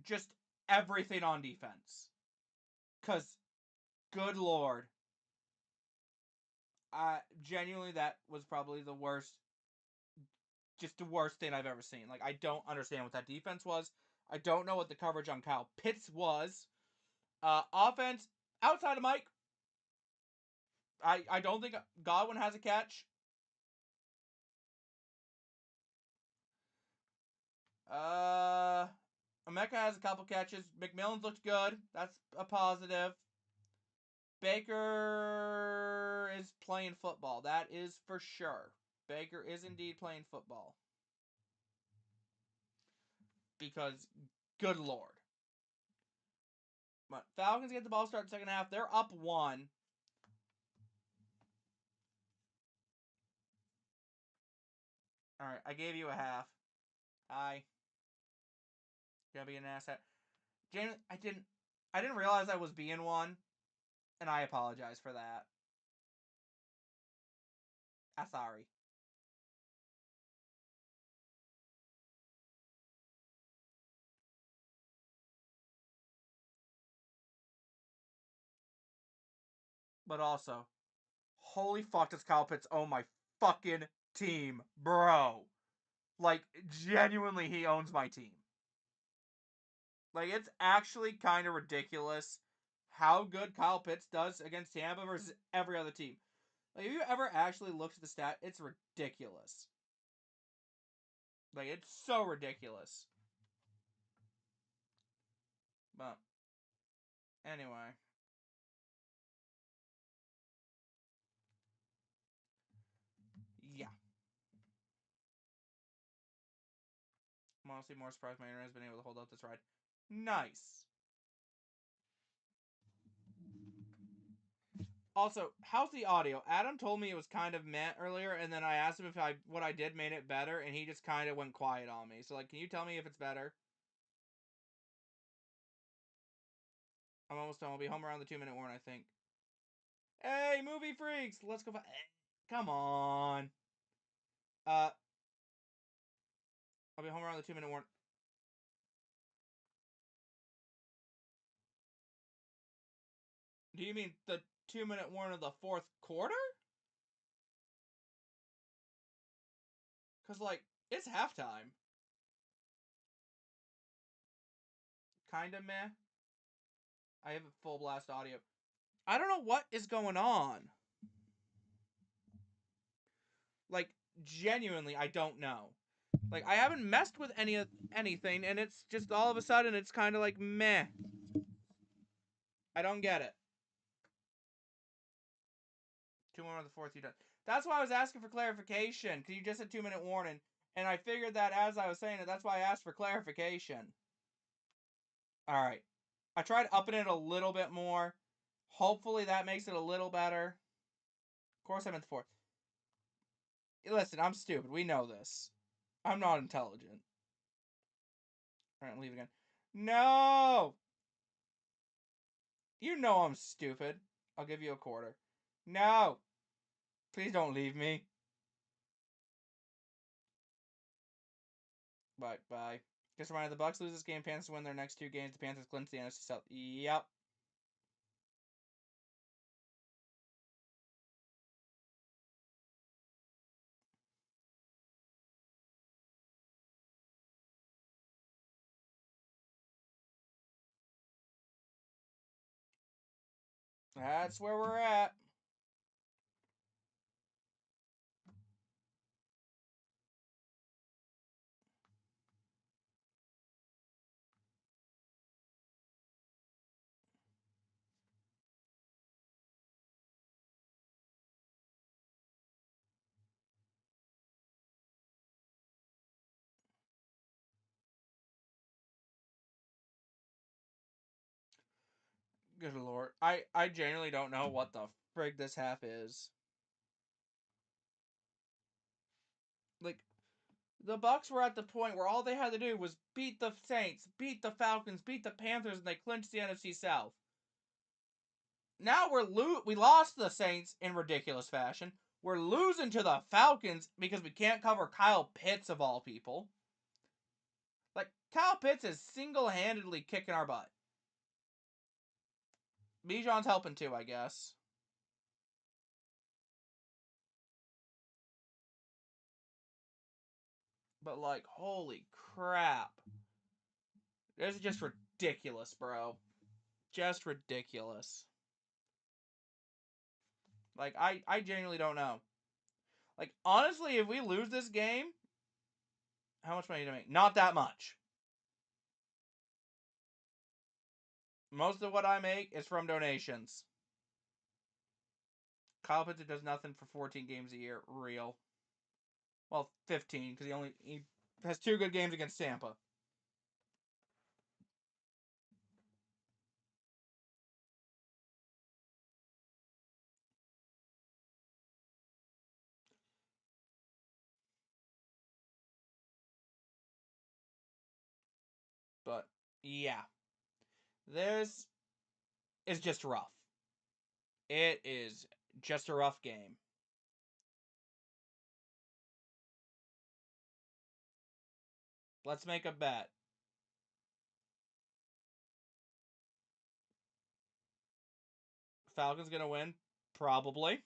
A: Just everything on defense. Because, good Lord. Genuinely, that was probably the worst. Just the worst thing I've ever seen. Like, I don't understand what that defense was. I don't know what the coverage on Kyle Pitts was. Offense, outside of Mike, I don't think Godwin has a catch. Emeka has a couple catches. McMillan's looked good. That's a positive. Baker is playing football. That is for sure. Baker is indeed playing football. Because, good Lord. But Falcons get the ball start second half. They're up 1. Alright, I gave you a half. Hi. Gonna be an asset. James, I didn't realize I was being one, and I apologize for that. I'm sorry. But also, holy fuck, does Kyle Pitts own my fucking team, bro? Like, genuinely, he owns my team. Like, it's actually kind of ridiculous how good Kyle Pitts does against Tampa versus every other team. Like, if you ever actually looked at the stat, it's ridiculous. Like, it's so ridiculous. But, anyway. Yeah. I'm honestly more surprised my internet has been able to hold up this ride. Nice. Also, how's the audio? Adam told me it was kind of meh earlier, and then I asked him if what I did made it better, and he just kind of went quiet on me. So, like, can you tell me if it's better? I'm almost done. I'll be home around the 2-minute warn, I think. Hey, movie freaks! Let's go. Come on. I'll be home around the 2-minute warn. Do you mean the 2-minute warn of the fourth quarter? Because, like, it's halftime. Kinda meh. I have a full blast audio. I don't know what is going on. Like, genuinely, I don't know. Like, I haven't messed with anything, and it's just all of a sudden, it's kind of like, meh. I don't get it. 2 more on the fourth, you done. That's why I was asking for clarification, because you just said 2-minute warning, and I figured that as I was saying it, that's why I asked for clarification. Alright. I tried upping it a little bit more. Hopefully that makes it a little better. Of course I meant the fourth. Listen, I'm stupid. We know this. I'm not intelligent. Alright, leave again. No! You know I'm stupid. I'll give you a quarter. No! Please don't leave me. Bye. Just a reminder, the Bucks lose this game, Panthers win their next 2 games. The Panthers clinch the NFC South. Yep. That's where we're at. Good lord. I genuinely don't know what the frig this half is. Like, the Bucks were at the point where all they had to do was beat the Saints, beat the Falcons, beat the Panthers, and they clinched the NFC South. Now we lost the Saints in ridiculous fashion. We're losing to the Falcons because we can't cover Kyle Pitts of all people. Like, Kyle Pitts is single-handedly kicking our butt. Bijan's helping too, I guess. But, like, holy crap. This is just ridiculous, bro. Just ridiculous. Like, I genuinely don't know. Like, honestly, if we lose this game, how much money do I make? Not that much. Most of what I make is from donations. Kyle Pitts does nothing for 14 games a year. Real. Well, 15, because he has 2 good games against Tampa. But, yeah. This is just rough. It is just a rough game. Let's make a bet. Falcons gonna win? Probably.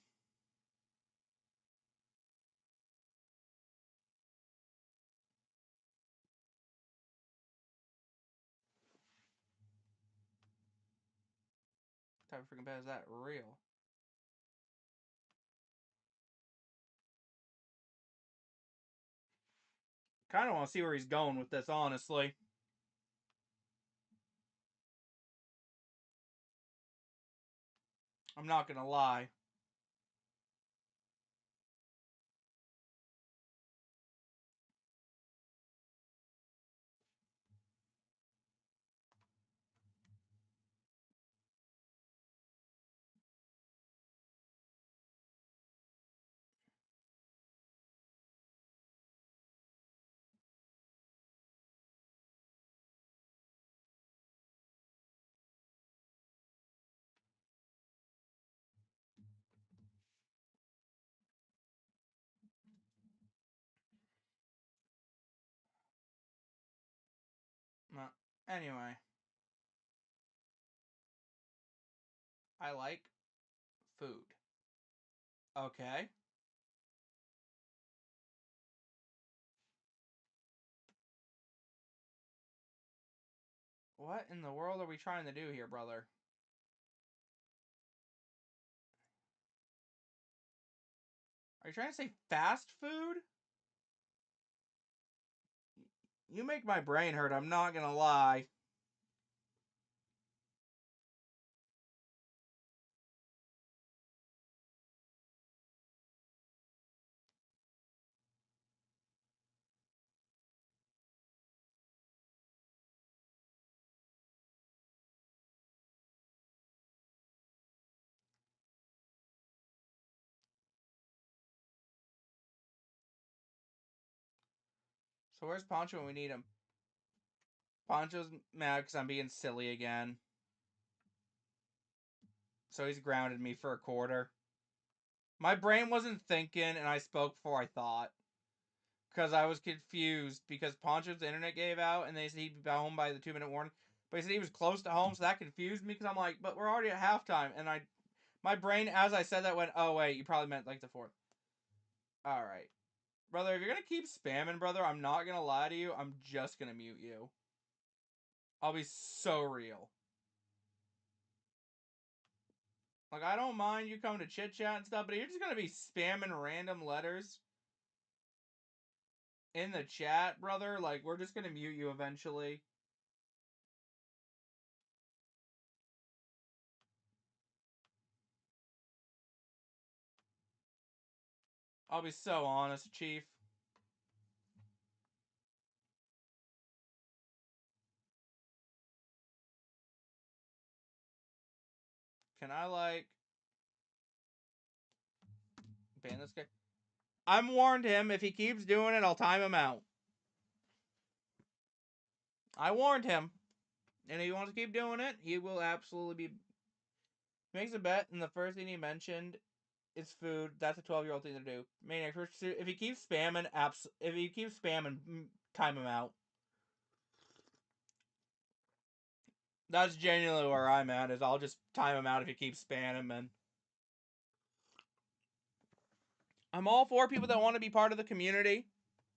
A: What type of freaking bet is that? Real. Kind of want to see where he's going with this, honestly. I'm not gonna lie. Anyway, I like food. Okay. What in the world are we trying to do here, brother? Are you trying to say fast food? You make my brain hurt, I'm not gonna lie. So where's Poncho when we need him? Poncho's mad because I'm being silly again. So he's grounded me for a quarter. My brain wasn't thinking, and I spoke before I thought. Because I was confused because Poncho's internet gave out, and they said he'd be home by the 2-minute warning. But he said he was close to home, so that confused me because I'm like, but we're already at halftime. And my brain, as I said that, went, oh, wait, you probably meant like the fourth. All right. Brother, if you're going to keep spamming, brother, I'm not going to lie to you. I'm just going to mute you. I'll be so real. Like, I don't mind you coming to chit-chat and stuff, but you're just going to be spamming random letters in the chat, brother. Like, we're just going to mute you eventually. I'll be so honest, Chief. Can I, like, ban this guy? I'm warned him. If he keeps doing it, I'll time him out. I warned him. And if he wants to keep doing it, he will absolutely be... He makes a bet, and the first thing he mentioned is food. That's a 12-year-old thing to do. Maniac, if he keeps spamming, time him out. That's genuinely where I'm at, is I'll just time him out if he keeps spamming, man. I'm all for people that want to be part of the community.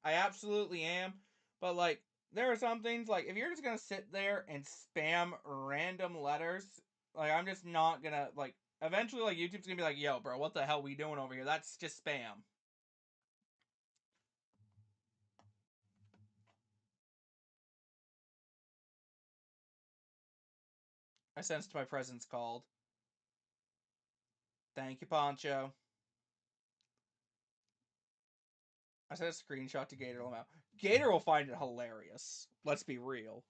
A: I absolutely am. But, like, there are some things, like, if you're just going to sit there and spam random letters, like, I'm just not going to, like, eventually, like, YouTube's going to be like, yo, bro, what the hell we doing over here? That's just spam. I sensed my presence called. Thank you, Poncho. I sent a screenshot to Gator Lamau. Gator will find it hilarious. Let's be real.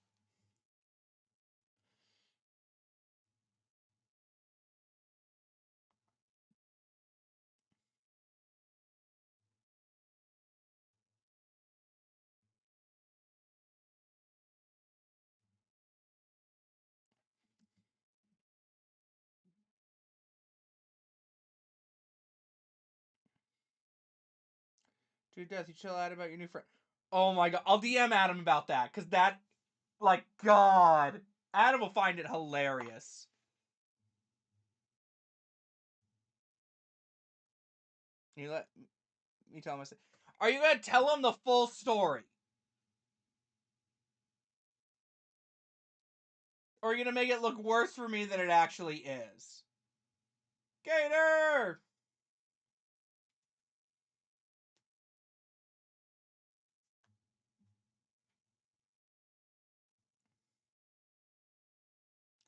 A: Dude, Death, you chill out about your new friend. Oh my god, I'll DM Adam about that, because that, like, God. Adam will find it hilarious. You let me tell him. Are you gonna tell him the full story? Or are you gonna make it look worse for me than it actually is? Gator!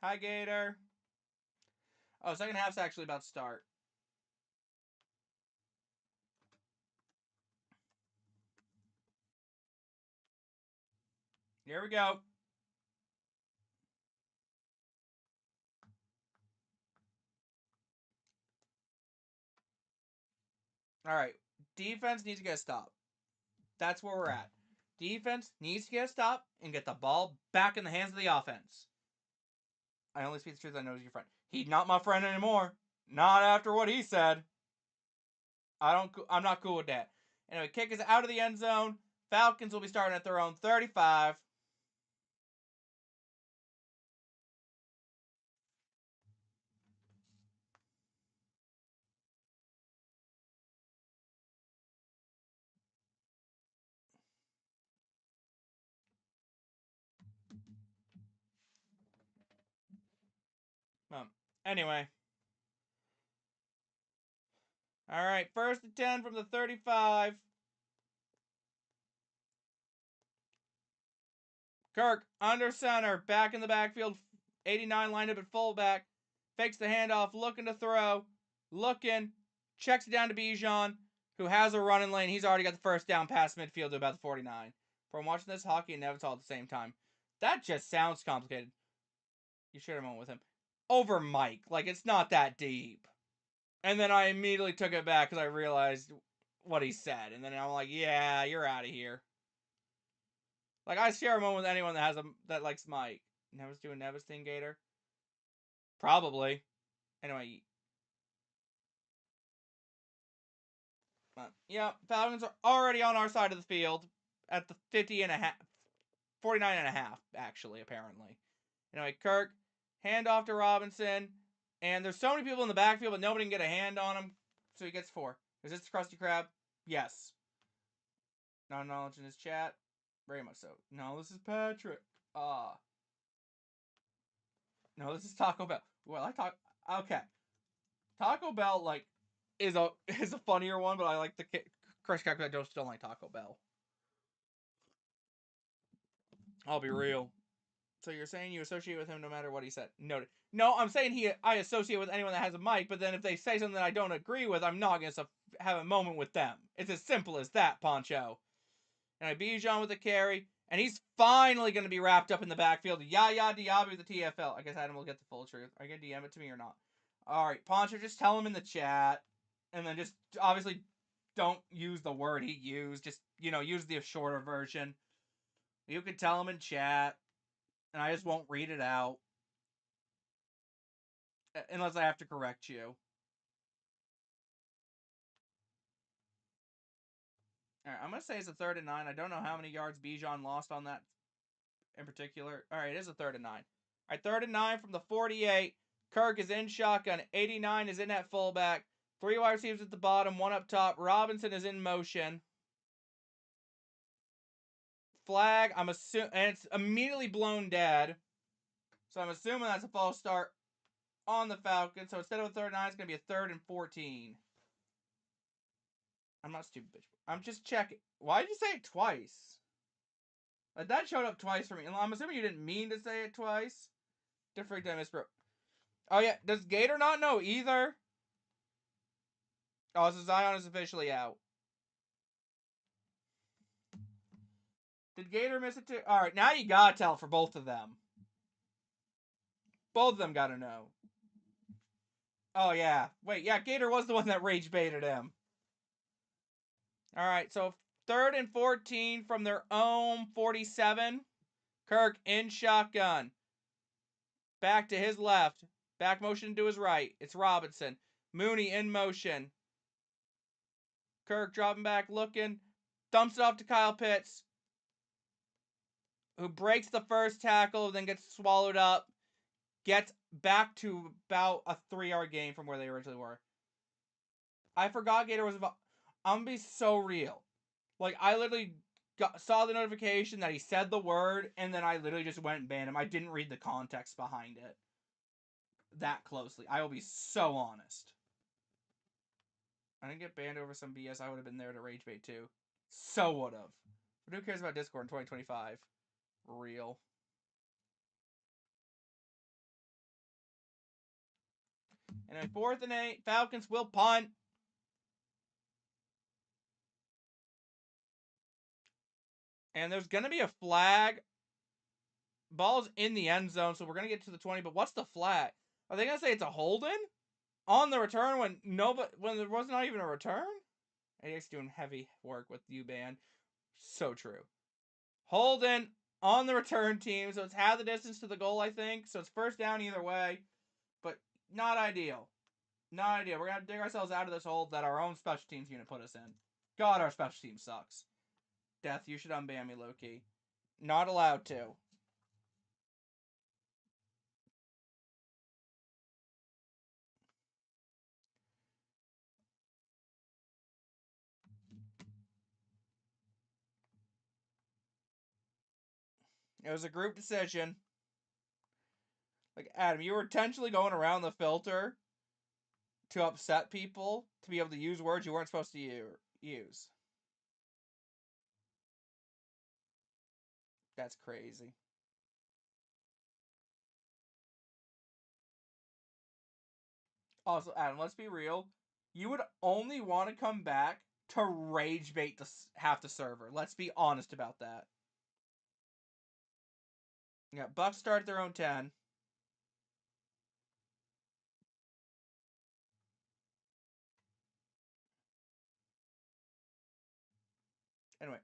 A: Hi, Gator. Oh, second half's actually about to start. Here we go. Alright. Defense needs to get a stop. That's where we're at. Defense needs to get a stop and get the ball back in the hands of the offense. I only speak the truth. I know he's your friend. He's not my friend anymore. Not after what he said. I'm not cool with that. Anyway, kick is out of the end zone. Falcons will be starting at their own 35. Anyway. Alright, 1st and 10 from the 35. Kirk, under center, back in the backfield. 89 lined up at fullback. Fakes the handoff, looking to throw. Looking. Checks it down to Bijan, who has a running lane. He's already got the first down past midfield to about the 49. From watching this hockey and Nevital at the same time. That just sounds complicated. You shared a moment with him. Over Mike. Like, it's not that deep. And then I immediately took it back because I realized what he said. And then I'm like, yeah, you're out of here. Like, I share a moment with anyone that likes Mike. Nevis doing Nevis thing, Gator? Probably. Anyway. Yeah, Falcons are already on our side of the field at the 49 and a half, actually, apparently. Anyway, Kirk, handoff to Robinson, and there's so many people in the backfield, but nobody can get a hand on him, so he gets 4. Is this Krusty Krab? Yes. Not knowledge in his chat? Very much so. No, this is Patrick. No, this is Taco Bell. Well, okay. Taco Bell, like, is a funnier one, but I like the Krusty Krab because I just don't like Taco Bell. I'll be real. So you're saying you associate with him no matter what he said? Noted. No, I'm saying I associate with anyone that has a mic, but then if they say something that I don't agree with, I'm not going to have a moment with them. It's as simple as that, Poncho. And I Bijan with a carry, and he's finally going to be wrapped up in the backfield. Yaya Diaby with the TFL. I guess Adam will get the full truth. Are you going to DM it to me or not? All right, Poncho, just tell him in the chat, and then just obviously don't use the word he used. Just, use the shorter version. You can tell him in chat, and I just won't read it out. Unless I have to correct you. Alright, I'm going to say it's a 3rd and 9. I don't know how many yards Bijan lost on that in particular. Alright, it is a 3rd and 9. Alright, 3rd and 9 from the 48. Kirk is in shotgun. 89 is in at fullback. 3 wide receivers at the bottom, 1 up top. Robinson is in motion. Flag, and it's immediately blown dead. So I'm assuming that's a false start on the Falcons. So instead of a 3rd and 9, it's going to be a 3rd and 14. I'm not stupid, bitch. I'm just checking. Why did you say it twice? Like, that showed up twice for me. I'm assuming you didn't mean to say it twice. Different than Miss Bro. Oh, yeah. Does Gator not know either? Oh, so Zion is officially out. Did Gator miss it too? Alright, now you gotta tell for both of them. Both of them gotta know. Oh, yeah. Wait, yeah, Gator was the one that rage baited him. Alright, so 3rd and 14 from their own 47. Kirk in shotgun. Back to his left. Back motion to his right. It's Robinson. Mooney in motion. Kirk dropping back, looking. Dumps it off to Kyle Pitts, who breaks the first tackle, then gets swallowed up. Gets back to about a 3-yard gain from where they originally were. I forgot Gator was about... I'm going to be so real. Like, I literally saw the notification that he said the word, and then I literally just went and banned him. I didn't read the context behind it that closely. I will be so honest. I didn't get banned over some BS. I would have been there to rage bait too. So would have. But who cares about Discord in 2025? Real. Anyway, 4th and 8. Falcons will punt. And there's going to be a flag. Ball's in the end zone, so we're going to get to the 20. But what's the flag? Are they going to say it's a holding? On the return when there was not even a return? AX doing heavy work with U-Ban. So true. Holden on the return team, so it's half the distance to the goal, I think. So it's 1st down either way, but not ideal. Not ideal. We're going to dig ourselves out of this hole that our own special teams unit put us in. God, our special team sucks. Death, you should unban me, low-key. Not allowed to. It was a group decision. Like, Adam, you were intentionally going around the filter to upset people to be able to use words you weren't supposed to use. That's crazy. Also, Adam, let's be real. You would only want to come back to rage bait half the server. Let's be honest about that. Yeah, Bucks start their own 10. Anyway.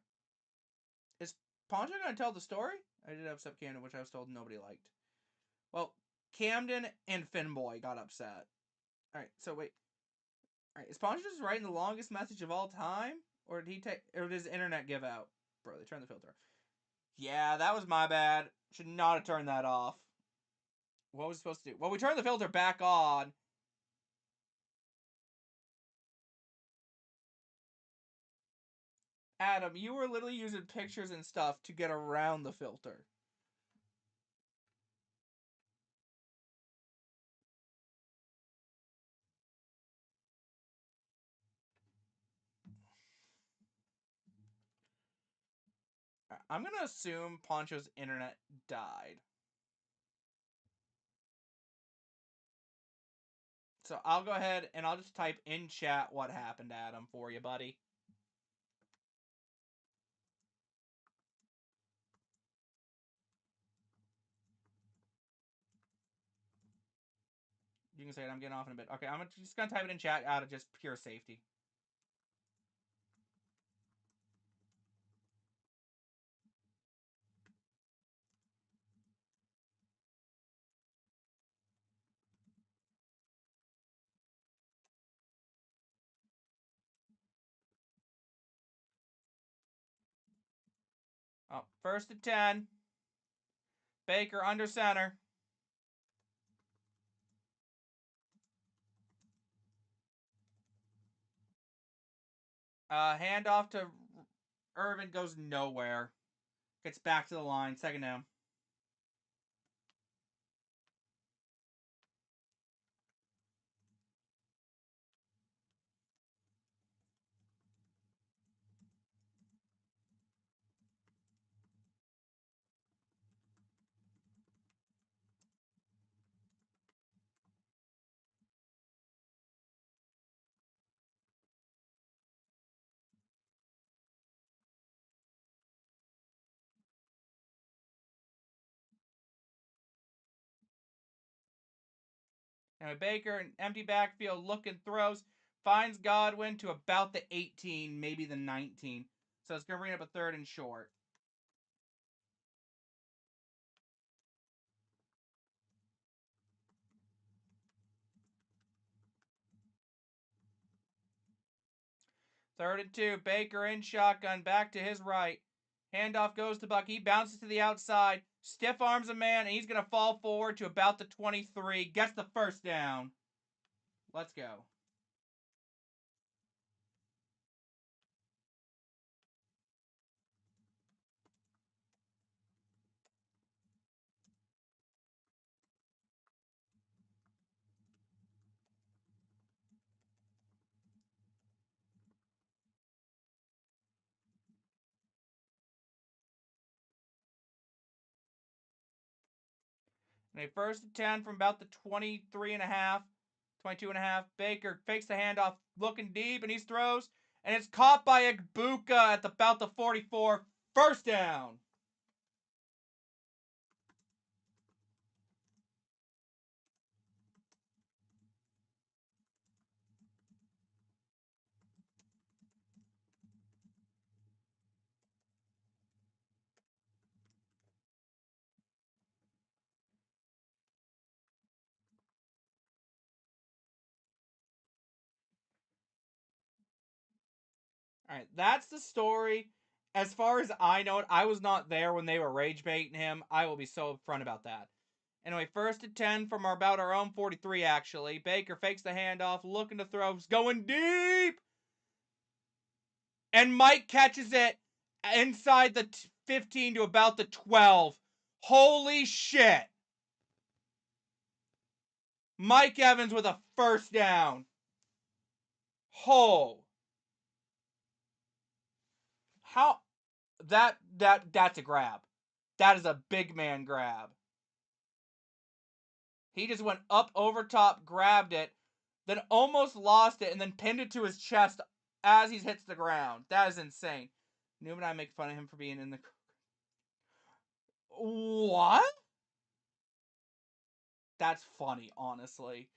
A: Poncho gonna tell the story? I did upset Camden, which I was told nobody liked. Well, Camden and Finboy got upset. Alright, so wait. Alright, is Poncho just writing the longest message of all time? Or did he take or did his internet give out? Bro, they turned the filter. Yeah, that was my bad. Should not have turned that off. What was supposed to do? Well, we turned the filter back on. Adam, you were literally using pictures and stuff to get around the filter. I'm gonna assume Poncho's internet died. So I'll go ahead and I'll just type in chat what happened, Adam, for you, buddy. You can say it. I'm getting off in a bit. Okay, I'm just gonna type it in chat out of just pure safety. Oh, 1st and 10. Baker under center. Handoff to Irvin goes nowhere. Gets back to the line. 2nd down. Anyway, Baker, empty backfield, looking throws, finds Godwin to about the 18, maybe the 19. So it's going to bring up a 3rd and short. Third and 2. Baker in shotgun, back to his right. Handoff goes to Buck. He bounces to the outside, stiff arms a man, and he's going to fall forward to about the 23. Gets the 1st down. Let's go. And a 1st and 10 from about the 23 and a half, 22 and a half. Baker fakes the handoff, looking deep, and he throws, and it's caught by Igbuka at about the 44. 1st down. All right, that's the story. As far as I know it, I was not there when they were rage baiting him. I will be so upfront about that. Anyway, 1st and 10 from about our own 43, actually. Baker fakes the handoff, looking to throw, going deep! And Mike catches it inside the 15 to about the 12. Holy shit! Mike Evans with a 1st down. Ho! How... That's a grab. That is a big man grab. He just went up over top, grabbed it, then almost lost it, and then pinned it to his chest as he hits the ground. That is insane. Newman and I make fun of him for being in the... What? That's funny, honestly.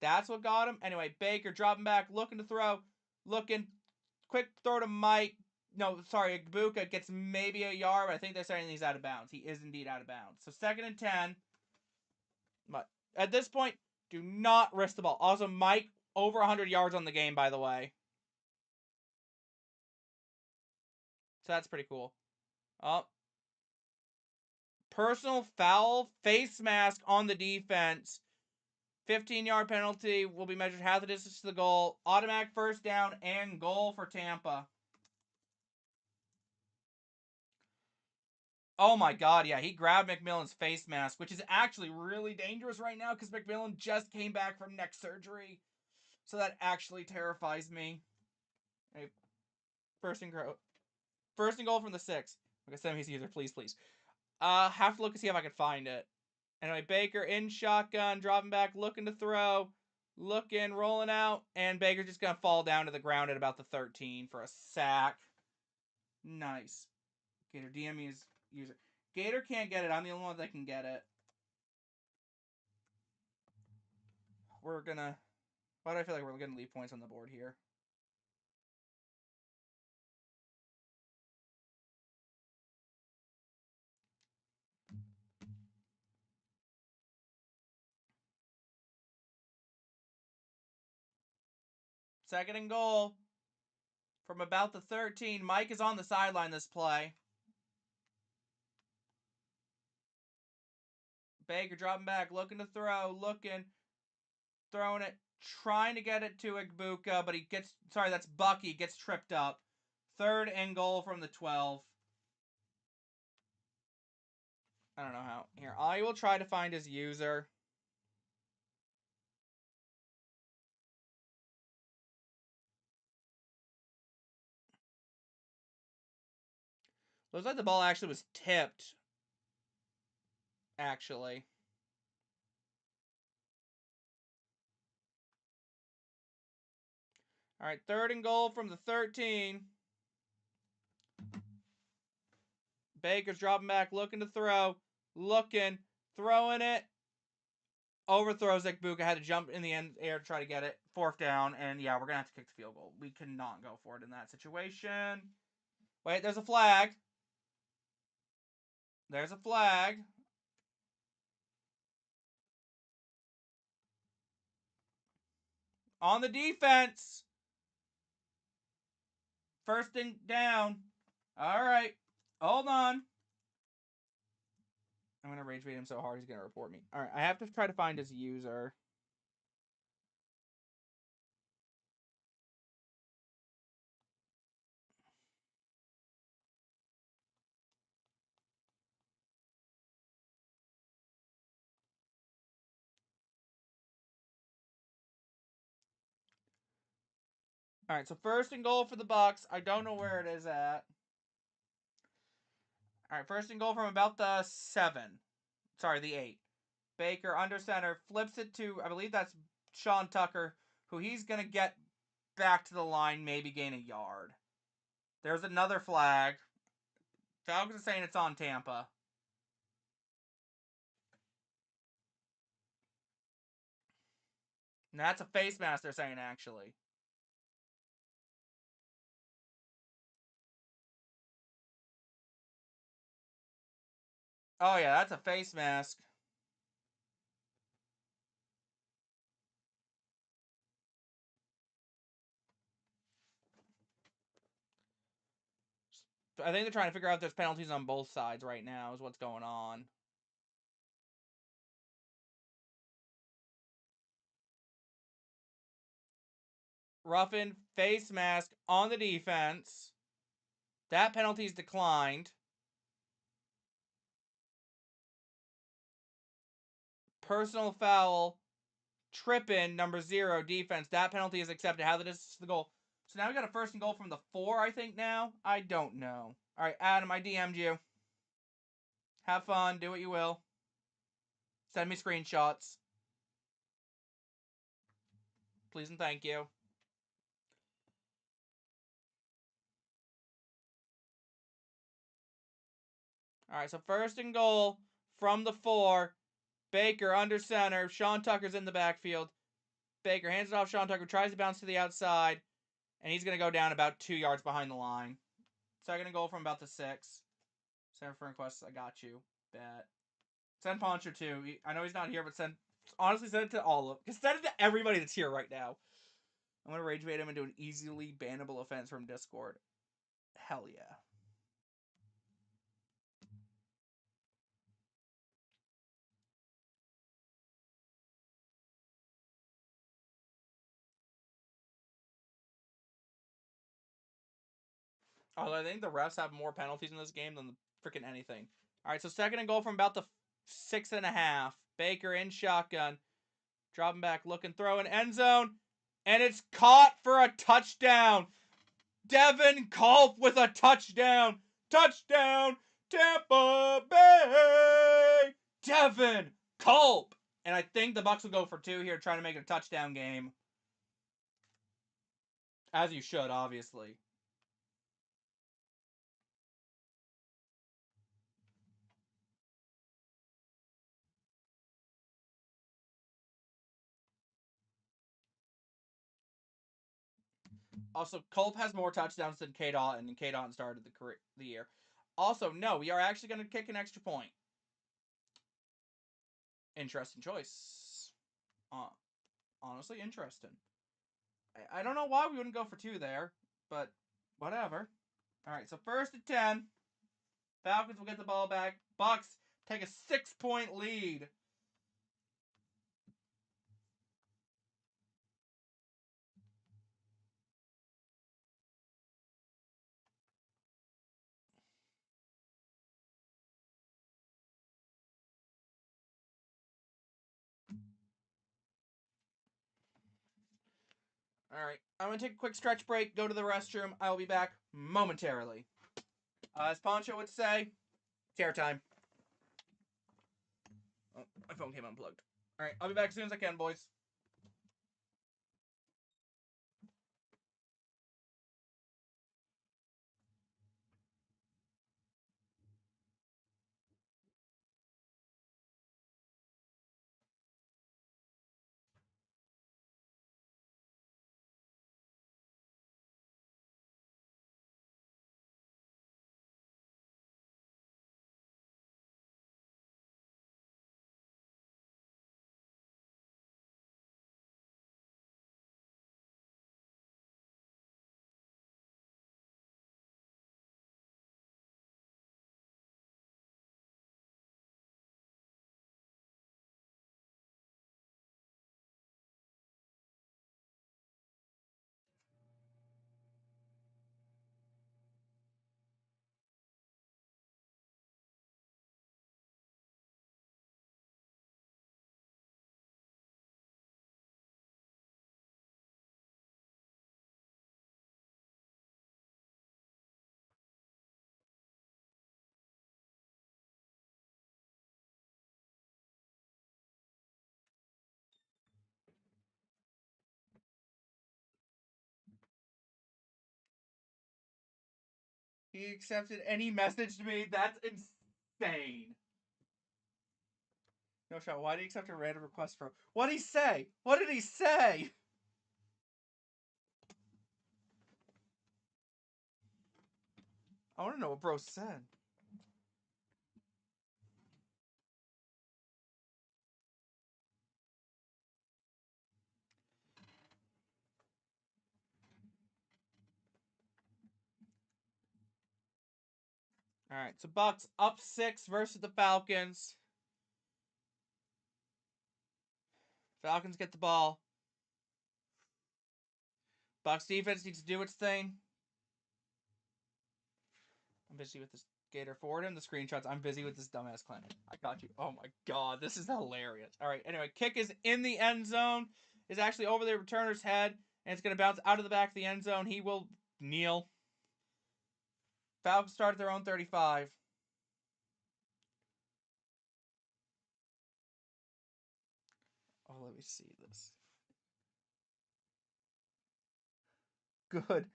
A: That's what got him. Anyway, Baker dropping back, looking to throw. Looking. Quick throw to Mike. No, sorry, Ibuka gets maybe a yard, but I think they're saying he's out of bounds. He is indeed out of bounds. So 2nd and 10. But at this point, do not risk the ball. Also, Mike, over 100 yards on the game, by the way. So that's pretty cool. Oh. Personal foul, face mask on the defense. 15-yard penalty will be measured half the distance to the goal. Automatic first down and goal for Tampa. Oh my god, yeah, he grabbed McMillan's face mask, which is actually really dangerous right now because McMillan just came back from neck surgery. So that actually terrifies me. Hey, first and goal from the 6. Okay, send me his user, please, please. Have to look and see if I can find it. Anyway, Baker in shotgun, dropping back, looking to throw, looking, rolling out, and Baker's just gonna fall down to the ground at about the 13 for a sack. Nice. Gator DM is user. Gator can't get it. I'm the only one that can get it. We're gonna. Why do I feel like we're gonna leave points on the board here? Second and goal from about the 13. Mike is on the sideline this play. Baker dropping back, looking to throw, throwing it, trying to get it to Ibuka, but he gets, sorry, that's Bucky, gets tripped up. 3rd and goal from the 12. I don't know how. Here, I will try to find his user. Looks like the ball actually was tipped. Actually. All right, 3rd and goal from the 13. Baker's dropping back, looking to throw, throwing it. Overthrows Ibuka, had to jump in the air to try to get it. 4th down, and yeah, we're going to have to kick the field goal. We cannot go for it in that situation. Wait, there's a flag. There's a flag. On the defense. 1st and down. All right. Hold on. I'm going to rage bait him so hard he's going to report me. All right, I have to try to find his user. All right, so 1st and goal for the Bucks. I don't know where it is at. All right, 1st and goal from about the 7. Sorry, the 8. Baker under center, flips it to, I believe that's Sean Tucker, who he's going to get back to the line, maybe gain a yard. There's another flag. Falcons are saying it's on Tampa. And that's a face mask, they're saying, actually. Oh, yeah, that's a face mask. I think they're trying to figure out if there's penalties on both sides right now is what's going on. Ruffin, face mask on the defense. That penalty's declined. Personal foul. Trippin, number 0, defense. That penalty is accepted. How the distance to the goal. So now we got a 1st and goal from the 4, I think now. I don't know. All right, Adam, I DM'd you. Have fun. Do what you will. Send me screenshots. Please and thank you. All right, so 1st and goal from the 4. Baker under center. Sean Tucker's in the backfield. Baker hands it off. Sean Tucker tries to bounce to the outside, and he's going to go down about 2 yards behind the line. Second and goal from about the 6. Send friend requests. I got you. Bet. Send Poncho too. I know he's not here, but honestly send it to all of them. Send it to everybody that's here right now. I'm gonna rage bait him into an easily bannable offense from Discord. Hell yeah. Although I think the refs have more penalties in this game than freaking anything. All right, so second and goal from about the 6.5. Baker in shotgun. Dropping back, looking, throwing, end zone. And it's caught for a touchdown. Devin Culp with a touchdown. Touchdown, Tampa Bay. Devin Culp. And I think the Bucs will go for 2 here, trying to make it a touchdown game. As you should, obviously. Also, Culp has more touchdowns than K. Dot, and K. Dot started the year. Also, no, we are actually going to kick an extra point. Interesting choice. Honestly, interesting. I don't know why we wouldn't go for 2 there, but whatever. All right, so first and 10. Falcons will get the ball back. Bucs take a 6-point lead. All right, I'm going to take a quick stretch break, go to the restroom. I will be back momentarily. As Poncho would say, tear time. Oh, my phone came unplugged. All right, I'll be back as soon as I can, boys. He accepted and he messaged me. That's insane. No shot. Why did he accept a random request from? What did he say? What did he say? I want to know what bro said. All right, so Bucs up 6 versus the Falcons. Falcons get the ball. Bucs defense needs to do its thing. I'm busy with this Gator. Forward him the screenshots. I'm busy with this dumbass Clint. I got you. Oh my god, this is hilarious. All right, anyway, kick is in the end zone. Is actually over the returner's head, and it's going to bounce out of the back of the end zone. He will kneel. Falcons start at their own 35. Oh, let me see this. Good.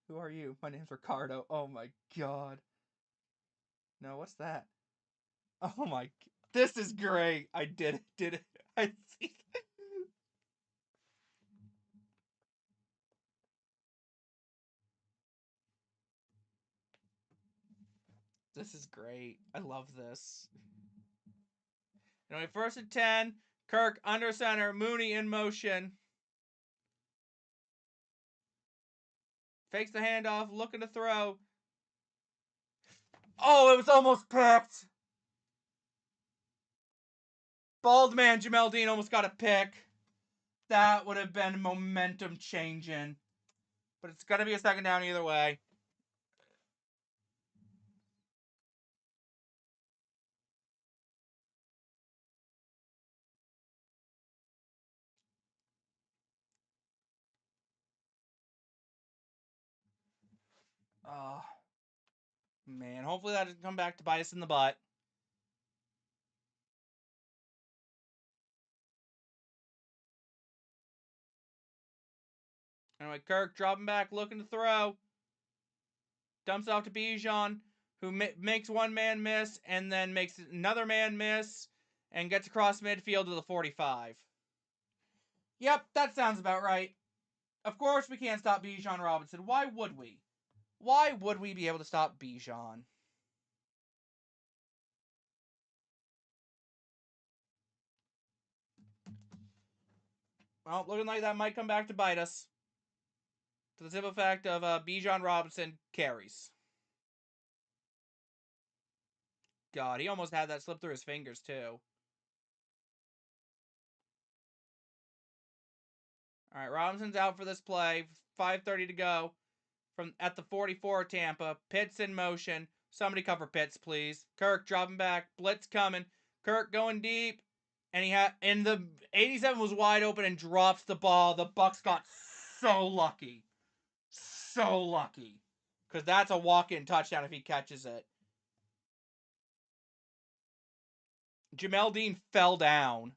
A: Who are you? My name's Ricardo. Oh my god. No, what's that? Oh my. This is great. I did it. Did it. I see. This is great. I love this. Anyway, 1st and 10. Kirk under center. Mooney in motion. Fakes the handoff. Looking to throw. Oh, it was almost picked. Bald man Jamel Dean almost got a pick. That would have been momentum changing. But it's going to be a 2nd down either way. Oh, man. Hopefully that doesn't come back to bite us in the butt. Anyway, Kirk dropping back, looking to throw. Dumps off to Bijan, who makes one man miss and then makes another man miss and gets across midfield to the 45. Yep, that sounds about right. Of course we can't stop Bijan Robinson. Why would we? Why would we be able to stop Bijan? Well, looking like that might come back to bite us. To the simple fact of Bijan Robinson carries. God, he almost had that slip through his fingers, too. All right, Robinson's out for this play. 5:30 to go. From at the 44, Tampa. Pitts in motion. Somebody cover Pitts, please. Kirk dropping back. Blitz coming. Kirk going deep. And the 87 was wide open and drops the ball. The Bucs got so lucky. So lucky. Because that's a walk-in touchdown if he catches it. Jamel Dean fell down.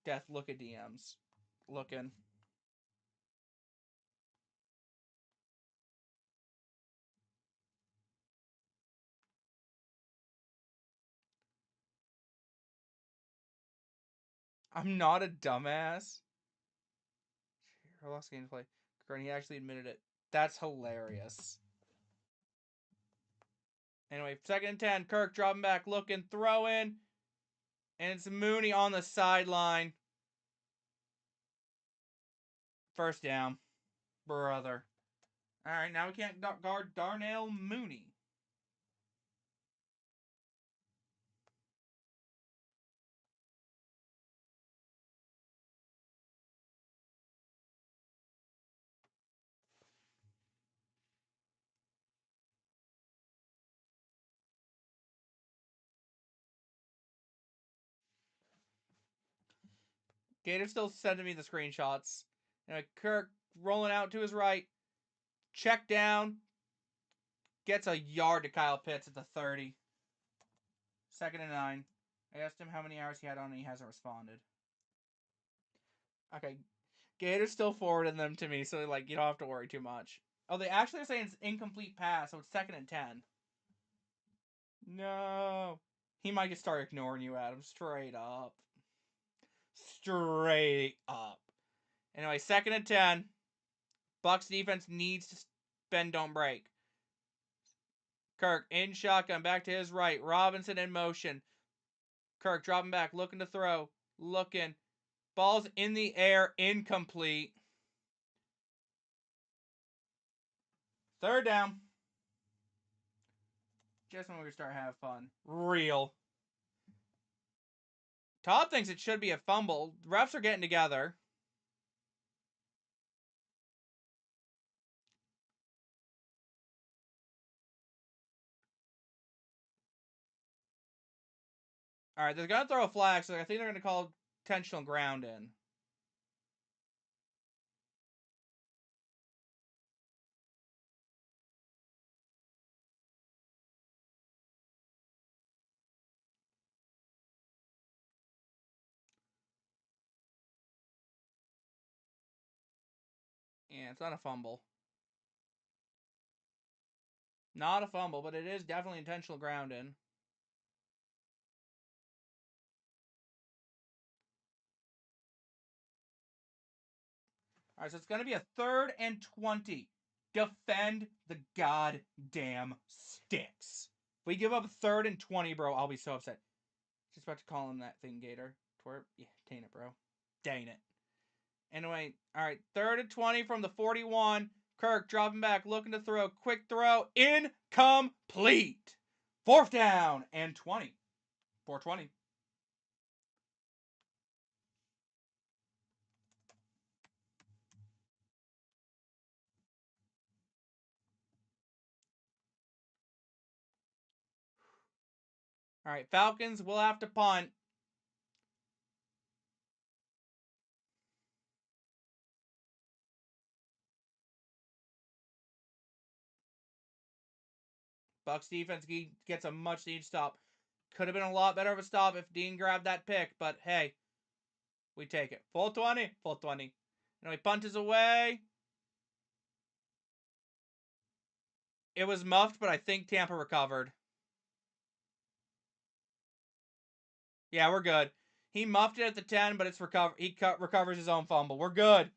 A: Death look at DMs. Looking. I'm not a dumbass. I lost gameplay. He actually admitted it. That's hilarious. Anyway, 2nd and 10. Kirk dropping back, looking, throwing. And it's Mooney on the sideline. 1st down. Brother. Alright, now we can't guard Darnell Mooney. Gator's still sending me the screenshots. Anyway, Kirk rolling out to his right. Check down. Gets a yard to Kyle Pitts at the 30. 2nd and 9. I asked him how many hours he had on and he hasn't responded. Okay. Gator's still forwarding them to me, so like you don't have to worry too much. Oh, they actually are saying it's incomplete pass, so it's 2nd and 10. No. He might just start ignoring you, Adam. Straight up. Straight up. Anyway, 2nd and 10. Bucs defense needs to bend, don't break. Kirk in shotgun, back to his right. Robinson in motion. Kirk dropping back, looking to throw. Looking. Ball's in the air, incomplete. 3rd down. Just when we start having fun. Real. Todd thinks it should be a fumble. Refs are getting together. All right, they're going to throw a flag, so I think they're going to call intentional ground in. Yeah, it's not a fumble. Not a fumble, but it is definitely intentional ground in. All right, so it's going to be a 3rd and 20. Defend the goddamn sticks. If we give up 3rd and 20, bro, I'll be so upset. Just about to call him that thing, Gator. Twerp. Yeah, dang it, bro. Dang it. Anyway, all right. 3rd and 20 from the 41. Kirk dropping back, looking to throw. Quick throw. Incomplete. 4th down and 20. 420. All right, Falcons will have to punt. Bucs defense gets a much needed stop. Could have been a lot better of a stop if Dean grabbed that pick, but hey, we take it. Full 20, full 20. Anyway, punt is away. It was muffed, but I think Tampa recovered. Yeah, we're good. He muffed it at the 10, but it's recover. He recovers his own fumble. We're good.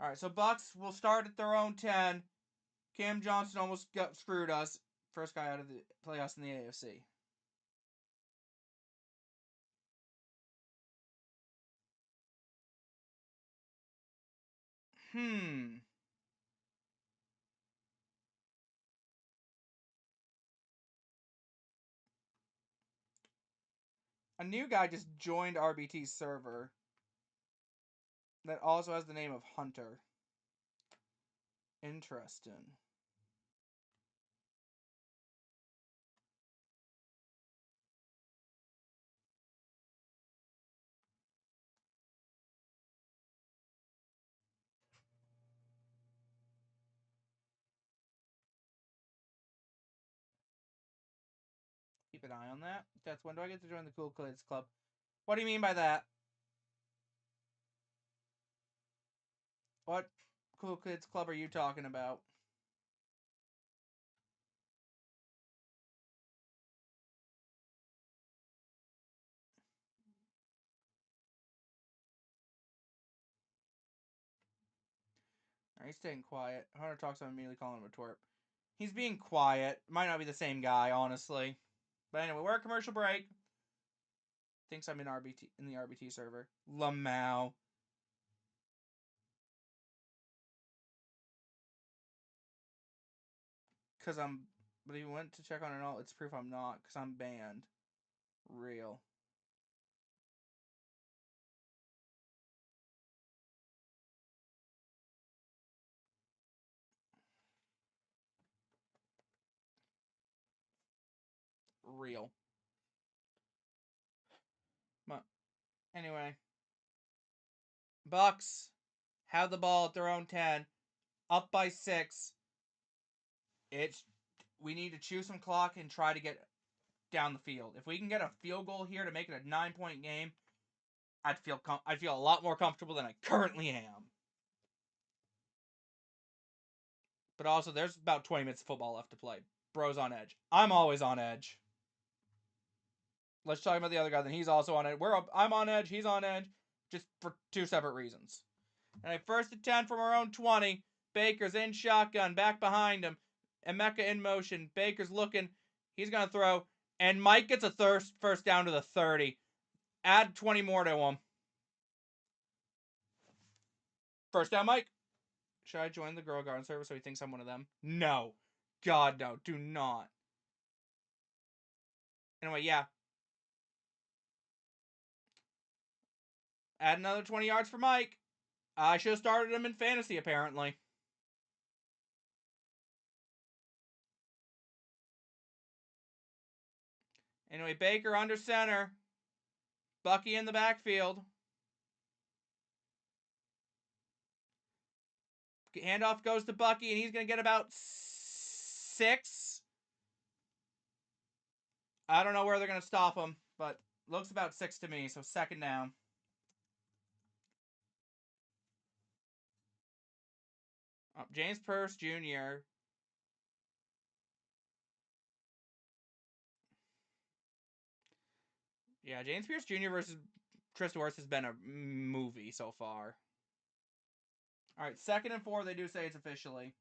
A: All right, so Bucs will start at their own 10. Cam Johnson almost screwed us. First guy out of the playoffs in the AFC. A new guy just joined RBT's server that also has the name of Hunter. Interesting. Keep an eye on that. That's when do I get to join the Cool Kids Club? What do you mean by that? What Cool Kids Club are you talking about? Alright, he's staying quiet. Hunter talks, I'm immediately calling him a twerp. He's being quiet. Might not be the same guy, honestly. But anyway, we're at commercial break. Thinks I'm in the RBT server. Lamau. Cause I'm but he went to check on it all. It's proof I'm not, cause I'm banned. Real. Real. But anyway. Bucks have the ball at their own 10. Up by 6. We need to chew some clock and try to get down the field. If we can get a field goal here to make it a 9-point game, I'd feel a lot more comfortable than I currently am. But also, there's about 20 minutes of football left to play. Bro's on edge. I'm always on edge. Let's talk about the other guy. Then he's also on edge. I'm on edge. He's on edge. Just for 2 separate reasons. And 1st and 10 from our own 20. Baker's in shotgun. Back behind him. Emeka in motion. Baker's looking. He's going to throw. And Mike gets a first down to the 30. Add 20 more to him. First down, Mike. Should I join the Girl Garden server so he thinks I'm one of them? No. God, no. Do not. Anyway, yeah. Add another 20 yards for Mike. I should have started him in fantasy, apparently. Anyway, Baker under center. Bucky in the backfield. Handoff goes to Bucky, and he's going to get about 6. I don't know where they're going to stop him, but looks about 6 to me, so 2nd down. James Purse Jr. Yeah, James Pierce Jr. versus Tristan Wirfs has been a movie so far. All right, 2nd and 4. They do say it's officially.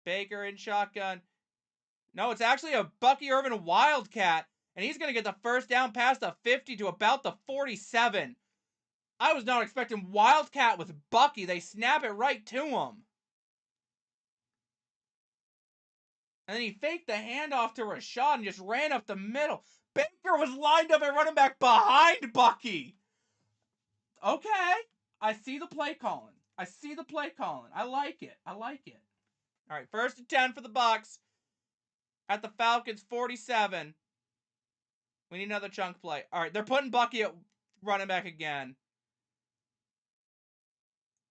A: Baker in shotgun. No, it's actually a Bucky Irvin Wildcat, and he's going to get the first down past the 50 to about the 47. I was not expecting Wildcat with Bucky. They snap it right to him. And then he faked the handoff to Rashad and just ran up the middle. Baker was lined up at running back behind Bucky. Okay. I see the play calling. I like it. All right, 1st and 10 for the Bucs at the Falcons 47. We need another chunk play. All right, they're putting Bucky at running back again.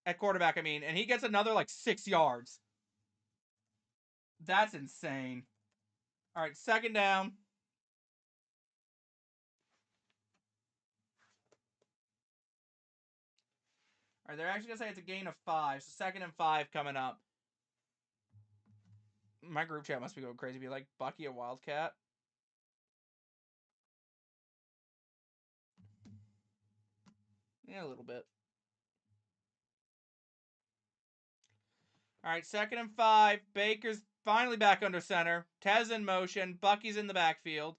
A: At quarterback, I mean. And he gets another, 6 yards. That's insane. All right, 2nd down. All right, they're actually going to say it's a gain of 5. So 2nd and 5 coming up. My group chat must be going crazy. Be like, Bucky a Wildcat? Yeah, a little bit. All right, 2nd and 5. Baker's finally back under center. Tez in motion. Bucky's in the backfield.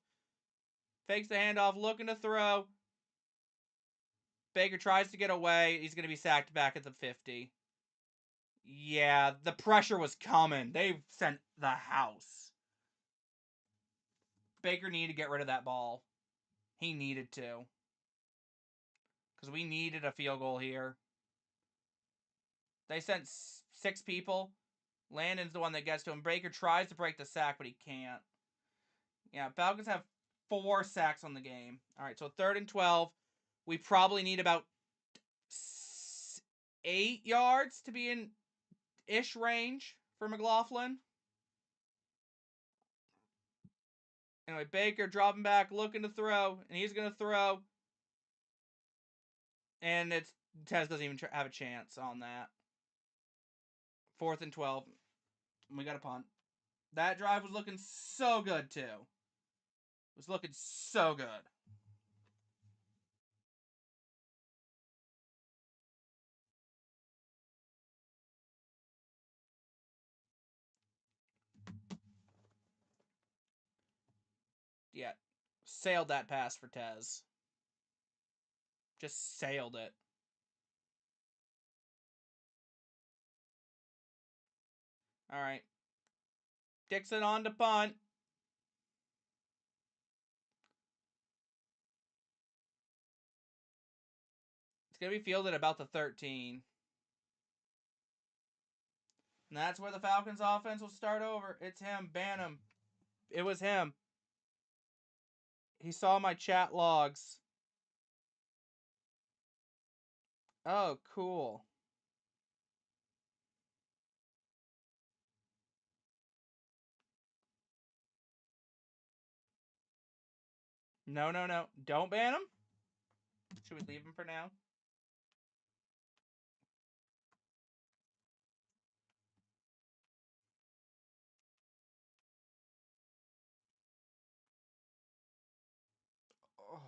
A: Fakes the handoff, looking to throw. Baker tries to get away. He's going to be sacked back at the 50. Yeah, the pressure was coming. They sent the house. Baker needed to get rid of that ball. He needed to. Because we needed a field goal here. They sent 6 people. Landon's the one that gets to him. Baker tries to break the sack, but he can't. Yeah, Falcons have 4 sacks on the game. All right, so 3rd and 12. We probably need about 8 yards to be in ish range for McLaughlin. Anyway, Baker dropping back, looking to throw, and he's going to throw. And Tez doesn't even have a chance on that. 4th and 12. We got a punt. That drive was looking so good, too. It was looking so good. Yeah. Sailed that pass for Tez. Just sailed it. All right. Dixon on to punt. It's going to be fielded about the 13. And that's where the Falcons offense will start over. It's him. Ban him. It was him. He saw my chat logs. Oh, cool. No. Don't ban him? Should we leave him for now? Oh.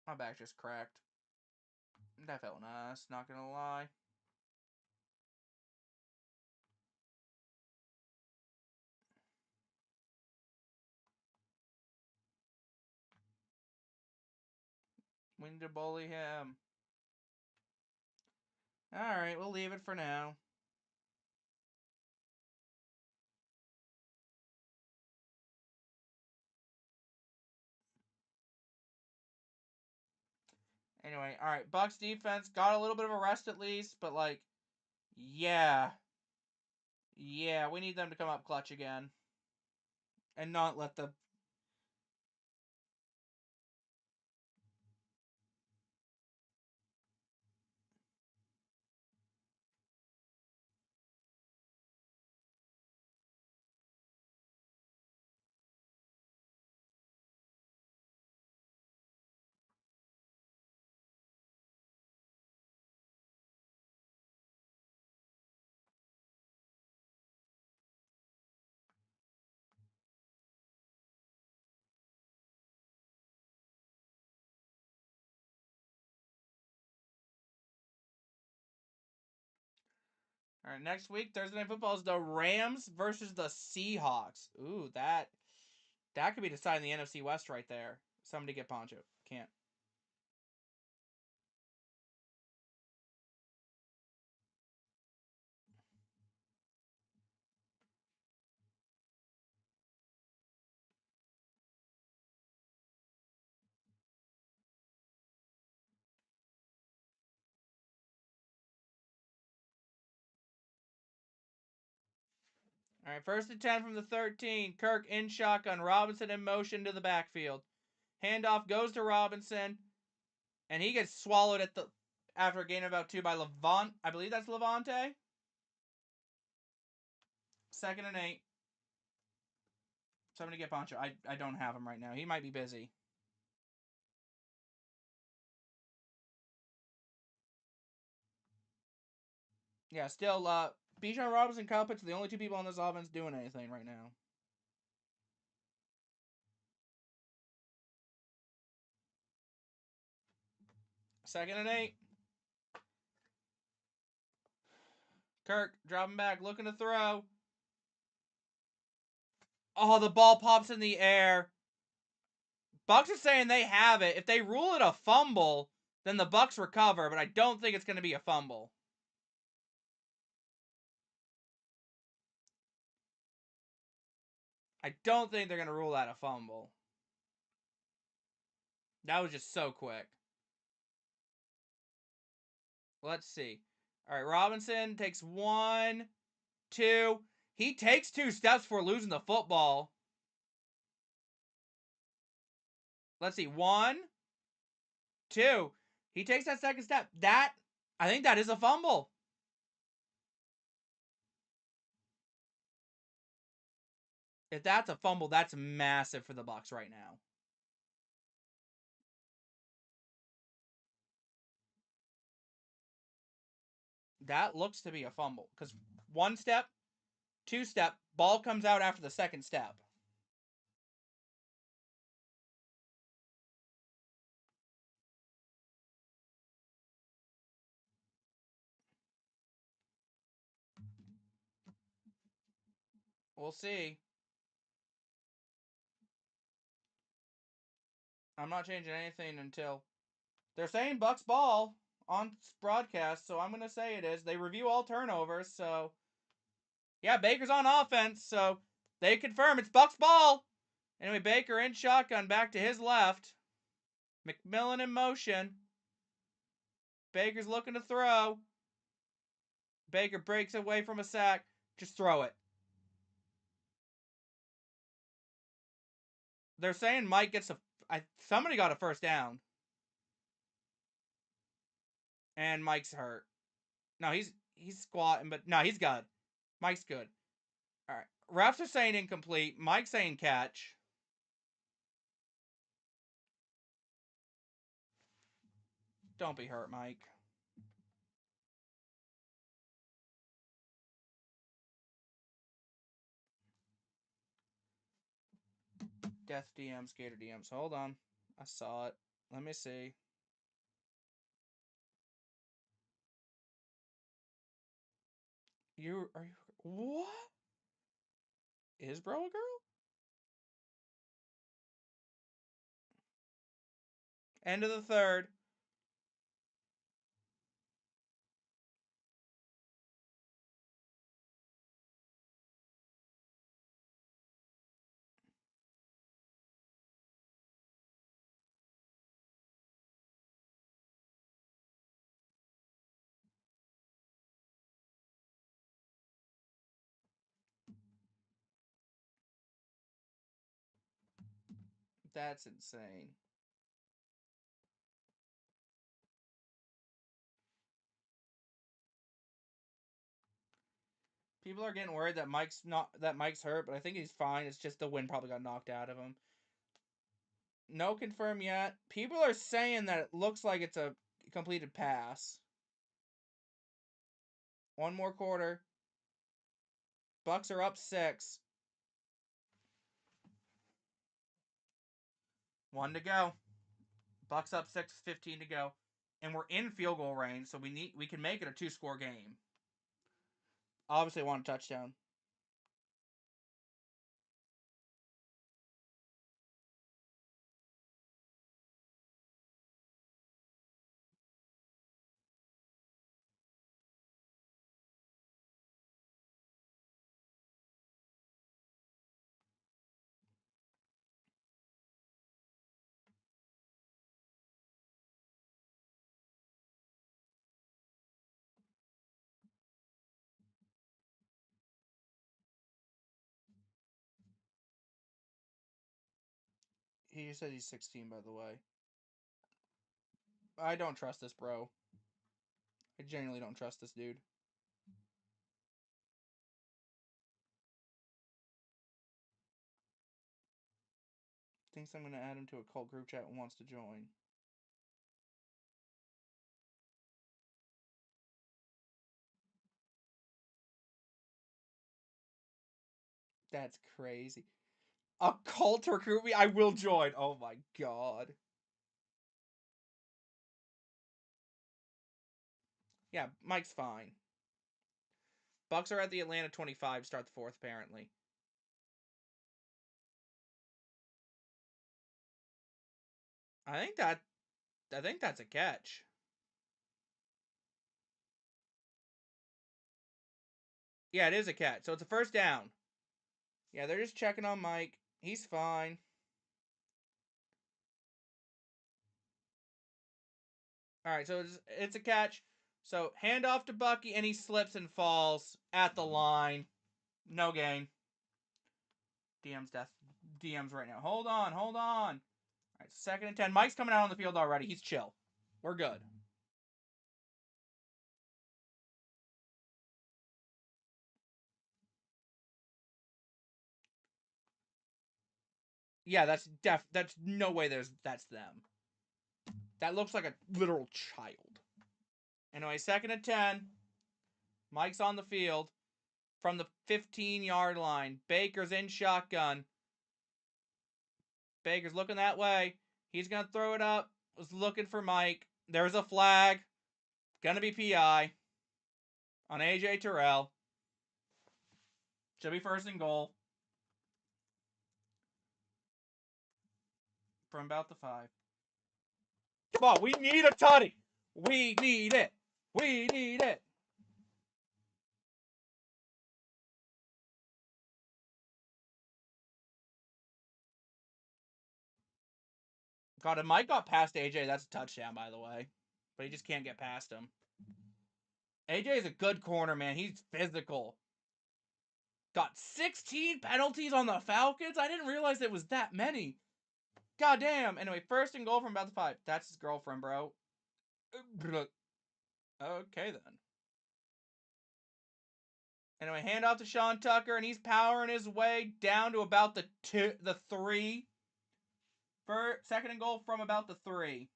A: My back just cracked. That felt nice, not gonna lie. We need to bully him. Alright, we'll leave it for now. Anyway, alright, Bucks defense got a little bit of a rest at least, but yeah. Yeah, we need them to come up clutch again. And not let the All right, next week, Thursday Night Football is the Rams versus the Seahawks. Ooh, that could be deciding the NFC West right there. Somebody get Poncho. Can't. All right, first and 10 from the 13. Kirk in shotgun. Robinson in motion to the backfield. Handoff goes to Robinson, and he gets swallowed after a gain of about 2 by Levant. I believe that's Levante. Second and 8. Somebody get Poncho. I don't have him right now. He might be busy. Yeah, still, Bijan Robinson, Kyle Pitts are the only 2 people on this offense doing anything right now. Second and 8. Kirk dropping back, looking to throw. Oh, the ball pops in the air. Bucks are saying they have it. If they rule it a fumble, then the Bucks recover, but I don't think it's going to be a fumble. I don't think they're going to rule that a fumble. That was just so quick. Let's see. All right, Robinson takes 1, 2. He takes 2 steps for losing the football. Let's see. 1, 2. He takes that second step. I think that is a fumble. If that's a fumble, that's massive for the Bucks right now. That looks to be a fumble because 1 step, 2 step, ball comes out after the second step. We'll see. I'm not changing anything until they're saying Bucks ball on broadcast, so I'm going to say it is. They review all turnovers, so yeah, Baker's on offense, so they confirm it's Bucks ball. Anyway, Baker in shotgun back to his left. McMillan in motion. Baker's looking to throw. Baker breaks away from a sack. Just throw it. They're saying Mike gets somebody got a first down. And Mike's hurt. No, he's squatting, but no, he's good. Mike's good. All right. Refs are saying incomplete. Mike's saying catch. Don't be hurt, Mike. Death DMs, Gator DMs. Hold on. I saw it. Let me see. Are you what? Is bro a girl? End of the third. That's insane. People are getting worried that Mike's hurt, but I think he's fine. It's just the wind probably got knocked out of him. No confirm yet. People are saying that it looks like it's a completed pass. 1 more quarter. Bucks are up 6. 1 to go. Bucks up 6, 15 to go. And we're in field goal range, so we can make it a 2-score game. Obviously, want a touchdown. He said he's 16, by the way. I don't trust this, bro. I genuinely don't trust this dude. Thinks I'm gonna add him to a cult group chat and wants to join. That's crazy. A cult to recruit me? I will join. Oh my god. Yeah, Mike's fine. Bucks are at the Atlanta 25 start the fourth, apparently. I think that's a catch. Yeah, it is a catch. So it's a first down. Yeah, they're just checking on Mike. He's fine. All right, so it's a catch. So hand off to Bucky, and he slips and falls at the line. No gain. DM's death. DM's right now. Hold on. All right, 2nd and 10. Mike's coming out on the field already. He's chill. We're good. Yeah, that's no way that's them. That looks like a literal child. Anyway, 2nd and 10. Mike's on the field from the 15-yard line. Baker's in shotgun. Baker's looking that way. He's going to throw it up. Was looking for Mike. There's a flag. Gonna be PI on AJ Terrell. Should be 1st and goal. From about the 5. Come on, we need a tutty. We need it. God, if Mike got past AJ, that's a touchdown, by the way. But he just can't get past him. AJ is a good corner, man. He's physical. Got 16 penalties on the Falcons? I didn't realize it was that many. God damn. Anyway, 1st and goal from about the 5. That's his girlfriend, bro. Okay, then. Anyway, hand off to Sean Tucker, and he's powering his way down to about the 3. 2nd and goal from about the 3.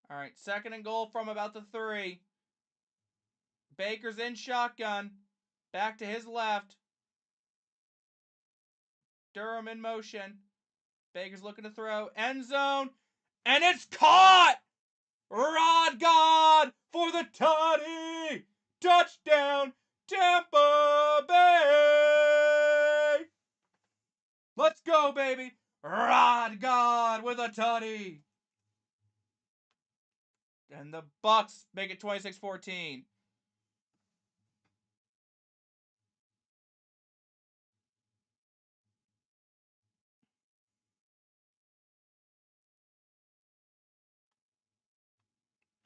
A: All right, 2nd and goal from about the 3. Baker's in shotgun. Back to his left. Durham in motion. Baker's looking to throw. End zone. And it's caught! Rod God for the tutty! Touchdown, Tampa Bay! Let's go, baby! Rod God with a tutty! And the Bucks make it 26-14.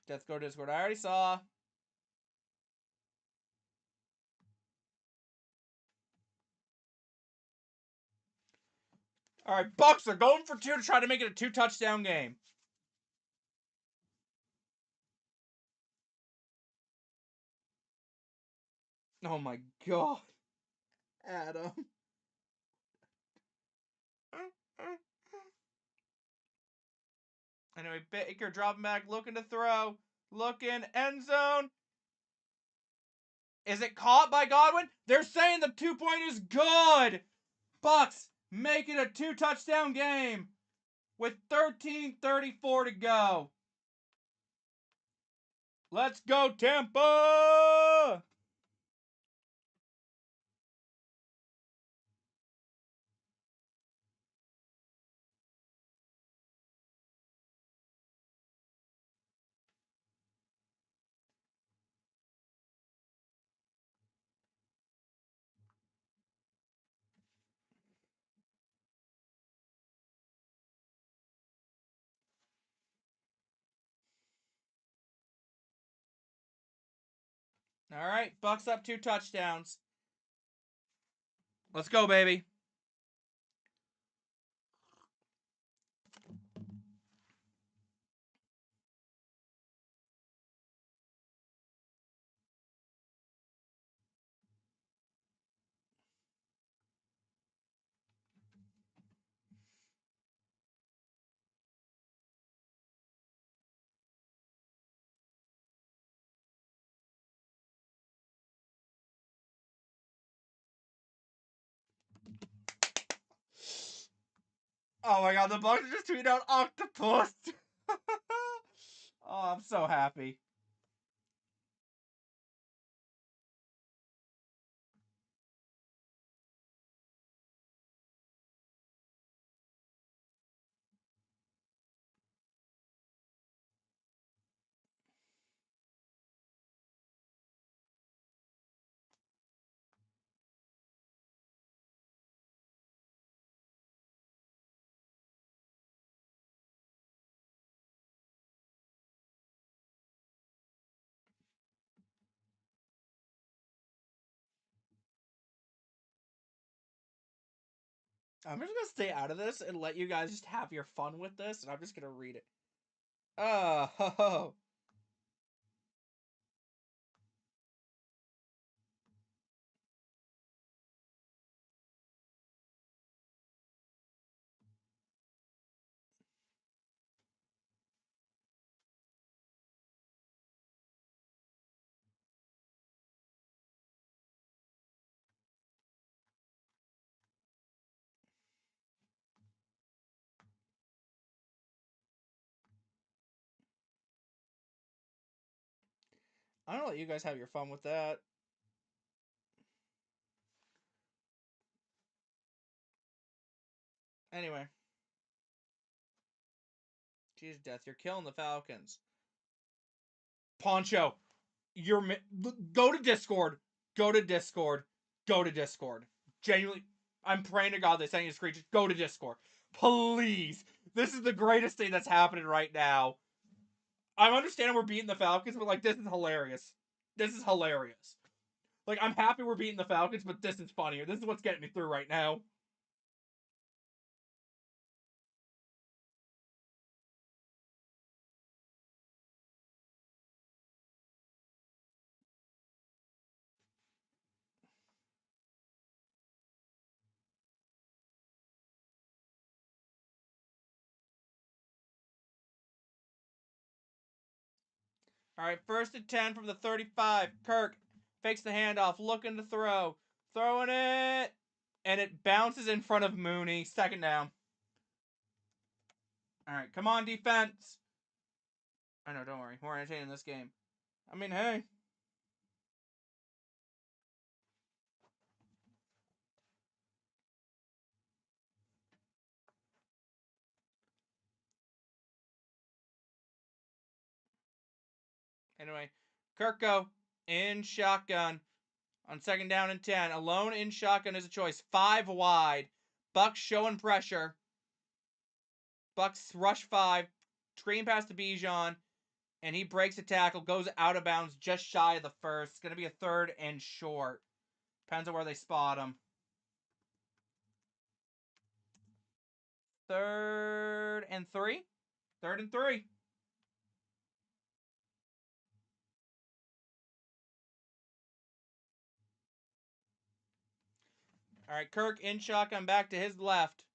A: Let's go Discord. I already saw. All right, Bucks are going for 2 to try to make it a 2-touchdown game. Oh my god. Adam. Anyway, Baker dropping back, looking to throw. Looking, end zone. Is it caught by Godwin? They're saying the 2-point is good. Bucks make it a 2-touchdown game with 13:34 to go. Let's go, Tampa! All right, Bucks up 2 touchdowns. Let's go, baby. Oh my god, the Bucks just tweeted out octopus. Oh, I'm so happy. I'm just gonna stay out of this and let you guys just have your fun with this, and I'm just gonna read it. Oh, ho, ho. I'm gonna let you guys have your fun with that. Anyway. Jeez, Death, you're killing the Falcons. Poncho, go to Discord. Go to Discord. Go to Discord. Genuinely, I'm praying to God they send you a screen. Just go to Discord. Please. This is the greatest thing that's happening right now. I'm understanding we're beating the Falcons, but, like, this is hilarious. This is hilarious. Like, I'm happy we're beating the Falcons, but this is funnier. This is what's getting me through right now. All right, 1st and 10 from the 35. Kirk fakes the handoff, looking to throw. Throwing it. And it bounces in front of Mooney. 2nd down. All right, come on, defense. I know, don't worry. We're entertaining this game. I mean, hey. Anyway, Kirko in shotgun on 2nd down and 10. Alone in shotgun is a choice. 5 wide. Bucks showing pressure. Bucks rush 5. Screen pass to Bijan. And he breaks a tackle. Goes out of bounds just shy of the first. It's going to be a 3rd and short. Depends on where they spot him. 3rd and 3. 3rd and 3. All right, Kirk in shotgun back to his left.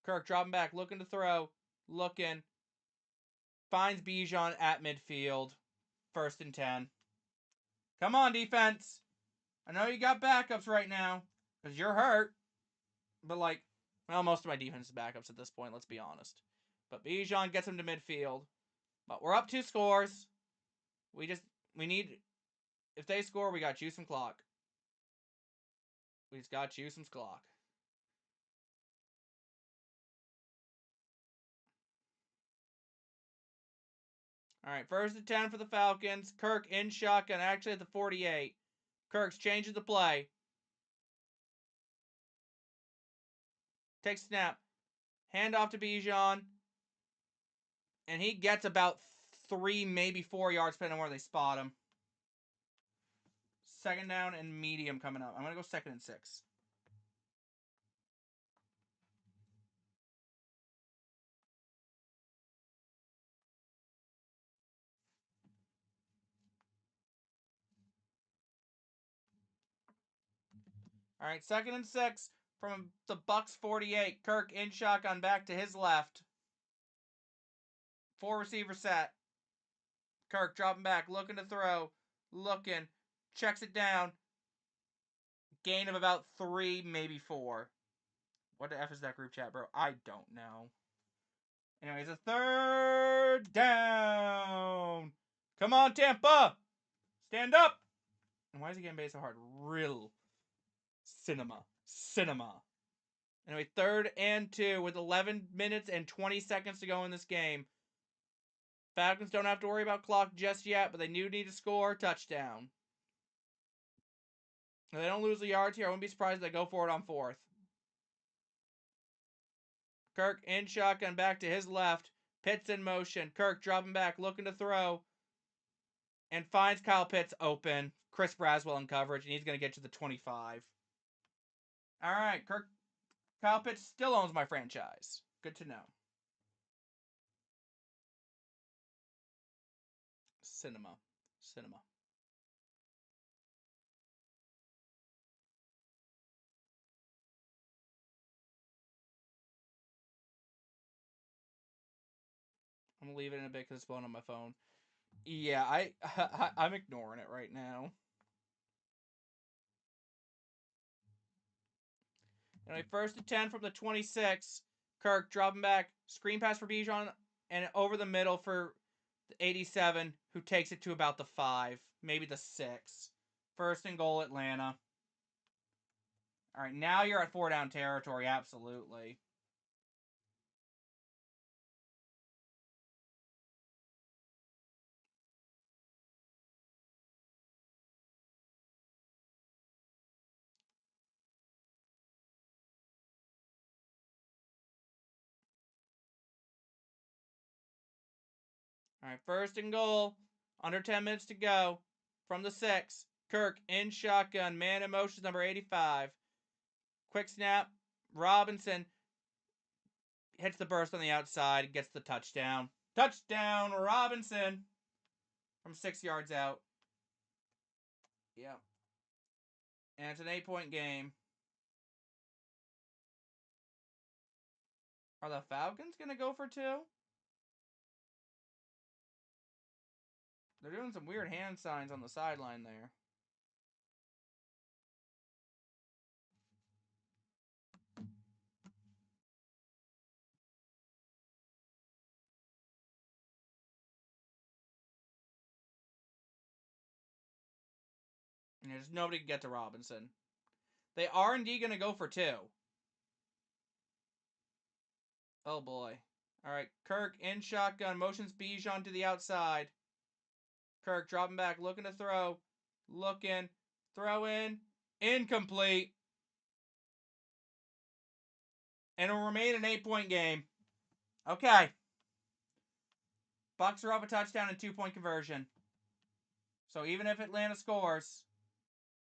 A: Kirk dropping back, looking to throw. Looking. finds Bijan at midfield. 1st and 10. Come on, defense. I know you got backups right now because you're hurt. But, like, well, most of my defense is backups at this point, let's be honest. But Bijan gets him to midfield. But we're up 2 scores. We need, if they score, we got to choose some clock. We just got to choose some clock. All right, 1st and 10 for the Falcons. Kirk in shotgun, actually at the 48. Kirk's changes the play. Takes snap. Hand off to Bijan. And he gets about 3, maybe 4 yards, depending on where they spot him. 2nd down and medium coming up. I'm going to go 2nd and 6. All right, 2nd and 6 from the Bucs 48. Kirk in shotgun back to his left. 4 receiver set. Kirk dropping back, looking to throw. Looking. Checks it down. Gain of about 3, maybe 4. What the F is that group chat, bro? I don't know. Anyways, a 3rd down. Come on, Tampa. Stand up. And why is he getting bait so hard? Real cinema. Anyway, 3rd and 2 with 11 minutes and 20 seconds to go in this game. Falcons don't have to worry about clock just yet, but they do need to score. Touchdown. If they don't lose the yards here, I wouldn't be surprised if they go for it on 4th. Kirk in shotgun back to his left. Pitts in motion. Kirk dropping back, looking to throw. And finds Kyle Pitts open. Chris Braswell in coverage, and he's going to get to the 25. All right, Kyle Pitts still owns my franchise. Good to know. Cinema. I'm going to leave it in a bit because it's blowing on my phone. Yeah, I'm ignoring it right now. Anyway, 1st and 10 from the 26. Kirk dropping back. Screen pass for Bijan. And over the middle for the 87, who takes it to about the 5. Maybe the 6. 1st and goal, Atlanta. All right, now you're at 4 down territory. Absolutely. All right, 1st and goal. Under 10 minutes to go. From the 6. Kirk in shotgun. Man in motion, number 85. Quick snap. Robinson hits the burst on the outside. Gets the touchdown. Touchdown, Robinson. From 6 yards out. Yep. And it's an 8-point game. Are the Falcons going to go for 2? They're doing some weird hand signs on the sideline there. And there's nobody can get to Robinson. They are indeed going to go for 2. Oh, boy. All right, Kirk in shotgun. Motions Bijan to the outside. Kirk dropping back, looking to throw. Looking. Throw in. Incomplete. And it'll remain an 8-point game. Okay. Bucs are up a touchdown and 2-point conversion. So even if Atlanta scores,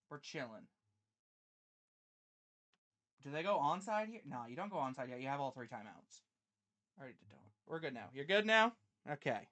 A: we're chilling. Do they go onside here? No, you don't go onside yet. You have all 3 timeouts. Alright, we're good now. You're good now? Okay.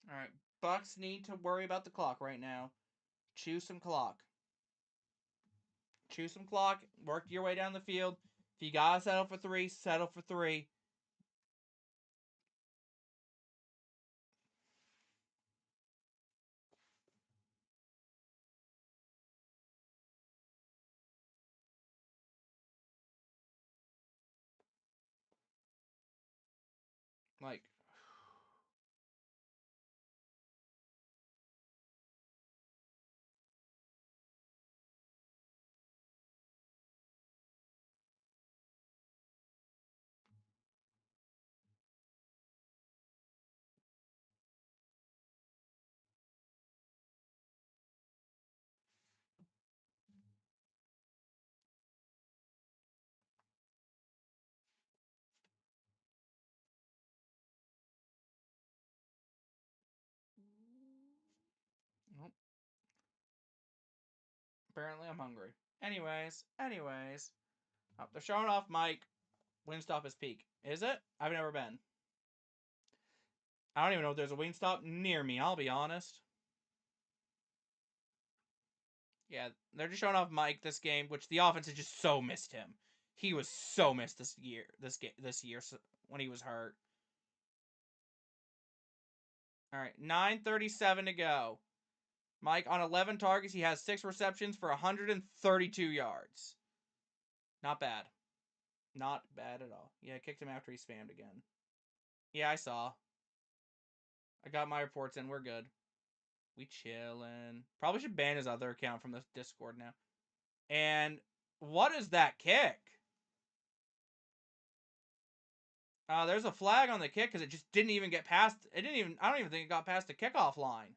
A: All right. Bucks need to worry about the clock right now. Choose some clock. Choose some clock. Work your way down the field. If you gotta settle for three, settle for three. Like, nope. Apparently I'm hungry. Anyways. Oh, they're showing off Mike. Wingstop is peak. Is it? I've never been. I don't even know if there's a Wingstop near me, I'll be honest. Yeah, they're just showing off Mike this game, which the offense has just so missed him. He was so missed this year. This year when he was hurt. All right, 9:37 to go. Mike on 11 targets, he has 6 receptions for 132 yards. Not bad. Not bad at all. Yeah, I kicked him after he spammed again. Yeah, I saw. I got my reports in. We're good. We chillin'. Probably should ban his other account from the Discord now. And what is that kick? There's a flag on the kick because it just didn't even get past. I don't even think it got past the kickoff line.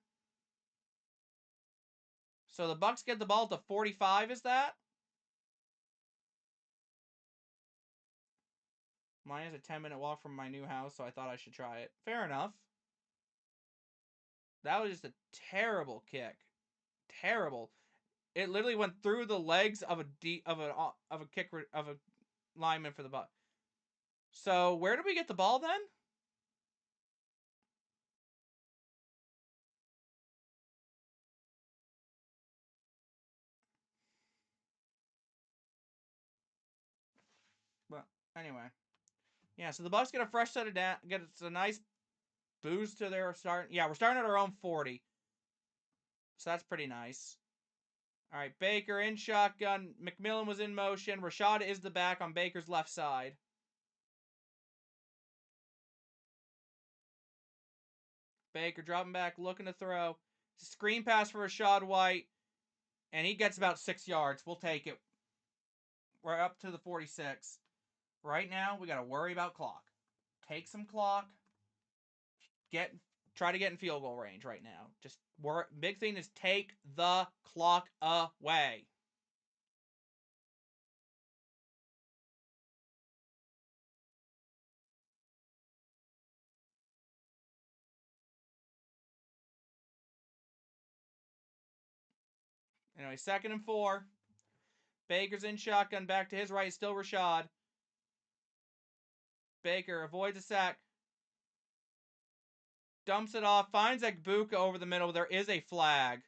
A: So the Bucks get the ball at the 45. Is that? Mine is a 10-minute walk from my new house, so I thought I should try it. Fair enough. That was just a terrible kick. Terrible. It literally went through the legs of a lineman for the Bucks. So where did we get the ball then? Well, anyway. Yeah, so the Bucks get a fresh set of gets a nice boost to their start. Yeah, we're starting at our own 40. So that's pretty nice. All right, Baker in shotgun. McMillan was in motion. Rashad is the back on Baker's left side. Baker dropping back, looking to throw. Screen pass for Rashad White, and he gets about 6 yards. We'll take it. We're up to the 46. Right now, we got to worry about clock. Take some clock. Try to get in field goal range right now. Just big thing is take the clock away. Anyway, 2nd and 4. Baker's in shotgun. Back to his right. Still Rashad. Baker avoids a sack. Dumps it off. Finds Egbuka over the middle. There is a flag.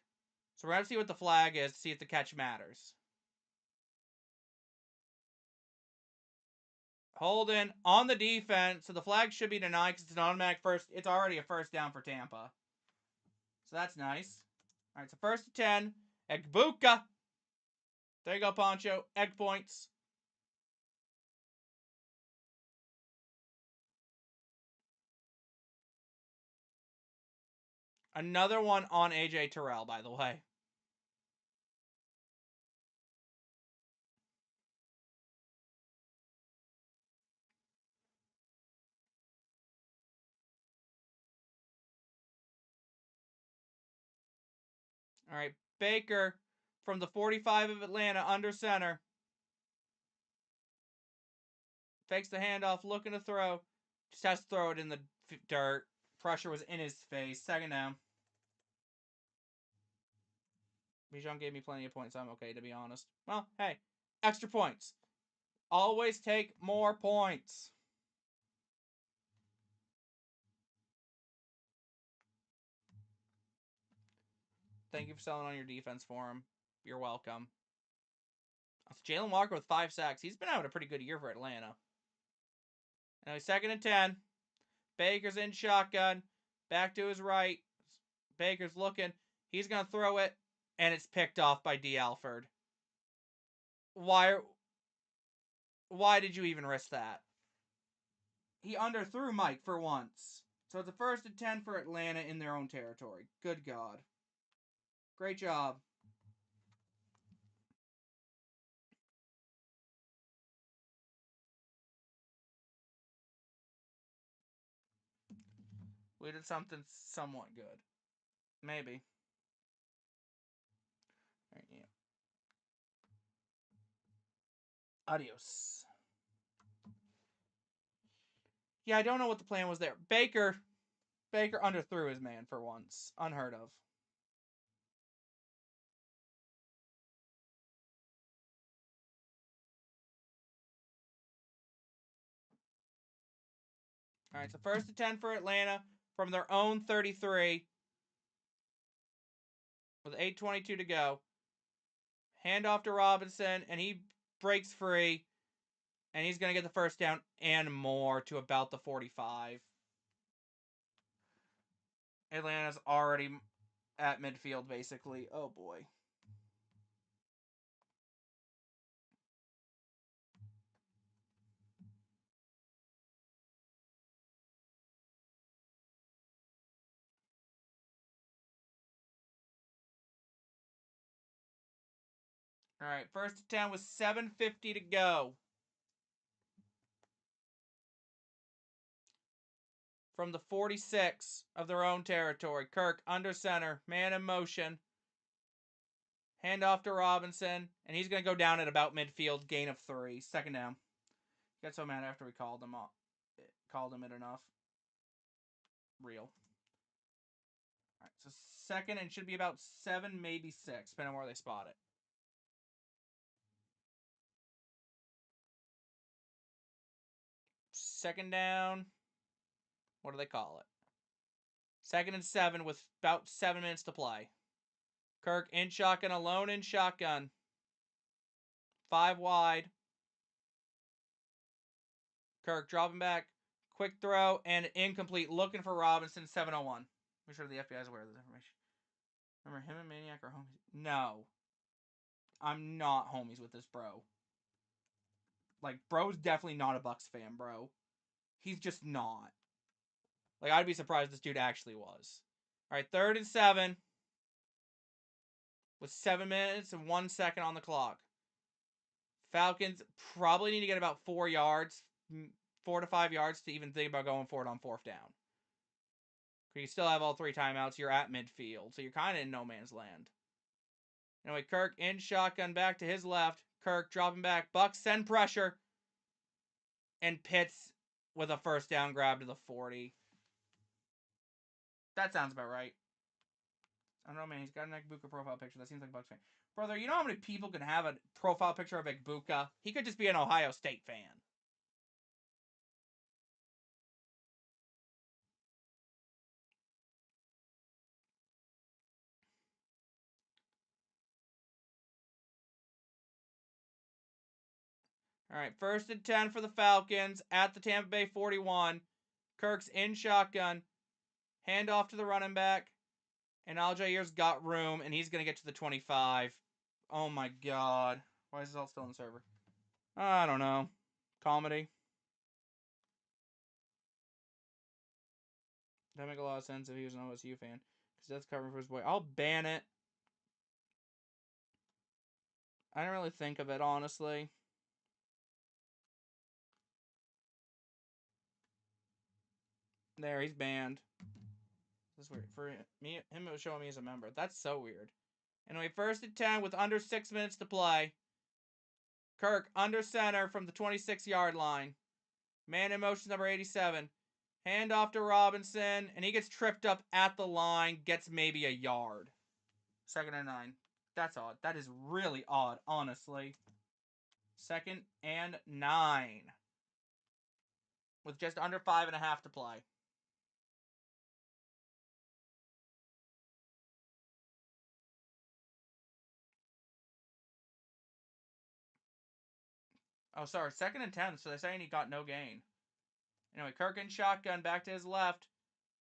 A: So we're going to see what the flag is to see if the catch matters. Holden on the defense. So the flag should be denied because it's an automatic first. It's already a first down for Tampa. So that's nice. All right, so 1st and 10. Egbuka. There you go, Poncho. Egg points. Another one on AJ Terrell, by the way. All right, Baker from the 45 of Atlanta under center. Fakes the handoff, looking to throw. Just has to throw it in the dirt. Pressure was in his face. 2nd down. Bijan gave me plenty of points. I'm okay, to be honest. Well, hey, extra points. Always take more points. Thank you for selling on your defense for him. You're welcome. That's Jalen Walker with 5 sacks. He's been having a pretty good year for Atlanta. Now he's 2nd and 10. Baker's in shotgun. Back to his right. Baker's looking. He's going to throw it, and it's picked off by D. Alford. Why did you even risk that? He underthrew Mike for once. So it's a 1st and 10 for Atlanta in their own territory. Good God. Great job. We did something somewhat good. Maybe. All right, yeah. Adios. Yeah, I don't know what the plan was there. Baker underthrew his man for once. Unheard of. All right, so 1st and 10 for Atlanta from their own 33 with 8:22 to go. Hand off to Robinson, and he breaks free, and he's going to get the 1st down and more to about the 45. Atlanta's already at midfield, basically. Oh, boy. All right, 1st and 10 with 7:50 to go. From the 46 of their own territory. Kirk under center, man in motion. Hand off to Robinson, and he's going to go down at about midfield, gain of 3. 2nd down. Got so mad after we called him it enough. Real. All right, so 2nd and should be about 7, maybe 6, depending on where they spot it. Second down. What do they call it? 2nd and 7 with about 7 minutes to play. Kirk in shotgun, alone in shotgun. 5 wide. Kirk dropping back. Quick throw and incomplete. Looking for Robinson. 7:01. Make sure the FBI is aware of this information. Remember him and Maniac are homies? No. I'm not homies with this bro. Like, bro's definitely not a Bucks fan, bro. He's just not. Like, I'd be surprised this dude actually was. All right, 3rd and 7. With 7 minutes and 1 second on the clock. Falcons probably need to get about 4 yards. 4 to 5 yards to even think about going for it on 4th down. You still have all 3 timeouts. You're at midfield, so you're kind of in no man's land. Anyway, Kirk in shotgun back to his left. Kirk dropping back. Bucks send pressure. And Pitts with a 1st down grab to the 40. That sounds about right. I don't know, man. He's got an Egbuka profile picture. That seems like a Bucks fan. Brother, you know how many people can have a profile picture of Egbuka? He could just be an Ohio State fan. All right, 1st and 10 for the Falcons at the Tampa Bay 41. Kirk's in shotgun. Hand off to the running back. And Aljair's got room, and he's going to get to the 25. Oh, my God. Why is this all still on the server? I don't know. Comedy. That make a lot of sense if he was an OSU fan. Because that's covering for his boy. I'll ban it. I didn't really think of it, honestly. There, he's banned. This is weird. For me, him, it was showing me as a member. That's so weird. Anyway, 1st and 10 with under 6 minutes to play. Kirk under center from the 26-yard line. Man in motion, number 87. Hand off to Robinson, and he gets tripped up at the line, gets maybe a yard. 2nd and 9. That's odd. That is really odd, honestly. 2nd and 9. With just under 5.5 to play. Oh, sorry. 2nd and 10, so they're saying he got no gain. Anyway, Kirk in shotgun, back to his left.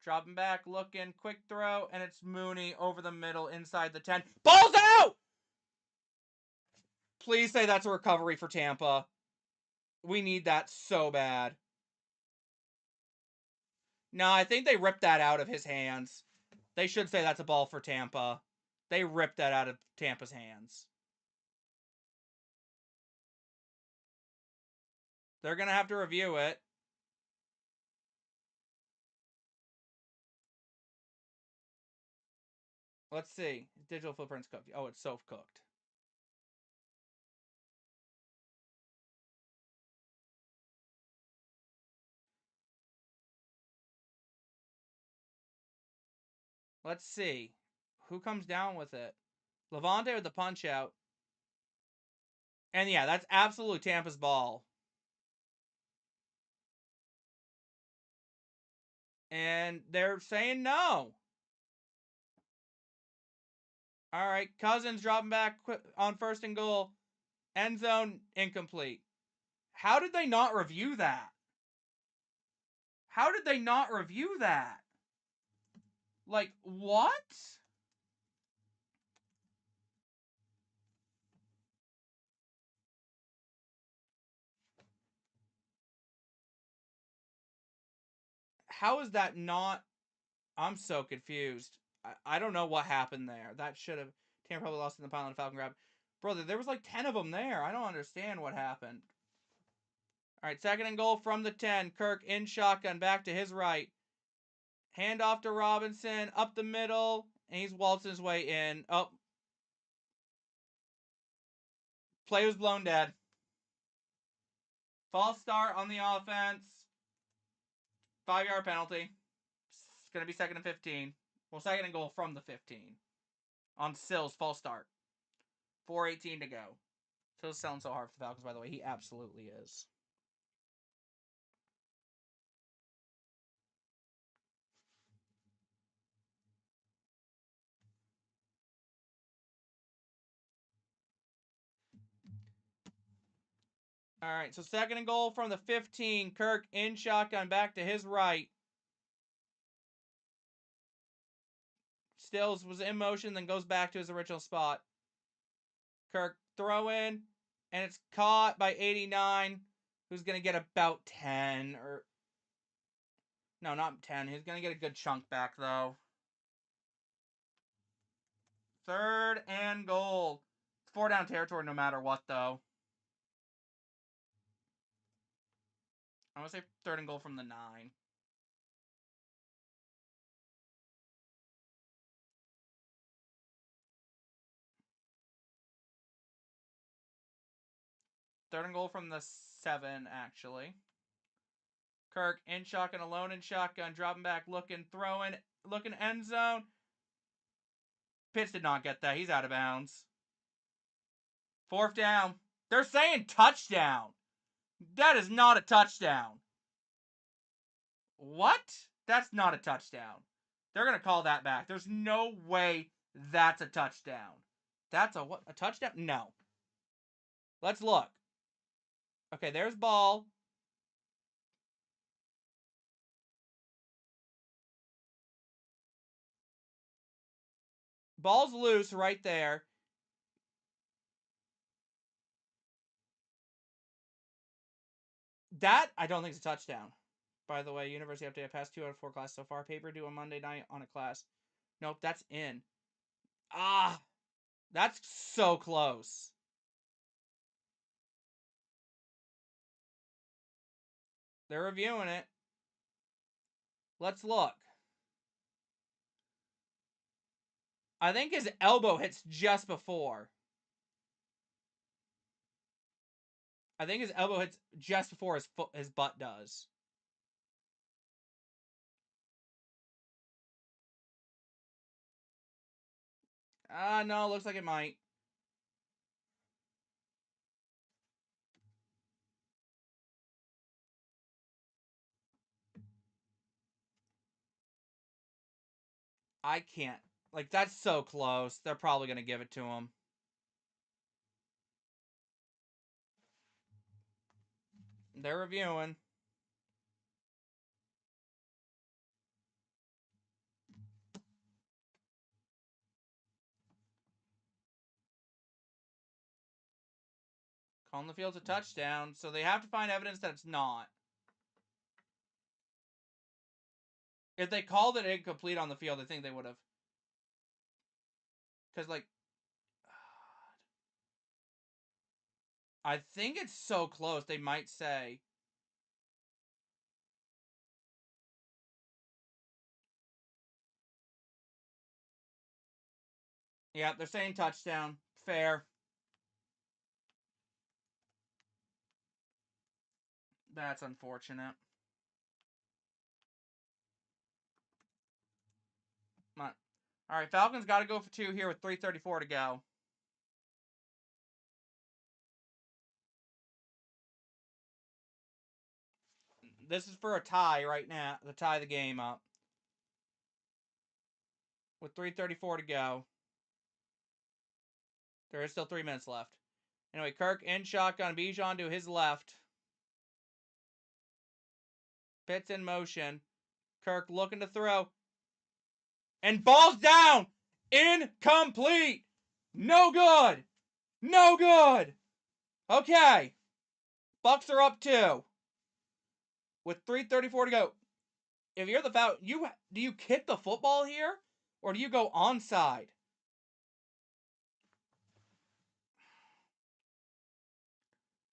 A: Dropping back, looking, quick throw, and it's Mooney over the middle inside the 10. Ball's out! Please say that's a recovery for Tampa. We need that so bad. No, I think they ripped that out of his hands. They should say that's a ball for Tampa. They ripped that out of Tampa's hands. They're going to have to review it. Let's see. Digital footprint's cooked. Oh, it's self-cooked. Let's see. Who comes down with it? Levante with the punch out. And yeah, that's absolutely Tampa's ball. And they're saying no. All right, Cousins dropping back on 1st and goal. End zone incomplete. How did they not review that? How did they not review that? Like, what? How is that not? I'm so confused. I don't know what happened there. That should have. Tampa probably lost in the pile on Falcon grab. Brother, there was like 10 of them there. I don't understand what happened. All right, 2nd and goal from the 10. Kirk in shotgun, back to his right. Hand off to Robinson, up the middle, and he's waltzing his way in. Oh. Play was blown dead. False start on the offense. 5-yard penalty. It's going to be 2nd and 15. Well, 2nd and goal from the 15. On Sills, false start. 4:18 to go. Sills selling so hard for the Falcons, by the way. He absolutely is. All right, so 2nd and goal from the 15. Kirk in shotgun, back to his right. Stills was in motion, then goes back to his original spot. Kirk throw in, and it's caught by 89, who's going to get about 10. Or no, not 10. He's going to get a good chunk back, though. 3rd and goal. 4-down territory no matter what, though. I'm going to say 3rd and goal from the 9. 3rd and goal from the 7, actually. Kirk in shotgun, alone in shotgun, dropping back, looking, throwing, looking end zone. Pitts did not get that. He's out of bounds. 4th down. They're saying touchdown. That is not a touchdown. What? That's not a touchdown. They're going to call that back. There's no way that's a touchdown. That's a what? A touchdown? No. Let's look. Okay, there's ball. Ball's loose right there. That, I don't think is a touchdown. By the way, University update. I passed 2 out of 4 classes so far. Paper due on Monday night on a class. Nope, that's in. Ah, that's so close. They're reviewing it. Let's look. I think his elbow hits just before. I think his elbow hits just before his butt does. No, looks like it might. I can't. Like, that's so close. They're probably going to give it to him. They're reviewing. Calling the field's a touchdown, so they have to find evidence that it's not. If they called it incomplete on the field, I think they would have. Because, like, I think it's so close, they might say. Yeah, they're saying touchdown. Fair. That's unfortunate. All right, Falcons got to go for 2 here with 3:34 to go. This is for a tie right now, to tie the game up. With 3:34 to go. There is still 3 minutes left. Anyway, Kirk in shotgun. Bijan to his left. Pitts in motion. Kirk looking to throw. And ball's down! Incomplete! No good! No good! Okay. Bucks are up 2. With 3:34 to go. If you're the foul, do you kick the football here? Or do you go onside?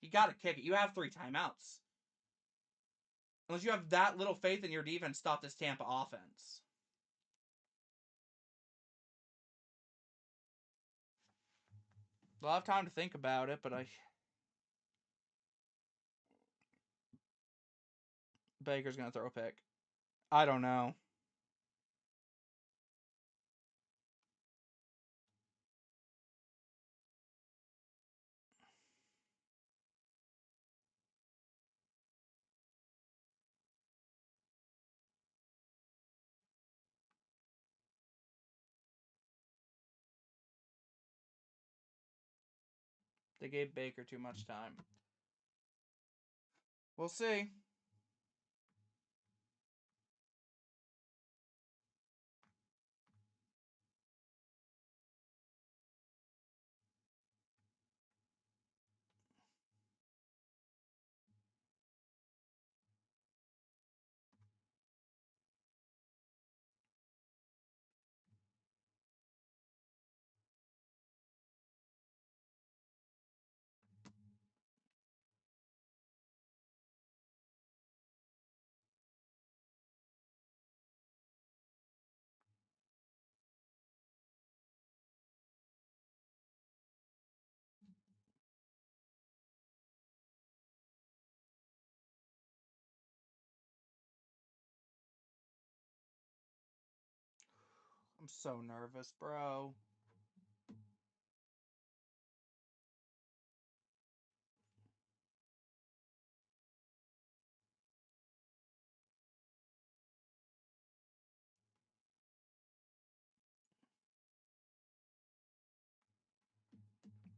A: You gotta kick it. You have 3 timeouts. Unless you have that little faith in your defense, stop this Tampa offense. They'll have time to think about it, but Baker's gonna throw a pick. I don't know. They gave Baker too much time. We'll see. I'm so nervous, bro.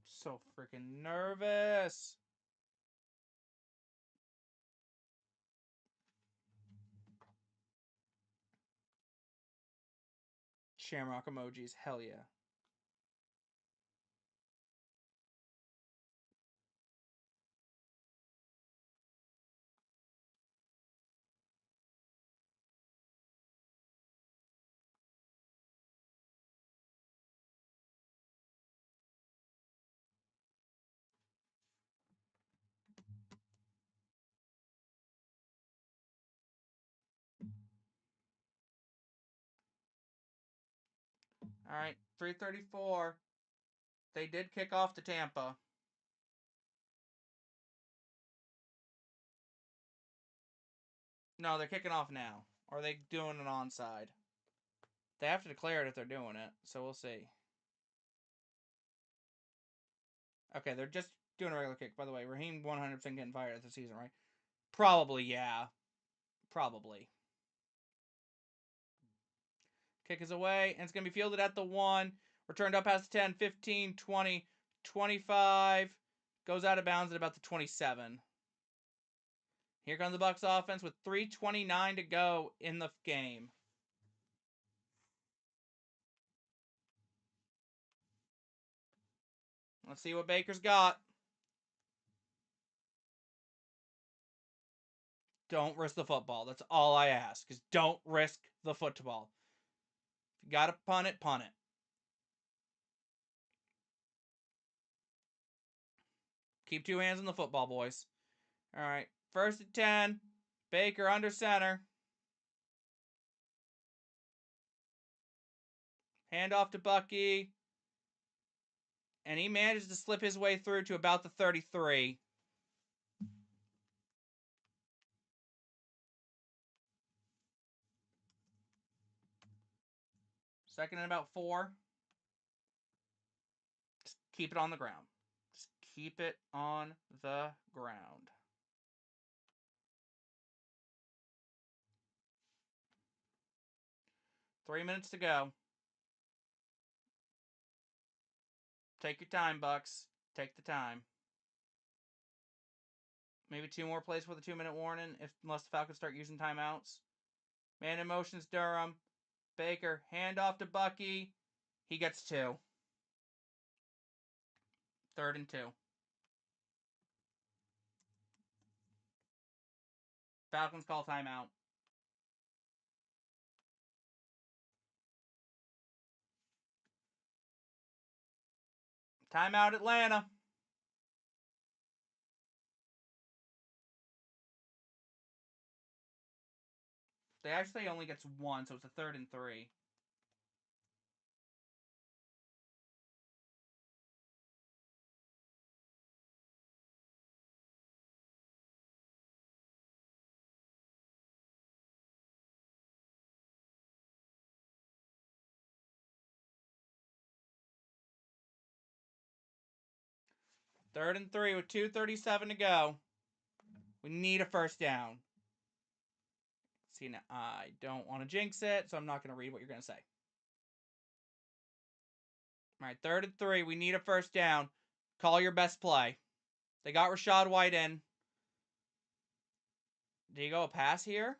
A: So freaking nervous. Shamrock emojis, hell yeah. All right, 3:34. They did kick off to Tampa. No, they're kicking off now. Or are they doing an onside? They have to declare it if they're doing it, so we'll see. Okay, they're just doing a regular kick. By the way, Raheem 100% getting fired at the season, right? Probably, yeah. Probably. Kick is away, and it's going to be fielded at the 1. Returned up past the 10, 15, 20, 25. Goes out of bounds at about the 27. Here comes the Bucs offense with 3:29 to go in the game. Let's see what Baker's got. Don't risk the football. That's all I ask, is don't risk the football. If you gotta punt it, punt it. Keep two hands on the football, boys. All right, 1st and 10. Baker under center. Hand off to Bucky. And he manages to slip his way through to about the 33. Second and about 4. Just keep it on the ground. Just keep it on the ground. Three minutes to go. Take your time, Bucks. Take the time. Maybe 2 more plays for the 2-minute warning, unless the Falcons start using timeouts. Man in motion's Durham. Baker, hand off to Bucky. He gets 2. 3rd and 2. Falcons call timeout. Timeout, Atlanta. They actually only gets 1, so it's a 3rd and 3. Third and 3 with 2:37 to go. We need a first down. See, now I don't want to jinx it, so I'm not going to read what you're going to say. All right, 3rd and 3. We need a first down. Call your best play. They got Rachaad White in. Do you go a pass here?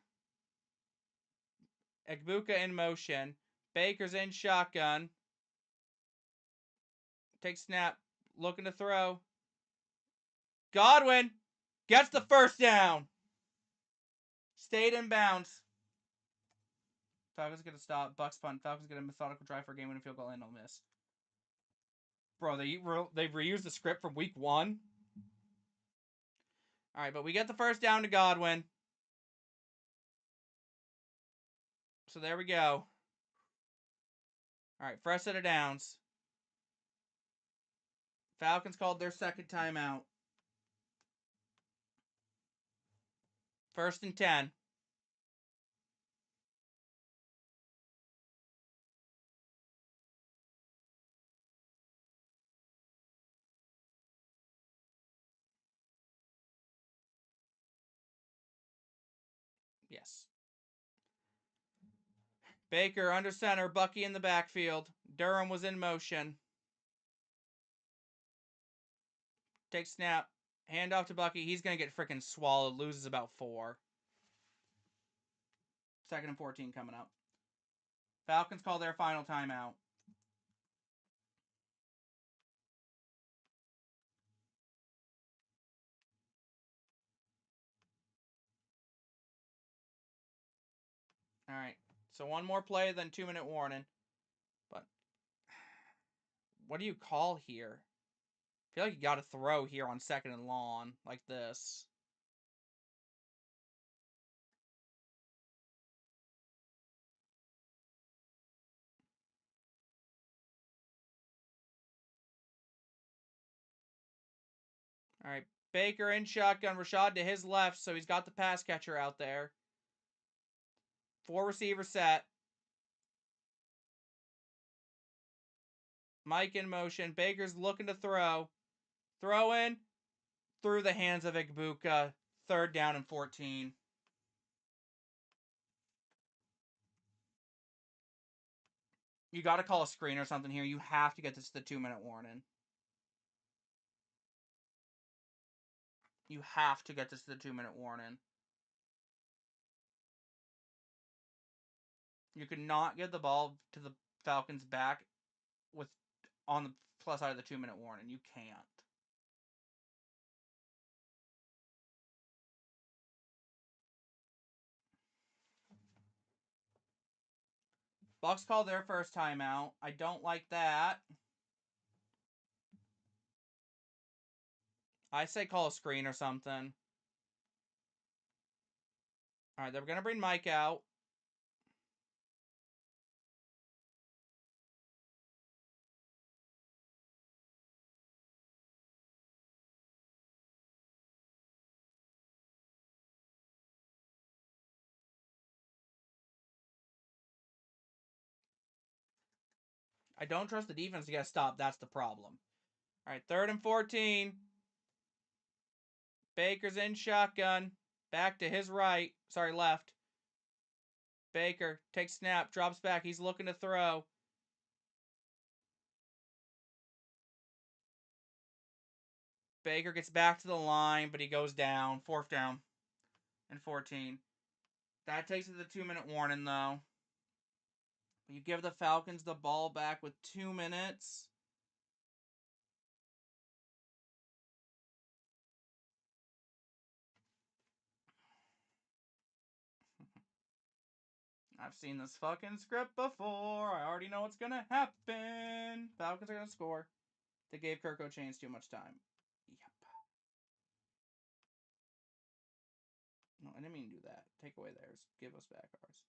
A: Egbuka in motion. Baker's in shotgun. Take snap. Looking to throw. Godwin gets the first down. Stayed in bounds. Falcons going to stop. Bucks punt. Falcons get a methodical drive for a game-winning field goal and no miss. Bro, they've reused the script from week 1. All right, but we get the first down to Godwin. So there we go. All right, fresh set of downs. Falcons called their second timeout. 1st and 10. Yes. Baker under center. Bucky in the backfield. Durham was in motion. Take snap. Hand off to Bucky. He's going to get freaking swallowed. Loses about 4. 2nd and 14 coming up. Falcons call their final timeout. All right. So one more play, then 2-minute warning. But what do you call here? I feel like you got to throw here on 2nd and long like this. All right. Baker in shotgun. Rachaad to his left, so he's got the pass catcher out there. 4 receiver set. Mike in motion. Baker's looking to throw. Throw in. Through the hands of Egbuka. 3rd down and 14. You got to call a screen or something here. You have to get this to the 2-minute warning. You have to get this to the 2-minute warning. You could not give the ball to the Falcons back with on the plus side of the 2-minute warning. You can't. Bucs called their first timeout. I don't like that. I say call a screen or something. All right, they're going to bring Mike out. I don't trust the defense to get a stop. That's the problem. All right, 3rd and 14. Baker's in shotgun. Back to his right. Sorry, left. Baker takes snap, drops back. He's looking to throw. Baker gets back to the line, but he goes down. 4th down and 14. That takes it to the 2-minute warning, though. You give the Falcons the ball back with 2 minutes. I've seen this fucking script before. I already know what's gonna happen. Falcons are gonna score. They gave Kirko Chains too much time. Yep. No, I didn't mean to do that. Take away theirs. Give us back ours.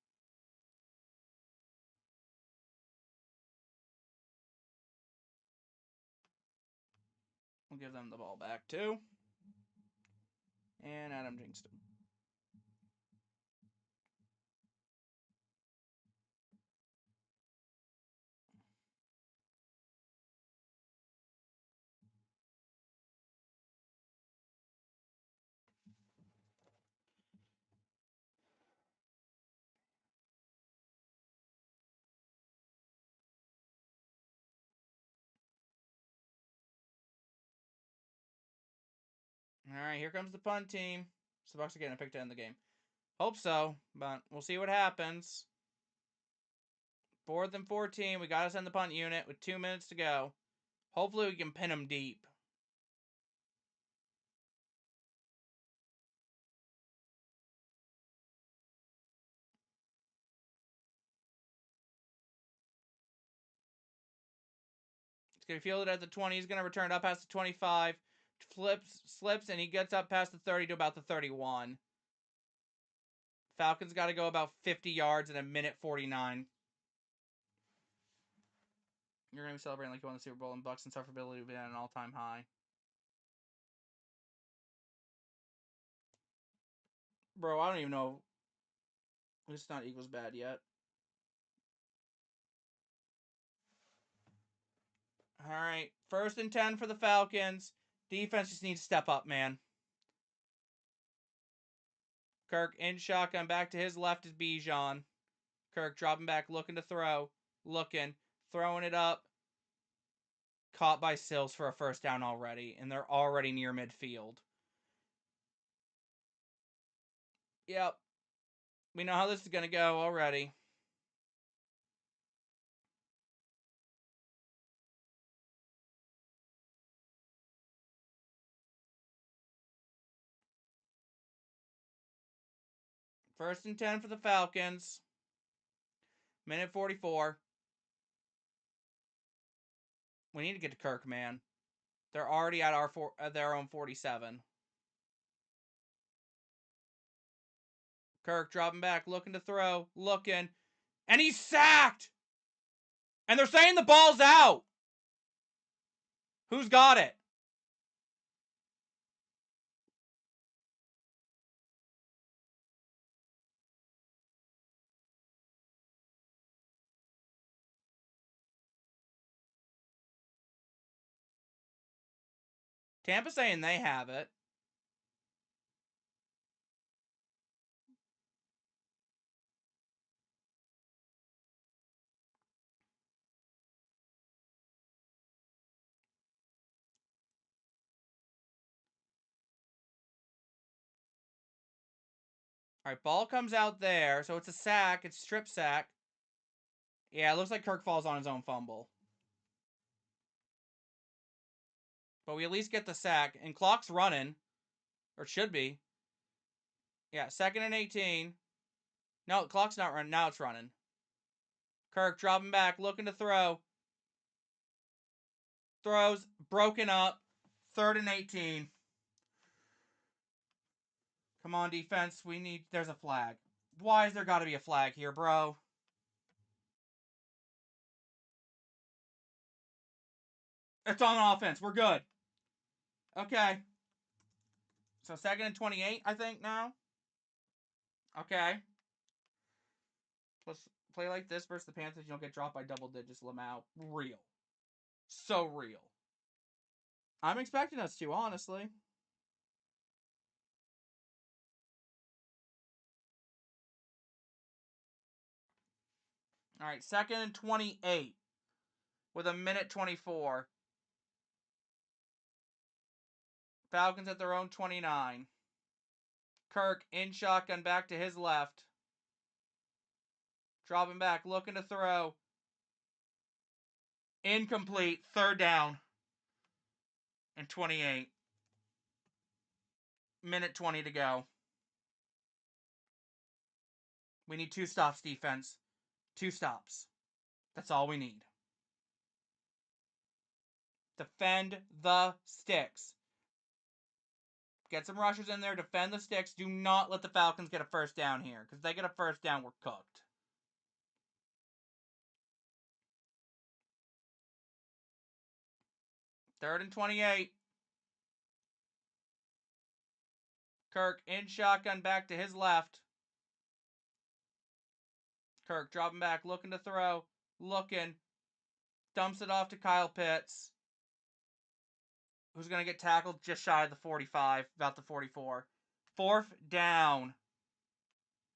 A: We'll give them the ball back too. And Adam jinxed him. All right, here comes the punt team. So the Bucs are getting a pick to end the game. Hope so, but we'll see what happens. 4th and 14. We got to send the punt unit with 2 minutes to go. Hopefully we can pin them deep. It's going to be fielded at the 20. He's going to return up past the 25. Slips, and he gets up past the 30 to about the 31. Falcons got to go about 50 yards in a minute 49. You're going to be celebrating like you won the Super Bowl, and Bucs and sufferability will be at an all-time high. Bro, I don't even know. It's not Eagles bad yet. All right, 1st and 10 for the Falcons. Defense just needs to step up, man. Kirk in shotgun. Back to his left is Bijan. Kirk dropping back, looking to throw. Looking. Throwing it up. Caught by Sills for a 1st down already, and they're already near midfield. Yep. We know how this is going to go already. First and 10 for the Falcons. Minute 44. We need to get to Kirk, man. They're already at their own 47. Kirk dropping back, looking to throw, looking, and he's sacked! And they're saying the ball's out! Who's got it? Tampa saying they have it. All right, ball comes out there, so it's a sack. It's strip sack. Yeah, it looks like Kirk falls on his own fumble. But we at least get the sack. And clock's running. Or should be. Yeah, 2nd and 18. No, clock's not running. Now it's running. Kirk dropping back, looking to throw. Throws, broken up. 3rd and 18. Come on, defense. There's a flag. Why is there got to be a flag here, bro? It's on offense. We're good. Okay. So 2nd and 28, I think, now. Okay. Let's play like this versus the Panthers. You don't get dropped by double digits. Lamau. Real. So real. I'm expecting us to, honestly. All right, 2nd and 28 with a minute 24. Falcons at their own 29. Kirk in shotgun back to his left. Dropping back, looking to throw. Incomplete. 3rd down. And 28. Minute 20 to go. We need 2 stops, defense. 2 stops. That's all we need. Defend the sticks. Get some rushers in there. Defend the sticks. Do not let the Falcons get a 1st down here. Because if they get a 1st down, we're cooked. Third and 28. Kirk in shotgun back to his left. Kirk dropping back, looking to throw. Looking. Dumps it off to Kyle Pitts, who's going to get tackled just shy of the 45, about the 44. 4th down.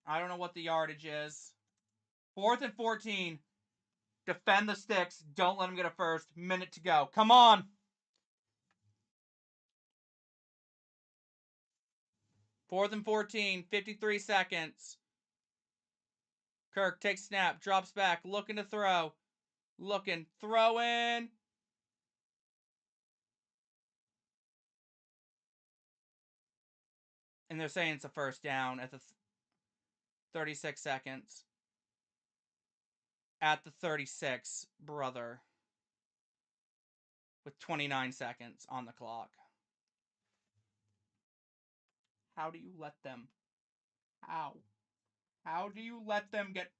A: I don't know what the yardage is. 4th and 14. Defend the sticks. Don't let them get a 1st. Minute to go. Come on. 4th and 14. 53 seconds. Kirk takes snap. Drops back. Looking to throw. Looking. Throwing. And they're saying it's a 1st down at the 36 seconds. At the 36, brother. With 29 seconds on the clock. How do you let them? How? How do you let them get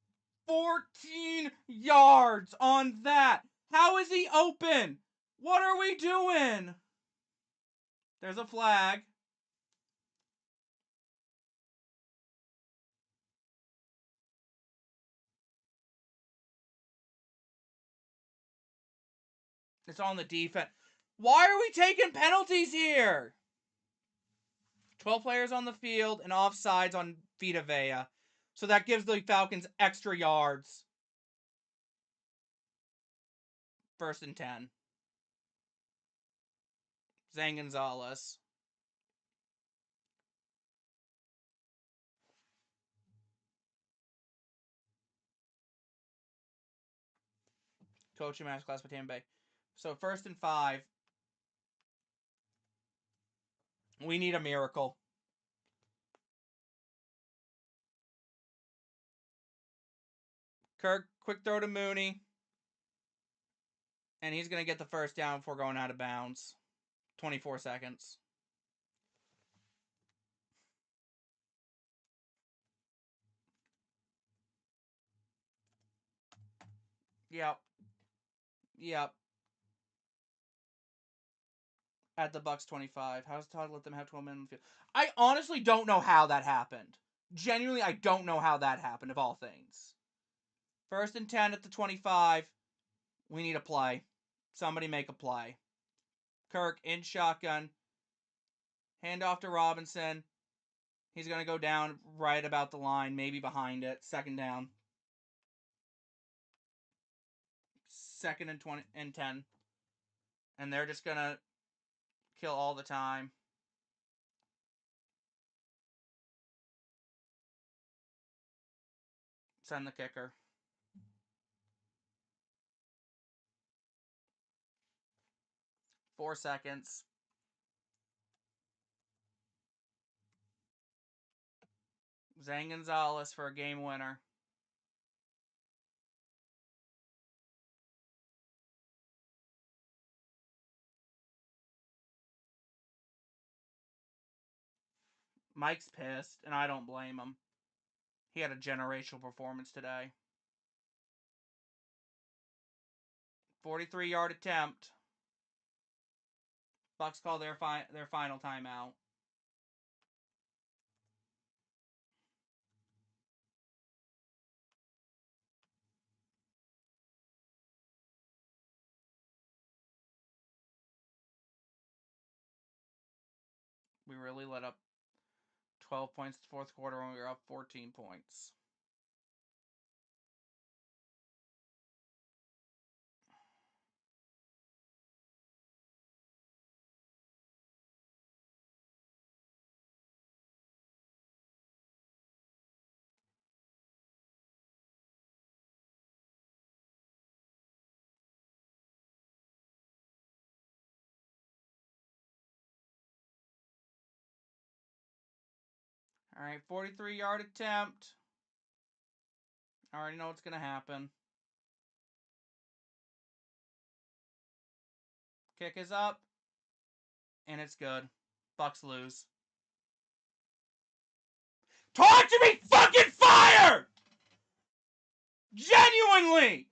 A: 14 yards on that? How is he open? What are we doing? There's a flag. It's on the defense. Why are we taking penalties here? 12 players on the field and offsides on Vita Vea. So that gives the Falcons extra yards. 1st and 10. Zane Gonzalez. Coaching masterclass by Tampa Bay. So 1st and 5. We need a miracle. Kirk, quick throw to Mooney. And he's going to get the 1st down before going out of bounds. 24 seconds. Yep. At the Bucks 25. How's Todd let them have 12 minutes on the field? I honestly don't know how that happened. Genuinely, I don't know how that happened, of all things. 1st and 10 at the 25. We need a play. Somebody make a play. Kirk in shotgun. Hand off to Robinson. He's going to go down right about the line, maybe behind it. 2nd down. 2nd and 20 and 10. And they're just going to kill all the time. Send the kicker. 4 seconds. Zane Gonzalez for a game winner. Mike's pissed, and I don't blame him. He had a generational performance today. 43-yard attempt. Bucks call their final timeout. We really let up 12 points in the fourth quarter when we were up 14 points. All right, 43-yard attempt. I already know what's going to happen. Kick is up, and it's good. Bucks lose. Talk to me fucking fire! Genuinely!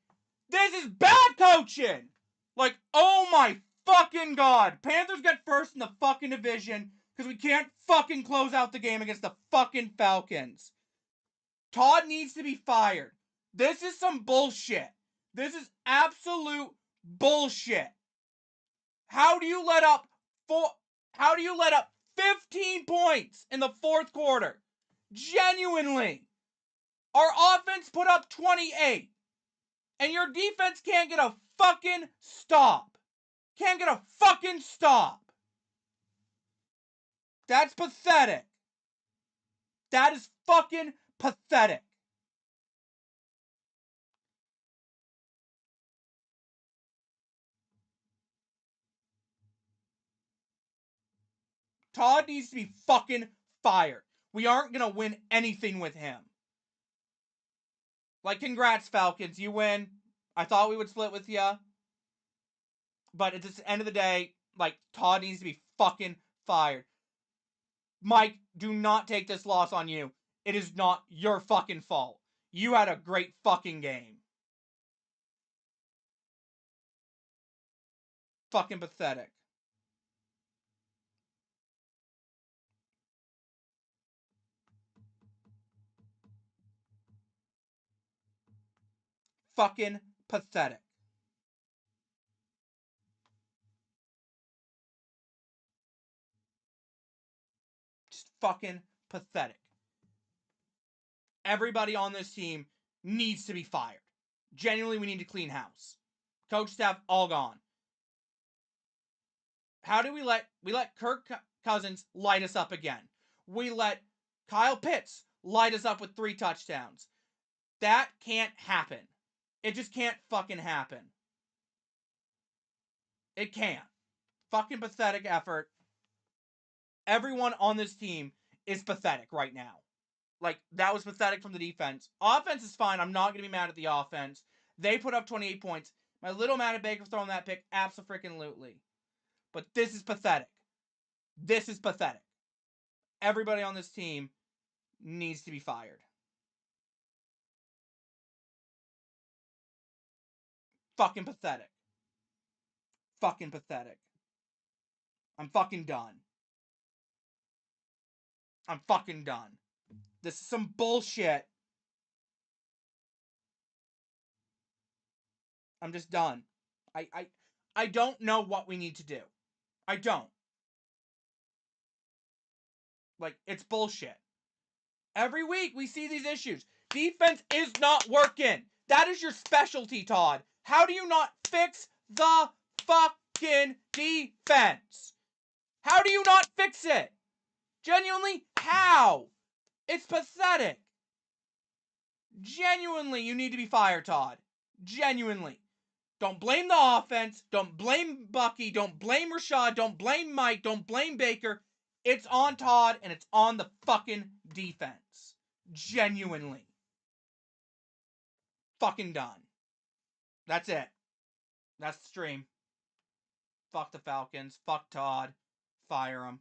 A: This is bad coaching! Like, oh my fucking god. Panthers get first in the fucking division because we can't fucking close out the game against the fucking Falcons. Todd needs to be fired. This is some bullshit. This is absolute bullshit. How do you let up 15 points in the fourth quarter? Genuinely. Our offense put up 28. And your defense can't get a fucking stop. Can't get a fucking stop. That's pathetic. That is fucking pathetic. Todd needs to be fucking fired. We aren't going to win anything with him. Like, congrats, Falcons. You win. I thought we would split with you. But at the end of the day, like, Todd needs to be fucking fired. Mike, do not take this loss on you. It is not your fucking fault. You had a great fucking game. Fucking pathetic. Fucking pathetic. Just fucking pathetic. Everybody on this team needs to be fired. Genuinely, we need to clean house. Coach staff all gone. How do we let Kirk Cousins light us up again? We let Kyle Pitts light us up with 3 touchdowns. That can't happen. It just can't fucking happen. It can't. Fucking pathetic effort. Everyone on this team is pathetic right now. Like, that was pathetic from the defense. Offense is fine. I'm not going to be mad at the offense. They put up 28 points. My little mad at Baker throwing that pick. Abso-freaking-lutely. But this is pathetic. This is pathetic. Everybody on this team needs to be fired. Fucking pathetic. Fucking pathetic. I'm fucking done. I'm fucking done. This is some bullshit. I'm just done. I don't know what we need to do. I don't. Like, it's bullshit. Every week we see these issues. Defense is not working. That is your specialty, Todd. How do you not fix the fucking defense? How do you not fix it? Genuinely, how? It's pathetic. Genuinely, you need to be fired, Todd. Genuinely. Don't blame the offense. Don't blame Bucky. Don't blame Rashad. Don't blame Mike. Don't blame Baker. It's on Todd, and it's on the fucking defense. Genuinely. Fucking done. That's it. That's the stream. Fuck the Falcons. Fuck Todd. Fire him.